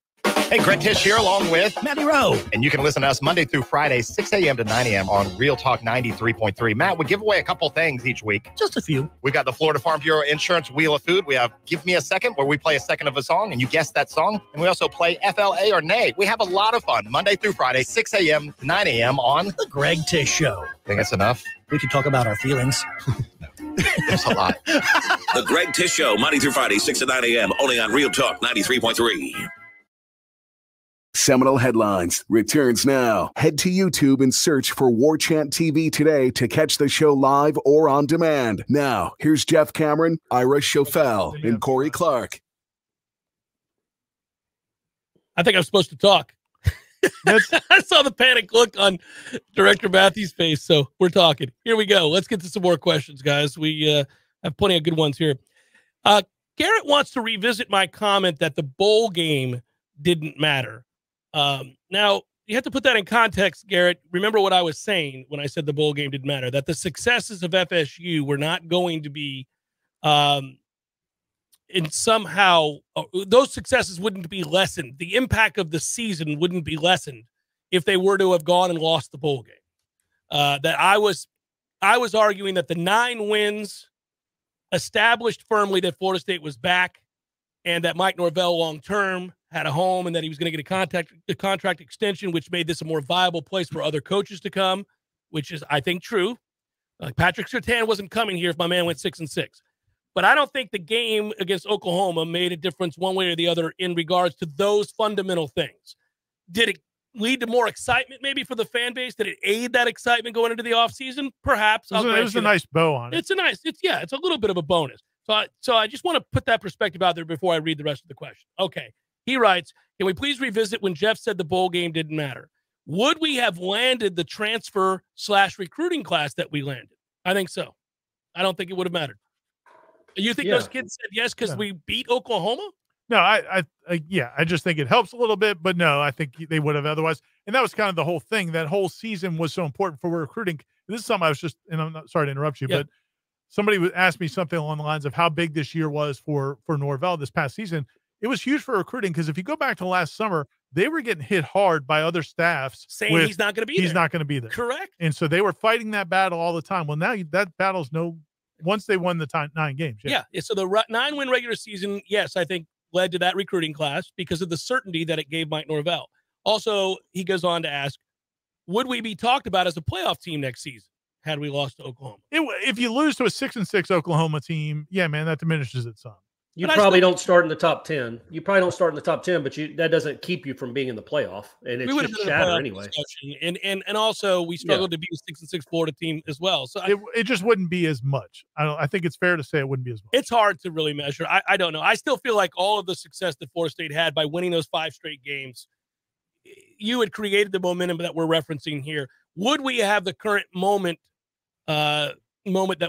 [SPEAKER 16] Hey, Greg Tish here along with Matty Rowe. And you can listen to us Monday through Friday, 6 a.m. to 9 a.m. on Real Talk 93.3. Matt, we give away a couple things each week.
[SPEAKER 21] Just a few.
[SPEAKER 16] We've got the Florida Farm Bureau Insurance Wheel of Food. We have Give Me a Second, where we play a second of a song and you guess that song. And we also play FLA or Nay. We have a lot of fun Monday through Friday, 6 a.m. to 9 a.m. on
[SPEAKER 21] The Greg Tish Show.
[SPEAKER 16] Think that's enough?
[SPEAKER 21] We could talk about our feelings.
[SPEAKER 16] There's a lot.
[SPEAKER 4] The Greg Tish Show, Monday through Friday, 6 to 9 a.m. only on Real Talk 93.3.
[SPEAKER 14] Seminole Headlines returns now. Head to YouTube and search for Warchant TV today to catch the show live or on demand. Now, here's Jeff Cameron, Ira Schofel, and Corey Clark.
[SPEAKER 1] I think I'm supposed to talk. I saw the panic look on Director Matthew's face, so we're talking. Here we go. Let's get to some more questions, guys. We have plenty of good ones here. Garrett wants to revisit my comment that the bowl game didn't matter. Now, you have to put that in context, Garrett. Remember what I was saying when I said the bowl game didn't matter, that the successes of FSU were not going to be in somehow those successes wouldn't be lessened. The impact of the season wouldn't be lessened if they were to have gone and lost the bowl game. That I was arguing that the 9 wins established firmly that Florida State was back and that Mike Norvell long-term had a home and that he was going to get a contract extension, which made this a more viable place for other coaches to come. which is, I think, true. Patrick Surtain wasn't coming here if my man went 6-6. But I don't think the game against Oklahoma made a difference one way or the other in regards to those fundamental things. Did it lead to more excitement maybe for the fan base? Did it aid that excitement going into the offseason? Perhaps.
[SPEAKER 2] It was a nice bow on it.
[SPEAKER 1] It's a little bit of a bonus. So I just want to put that perspective out there before I read the rest of the question. Okay. He writes, can we please revisit when Jeff said the bowl game didn't matter? Would we have landed the transfer/recruiting class that we landed? I think so. I don't think it would have mattered. You think those kids said yes because we beat Oklahoma?
[SPEAKER 2] No, I just think it helps a little bit, but no, I think they would have otherwise. And that was kind of the whole thing. That whole season was so important for recruiting. This is something I was just, and I'm not sorry to interrupt you, but somebody would ask me something along the lines of how big this year was for Norvell this past season. It was huge for recruiting because if you go back to last summer, they were getting hit hard by other staffs
[SPEAKER 1] saying he's not going to be there.
[SPEAKER 2] He's not going to be there.
[SPEAKER 1] Correct.
[SPEAKER 2] And so they were fighting that battle all the time. Well, now that battle's once they won the 9 games.
[SPEAKER 1] Yeah. So the 9-win regular season, yes, I think led to that recruiting class because of the certainty that it gave Mike Norvell. Also, he goes on to ask, would we be talked about as a playoff team next season had we lost to Oklahoma?
[SPEAKER 2] If you lose to a 6-6 Oklahoma team, yeah, man, that diminishes it some.
[SPEAKER 3] You probably don't start in the top 10. You probably don't start in the top 10, but that doesn't keep you from being in the playoff. And it's just shatter anyway.
[SPEAKER 1] And also we struggled to beat a 6-6 Florida team as well. So
[SPEAKER 2] it just wouldn't be as much. I think it's fair to say it wouldn't be as much.
[SPEAKER 1] It's hard to really measure. I don't know. I still feel like all of the success that Florida State had by winning those 5 straight games, you had created the momentum that we're referencing here. Would we have the current moment that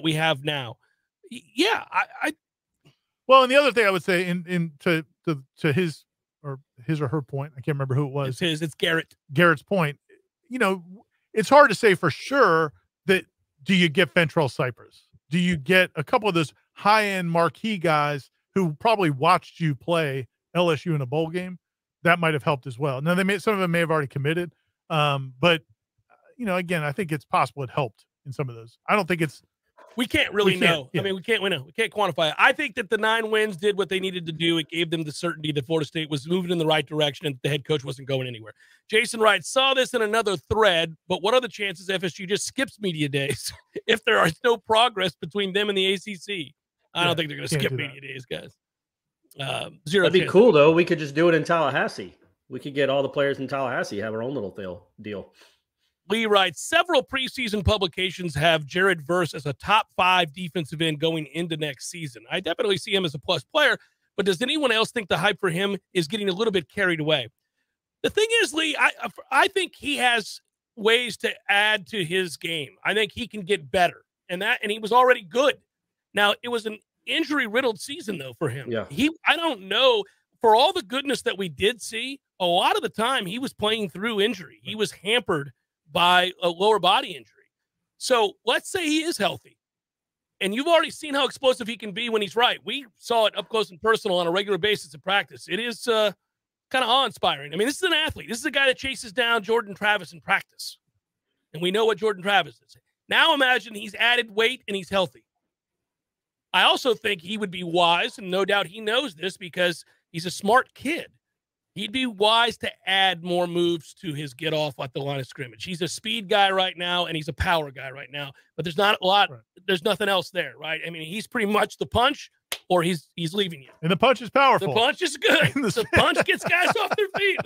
[SPEAKER 1] we have now? Yeah,
[SPEAKER 2] Well, and the other thing I would say, to his or her point, I can't remember who it was.
[SPEAKER 1] It's Garrett.
[SPEAKER 2] Garrett's point. It's hard to say for sure that do you get Fentrell Cypress? Do you get a couple of those high-end marquee guys who probably watched you play LSU in a bowl game? That might have helped as well. Now some of them may have already committed, but again, I think it's possible it helped in some of those. I don't think it's.
[SPEAKER 1] We can't really know. Yeah. I mean, we can't quantify it. I think that the 9 wins did what they needed to do. It gave them the certainty that Florida State was moving in the right direction and the head coach wasn't going anywhere. Jason writes, saw this in another thread, but what are the chances FSU just skips media days if there is no progress between them and the ACC? I don't think they're going to skip media days, guys. Zero.
[SPEAKER 3] That'd be cool, though. We could just do it in Tallahassee. We could get all the players in Tallahassee, have our own little deal.
[SPEAKER 1] Lee writes, several preseason publications have Jared Verse as a top 5 defensive end going into next season. I definitely see him as a plus player, but does anyone else think the hype for him is getting a little bit carried away? The thing is, Lee, I think he has ways to add to his game. I think he can get better, and he was already good. Now, it was an injury-riddled season, though, for him.
[SPEAKER 3] Yeah.
[SPEAKER 1] I don't know, for all the goodness that we did see, a lot of the time he was playing through injury. He was hampered by a lower body injury. So let's say he is healthy. And you've already seen how explosive he can be when he's right. We saw it up close and personal on a regular basis in practice. It is kind of awe-inspiring. I mean, this is an athlete. This is a guy that chases down Jordan Travis in practice. And we know what Jordan Travis is. Now imagine he's added weight and he's healthy. I also think he would be wise, and no doubt he knows this because he's a smart kid. He'd be wise to add more moves to his get off at the line of scrimmage. He's a speed guy right now, and he's a power guy right now. But there's not a lot. Right. There's nothing else there, right? I mean, he's pretty much the punch, or he's leaving you.
[SPEAKER 2] And the punch is powerful.
[SPEAKER 1] The punch is good. The punch gets guys off their feet.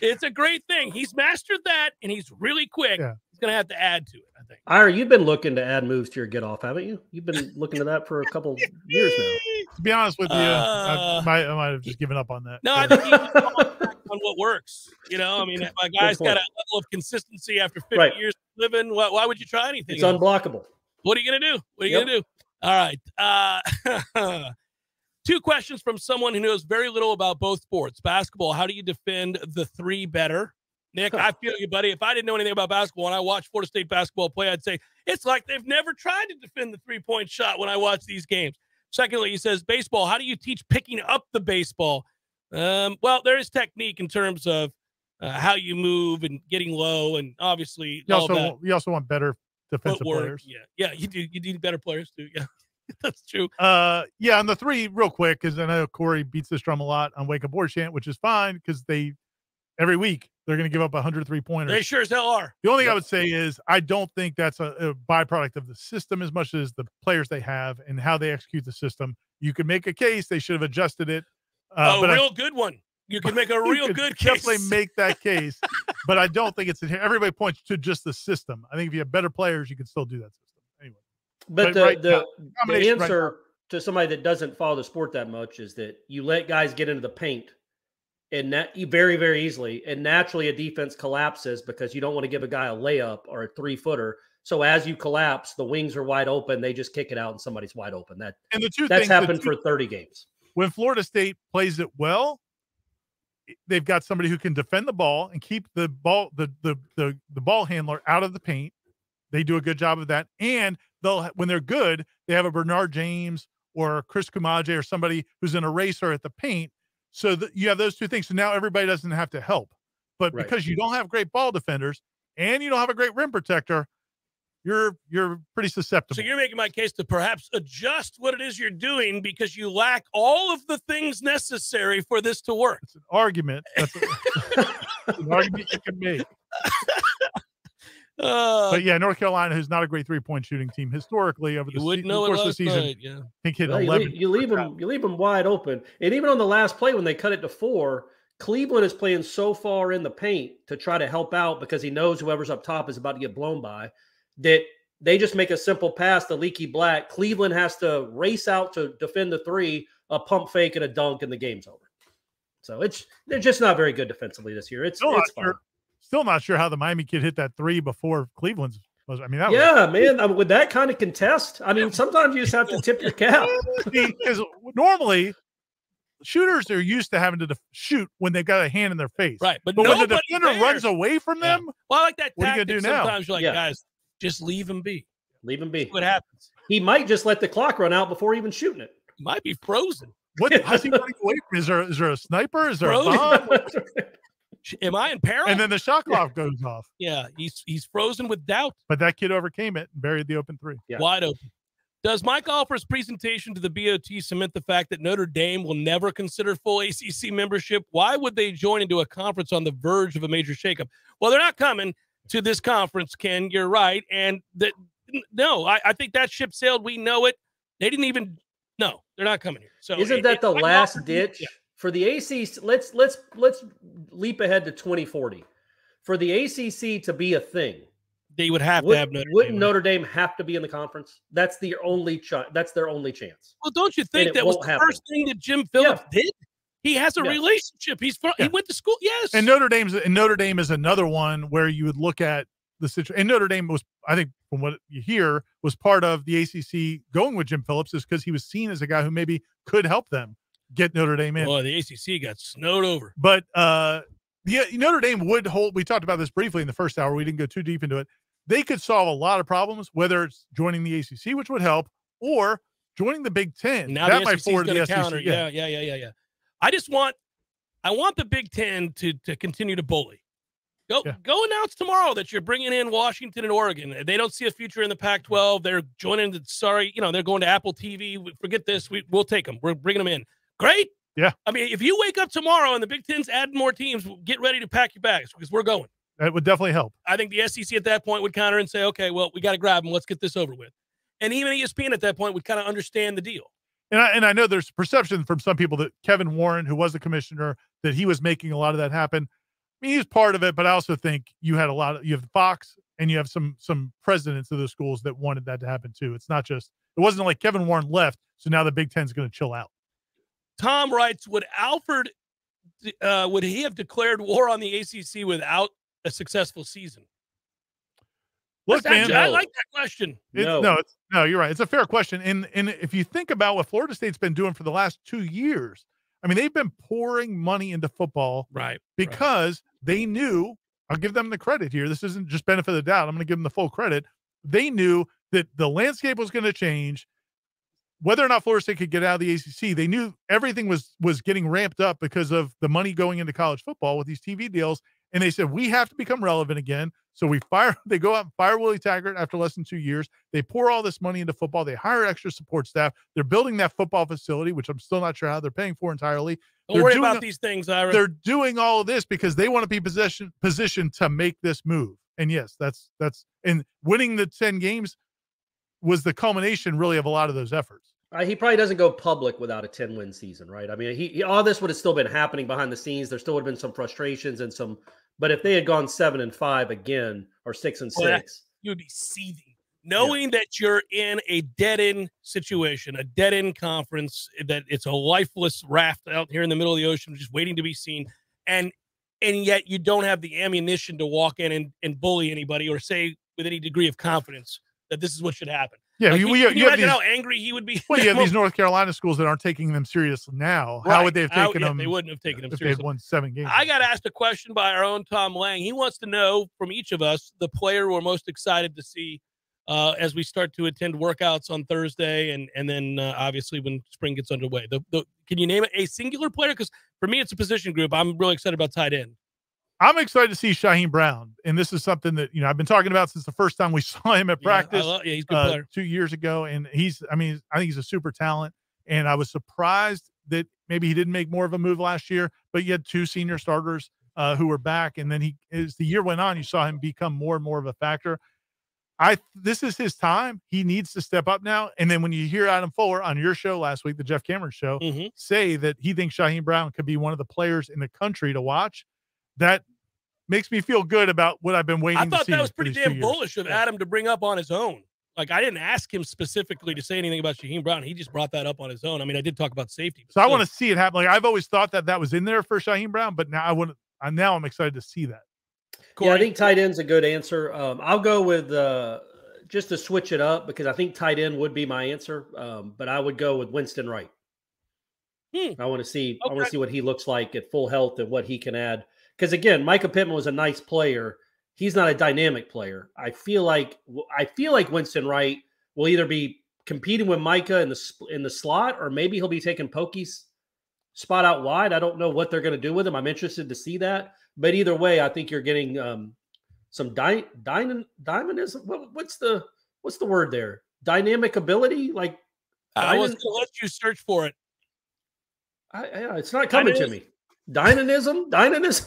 [SPEAKER 1] It's a great thing. He's mastered that, and he's really quick. Yeah. He's going to have to add to it, I think.
[SPEAKER 3] Ira, you've been looking to add moves to your get off, haven't you? You've been looking to that for a couple years now.
[SPEAKER 2] To be honest with you, I might have just given up on that.
[SPEAKER 1] No, I think on what works. I mean, if a guy's got a level of consistency after 50 years of living, why would you try anything?
[SPEAKER 3] It's unblockable.
[SPEAKER 1] What are you going to do? What are you going to do? All right. 2 questions from someone who knows very little about both sports. Basketball, how do you defend the 3 better? Nick, I feel you, buddy. If I didn't know anything about basketball and I watched Florida State basketball play, I'd say it's like they've never tried to defend the 3-point shot when I watch these games. Secondly, he says, baseball, how do you teach picking up the baseball? Well, there is technique in terms of how you move and getting low, and obviously
[SPEAKER 2] you also want better defensive players.
[SPEAKER 1] Yeah, you do. You need better players too. Yeah, that's true.
[SPEAKER 2] On the 3, real quick, because I know Corey beats this drum a lot on Wake Up Warchant, which is fine because every week they're going to give up 100 3-pointers.
[SPEAKER 1] They sure as hell are.
[SPEAKER 2] The only thing I would say is I don't think that's a byproduct of the system as much as the players they have and how they execute the system. You could make a case they should have adjusted it.
[SPEAKER 1] Good one. You can make a real good case.
[SPEAKER 2] Definitely make that case, but I don't think it's everybody points to just the system. I think if you have better players, you can still do that system anyway.
[SPEAKER 3] But the answer to somebody that doesn't follow the sport that much is that you let guys get into the paint, and that you very, very easily, and naturally a defense collapses because you don't want to give a guy a layup or a 3-footer. So as you collapse, the wings are wide open. They just kick it out, and somebody's wide open. That's happened for 30 games.
[SPEAKER 2] When Florida State plays it well, they've got somebody who can defend the ball and keep the ball the ball handler out of the paint. They do a good job of that, and when they're good, they have a Bernard James or Chris Kumaje or somebody who's an eraser at the paint. So you have those two things. So now everybody doesn't have to help. But because you don't have great ball defenders and you don't have a great rim protector, you're pretty susceptible.
[SPEAKER 1] So you're making my case to perhaps adjust what it is you're doing because you lack all of the things necessary for this to work.
[SPEAKER 2] It's an argument. It's an argument you can make. But yeah, North Carolina, who's not a great 3-point shooting team historically over the course of the season, I think hit 11.
[SPEAKER 3] You leave them wide open, and even on the last play when they cut it to 4, Cleveland is playing so far in the paint to try to help out because he knows whoever's up top is about to get blown by that they just make a simple pass to Leaky Black. Cleveland has to race out to defend the 3, a pump fake and a dunk, and the game's over. So they're just not very good defensively this year. It's fun.
[SPEAKER 2] Still not sure how the Miami kid hit that 3 before Cleveland's was. I mean,
[SPEAKER 3] man, with that kind of contest, I mean, sometimes you just have to tip your cap.
[SPEAKER 2] Because normally shooters are used to having to shoot when they've got a hand in their face.
[SPEAKER 1] Right. But
[SPEAKER 2] when the defender runs away from them,
[SPEAKER 1] well, I like that
[SPEAKER 2] what are you
[SPEAKER 1] tactic.
[SPEAKER 2] going to do now?
[SPEAKER 1] Sometimes you're like, guys, just leave him be.
[SPEAKER 3] Leave him be.
[SPEAKER 1] See what happens?
[SPEAKER 3] He might just let the clock run out before even shooting it.
[SPEAKER 1] He might be frozen.
[SPEAKER 2] How's he running away from? Is there a sniper? Is there a bomb?
[SPEAKER 1] Am I in peril?
[SPEAKER 2] And then the shot clock goes off.
[SPEAKER 1] Yeah, he's frozen with doubt.
[SPEAKER 2] But that kid overcame it and buried the open 3.
[SPEAKER 1] Yeah. Wide open. Does Mike Alford's presentation to the BOT cement the fact that Notre Dame will never consider full ACC membership? Why would they join into a conference on the verge of a major shakeup? Well, they're not coming to this conference, Ken. You're right. And I think that ship sailed. We know it. They didn't even – no, they're not coming here. So
[SPEAKER 3] isn't that the last ditch? Yeah. For the ACC, let's leap ahead to 2040. For the ACC to be a thing,
[SPEAKER 1] they would have to have Notre Dame.
[SPEAKER 3] Wouldn't Notre Dame have to be in the conference? That's their only chance.
[SPEAKER 1] Well, don't you think that was the first thing that Jim Phillips did? He has a relationship. He went to school. Yes.
[SPEAKER 2] And Notre Dame is another one where you would look at the situation. And Notre Dame was, I think, from what you hear, was part of the ACC going with Jim Phillips is because he was seen as a guy who maybe could help them get Notre Dame in.
[SPEAKER 1] Boy, the ACC got snowed over.
[SPEAKER 2] But Notre Dame would hold. We talked about this briefly in the first hour. We didn't go too deep into it. They could solve a lot of problems, whether it's joining the ACC, which would help, or joining the Big Ten.
[SPEAKER 1] Now
[SPEAKER 2] that
[SPEAKER 1] might forward the
[SPEAKER 2] SEC.
[SPEAKER 1] Yeah. I want the Big Ten to continue to bully. Go announce tomorrow that you're bringing in Washington and Oregon. They don't see a future in the Pac-12. They're joining they're going to Apple TV. Forget this. We'll take them. We're bringing them in. Great.
[SPEAKER 2] Yeah.
[SPEAKER 1] I mean, if you wake up tomorrow and the Big Ten's adding more teams, get ready to pack your bags because we're going.
[SPEAKER 2] That would definitely help.
[SPEAKER 1] I think the SEC at that point would counter and say, okay, well, we got to grab them. Let's get this over with. And even ESPN at that point would kind of understand the deal.
[SPEAKER 2] And I know there's perception from some people that Kevin Warren, who was the commissioner, that he was making a lot of that happen. I mean, he's part of it, but I also think you have Fox and you have some presidents of the schools that wanted that to happen too. It wasn't like Kevin Warren left, so now the Big Ten's going to chill out.
[SPEAKER 1] Tom writes, would he have declared war on the ACC without a successful season?
[SPEAKER 2] Look, man,
[SPEAKER 1] I like that question.
[SPEAKER 2] No, you're right. It's a fair question. And if you think about what Florida State's been doing for the last 2 years, I mean, they've been pouring money into football,
[SPEAKER 1] right?
[SPEAKER 2] Because they knew. I'll give them the credit here. This isn't just benefit of the doubt. I'm going to give them the full credit. They knew that the landscape was going to change. Whether or not Florida State could get out of the ACC, they knew everything was getting ramped up because of the money going into college football with these TV deals. And they said, we have to become relevant again. So they go out and fire Willie Taggart after less than 2 years. They pour all this money into football. They hire extra support staff. They're building that football facility, which I'm still not sure how they're paying for entirely.
[SPEAKER 1] Don't worry about these things, Ira.
[SPEAKER 2] They're doing all of this because they want to be positioned to make this move. And yes, that's and winning the 10 games was the culmination really of a lot of those efforts.
[SPEAKER 3] He probably doesn't go public without a 10-win season, right? I mean, he all this would have still been happening behind the scenes. There still would have been some frustrations and some, but if they had gone 7-5 again or 6-6,
[SPEAKER 1] you would be seething, knowing that you're in a dead-end situation, a dead-end conference, that it's a lifeless raft out here in the middle of the ocean, just waiting to be seen, and yet you don't have the ammunition to walk in and bully anybody or say with any degree of confidence that this is what should happen.
[SPEAKER 2] Yeah,
[SPEAKER 1] like,
[SPEAKER 2] you
[SPEAKER 1] imagine how angry he would be.
[SPEAKER 2] Well, you have these North Carolina schools that aren't taking them serious now.
[SPEAKER 1] Right.
[SPEAKER 2] How would they have taken them?
[SPEAKER 1] They wouldn't have taken them
[SPEAKER 2] if
[SPEAKER 1] seriously.
[SPEAKER 2] they had won 7 games.
[SPEAKER 1] I got asked a question by our own Tom Lang. He wants to know from each of us the player we're most excited to see as we start to attend workouts on Thursday, and then obviously when spring gets underway. Can you name a singular player? Because for me, it's a position group. I'm really excited about tight end.
[SPEAKER 2] I'm excited to see Shaheem Brown, and this is something that I've been talking about since the first time we saw him at practice.
[SPEAKER 1] He's a good player.
[SPEAKER 2] 2 years ago, and I think he's a super talent. And I was surprised that maybe he didn't make more of a move last year, but you had 2 senior starters who were back, and then as the year went on, you saw him become more and more of a factor. This is his time. He needs to step up now. And then when you hear Adam Fuller on your show last week, the Jeff Cameron show, say that he thinks Shaheem Brown could be one of the players in the country to watch, that makes me feel good about what I've been waiting to see.
[SPEAKER 1] I thought that was pretty damn bullish of Adam to bring up on his own. Like, I didn't ask him specifically to say anything about Shaheem Brown. He just brought that up on his own. I mean, I did talk about safety.
[SPEAKER 2] So I want to see it happen. Like, I've always thought that was in there for Shaheem Brown, but now I'm excited to see that.
[SPEAKER 3] Yeah, I think tight end's a good answer. I'll go with just to switch it up because I think tight end would be my answer. But I would go with Winston Wright. I want to see. Okay. I want to see what he looks like at full health and what he can add. Because again, Micah Pittman was a nice player. He's not a dynamic player. I feel like Winston Wright will either be competing with Micah in the slot, or maybe he'll be taking Pokey's spot out wide. I don't know what they're going to do with him. I'm interested to see that. But either way, I think you're getting some dynamism. What's the word there? Dynamic ability, like
[SPEAKER 1] I was going to let you search for it.
[SPEAKER 3] Yeah, it's not coming to me. Dynamism.
[SPEAKER 2] Dynamite.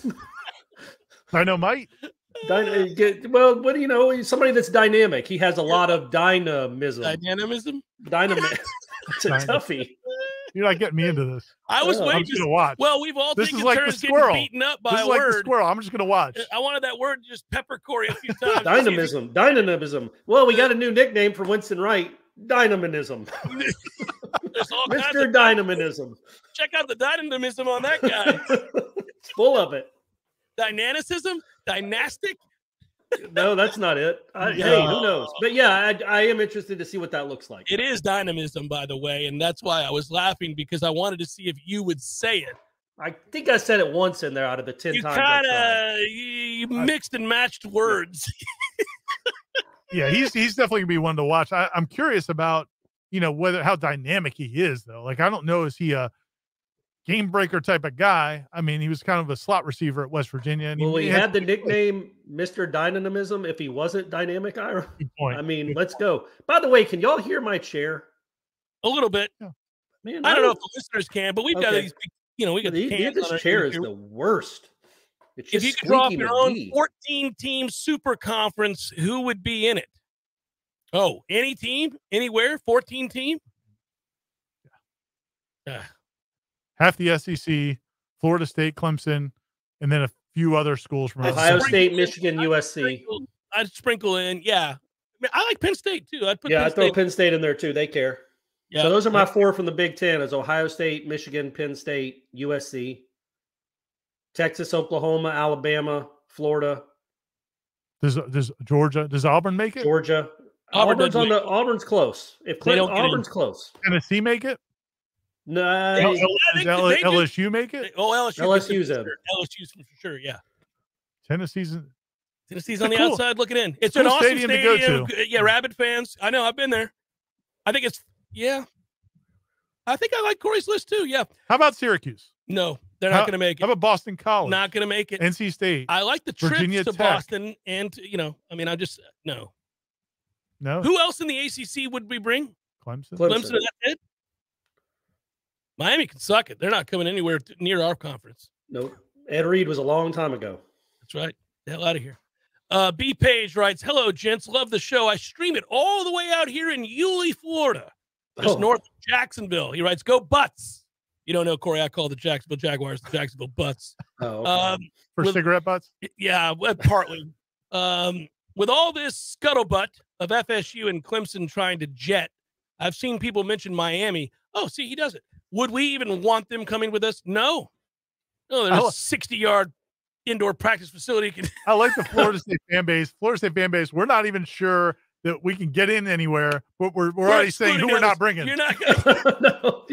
[SPEAKER 3] Well, what do you know? He's somebody that's dynamic. He has a lot of dynamism.
[SPEAKER 1] Dynamism.
[SPEAKER 3] It's a toughie.
[SPEAKER 2] You're not getting me into this.
[SPEAKER 1] I was waiting
[SPEAKER 2] to watch.
[SPEAKER 1] Well, we've all
[SPEAKER 2] this
[SPEAKER 1] taken
[SPEAKER 2] is like
[SPEAKER 1] turns
[SPEAKER 2] the squirrel.
[SPEAKER 1] Getting beaten up by
[SPEAKER 2] this is
[SPEAKER 1] a
[SPEAKER 2] like
[SPEAKER 1] word.
[SPEAKER 2] The squirrel. I'm just going to watch.
[SPEAKER 1] I wanted that word to just pepper Corey a few times.
[SPEAKER 3] Dynamism. Well, we got a new nickname for Winston Wright. Dynamism. Mr. Dynamism.
[SPEAKER 1] Check out the dynamism on that guy.
[SPEAKER 3] Full of it.
[SPEAKER 1] Dynamicism? Dynastic?
[SPEAKER 3] No, that's not it. Hey, who knows? But yeah, I am interested to see what that looks like.
[SPEAKER 1] It is dynamism, by the way, and that's why I was laughing, because I wanted to see if you would say it.
[SPEAKER 3] I think I said it once in there out of the 10 times.
[SPEAKER 1] You mixed and matched words.
[SPEAKER 2] Yeah, he's definitely gonna be one to watch. I'm curious about how dynamic he is, though. Like, I don't know, is he a game breaker type of guy? I mean, he was kind of a slot receiver at West Virginia. And
[SPEAKER 3] he had the nickname Mr. Dynamism if he wasn't dynamic, Ira.
[SPEAKER 2] Good point.
[SPEAKER 3] I mean, let's go. By the way, can y'all hear my chair?
[SPEAKER 1] A little bit.
[SPEAKER 2] Yeah.
[SPEAKER 3] Man,
[SPEAKER 1] I don't know if the listeners can, but we've got these, we got
[SPEAKER 3] this chair is the worst. It's
[SPEAKER 1] if you could draw up your own 14-team super conference, who would be in it? Oh, any team, anywhere, 14 team?
[SPEAKER 2] Yeah. Half the SEC, Florida State, Clemson, and then a few other schools from
[SPEAKER 3] Ohio State, Michigan, USC.
[SPEAKER 1] I'd sprinkle in, yeah. I like Penn State too. I'd
[SPEAKER 3] throw Penn State in there too. They care. Yeah. So those are my 4 from the Big Ten: is Ohio State, Michigan, Penn State, USC, Texas, Oklahoma, Alabama, Florida.
[SPEAKER 2] Does Georgia? Does Auburn make it?
[SPEAKER 3] Georgia. Auburn's close. Auburn's close.
[SPEAKER 2] Tennessee make it?
[SPEAKER 3] No.
[SPEAKER 2] Does LSU make it?
[SPEAKER 1] Oh,
[SPEAKER 3] LSU's in.
[SPEAKER 1] LSU's for sure, yeah.
[SPEAKER 2] Tennessee's
[SPEAKER 1] on the outside looking in. It's an awesome stadium
[SPEAKER 2] to go to.
[SPEAKER 1] Yeah, rabid fans. I know. I've been there. I think I think I like Corey's list too. Yeah.
[SPEAKER 2] How about Syracuse?
[SPEAKER 1] No. They're not going to make it.
[SPEAKER 2] How about Boston College?
[SPEAKER 1] Not going to make it.
[SPEAKER 2] NC State.
[SPEAKER 1] I like the trips
[SPEAKER 2] Virginia
[SPEAKER 1] to
[SPEAKER 2] Tech.
[SPEAKER 1] Boston, and I just no.
[SPEAKER 2] No.
[SPEAKER 1] Who else in the ACC would we bring?
[SPEAKER 2] Clemson.
[SPEAKER 1] That's it. Miami can suck it. They're not coming anywhere near our conference.
[SPEAKER 3] Nope. Ed Reed was a long time ago.
[SPEAKER 1] That's right. The hell out of here. B. Page writes, "Hello, gents. Love the show. I stream it all the way out here in Yulee, Florida, just north of Jacksonville." He writes, "Go Butts." You don't know, Corey. I call the Jacksonville Jaguars the Jacksonville Butts.
[SPEAKER 3] Oh, okay.
[SPEAKER 2] For cigarette butts?
[SPEAKER 1] Yeah, partly. With all this scuttlebutt of FSU and Clemson trying to jet, I've seen people mention Miami. Oh, see, he does it. Would we even want them coming with us? No. No, there's a 60-yard indoor practice facility.
[SPEAKER 2] I like the Florida State fan base. Florida State fan base, we're not even sure that we can get in anywhere, but we're already saying who we're not bringing.
[SPEAKER 1] You're not gonna, no.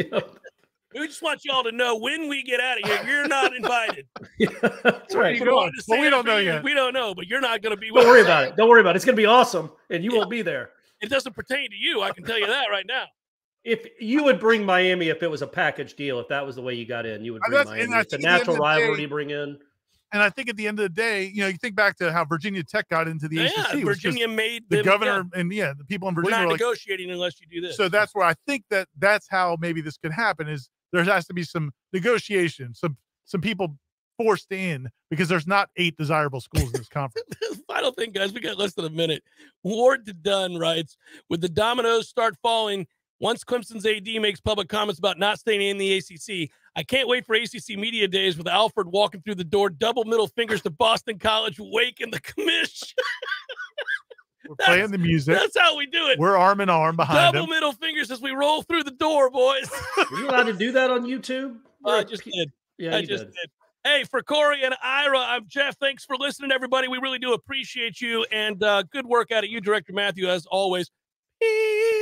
[SPEAKER 1] We just want y'all to know when we get out of here, you're not invited.
[SPEAKER 3] That's right.
[SPEAKER 2] Well, we don't know yet.
[SPEAKER 1] We don't know, but you're not going to be
[SPEAKER 3] Don't worry about it. Don't worry about it. It's going to be awesome, and you won't be there.
[SPEAKER 1] It doesn't pertain to you. I can tell you that right now.
[SPEAKER 3] If you would bring Miami, if it was a package deal, if that was the way you got in, you would bring Miami. It's a natural rivalry to bring in.
[SPEAKER 2] And I think at the end of the day, you think back to how Virginia Tech got into the ACC.
[SPEAKER 1] Virginia made
[SPEAKER 2] the governor and the people in Virginia
[SPEAKER 1] we're not
[SPEAKER 2] were
[SPEAKER 1] negotiating unless you do this.
[SPEAKER 2] So that's where I think that's how maybe this could happen. Is there has to be some negotiation, some people forced in, because there's not 8 desirable schools in this conference.
[SPEAKER 1] Final thing, guys, we got less than a minute. Ward to Dunn writes, "With the dominoes start falling once Clemson's AD makes public comments about not staying in the ACC, I can't wait for ACC Media Days with Alfred walking through the door, double middle fingers to Boston College, waking the commish."
[SPEAKER 2] We're playing the music.
[SPEAKER 1] That's how we do it.
[SPEAKER 2] We're arm in arm behind
[SPEAKER 1] double middle fingers as we roll through the door, boys.
[SPEAKER 3] Are you allowed to do that on YouTube?
[SPEAKER 1] I just did.
[SPEAKER 3] Yeah,
[SPEAKER 1] I just did. Hey, for Corey and Ira, I'm Jeff. Thanks for listening, everybody. We really do appreciate you, and good work out of you, Director Matthew, as always. Peace.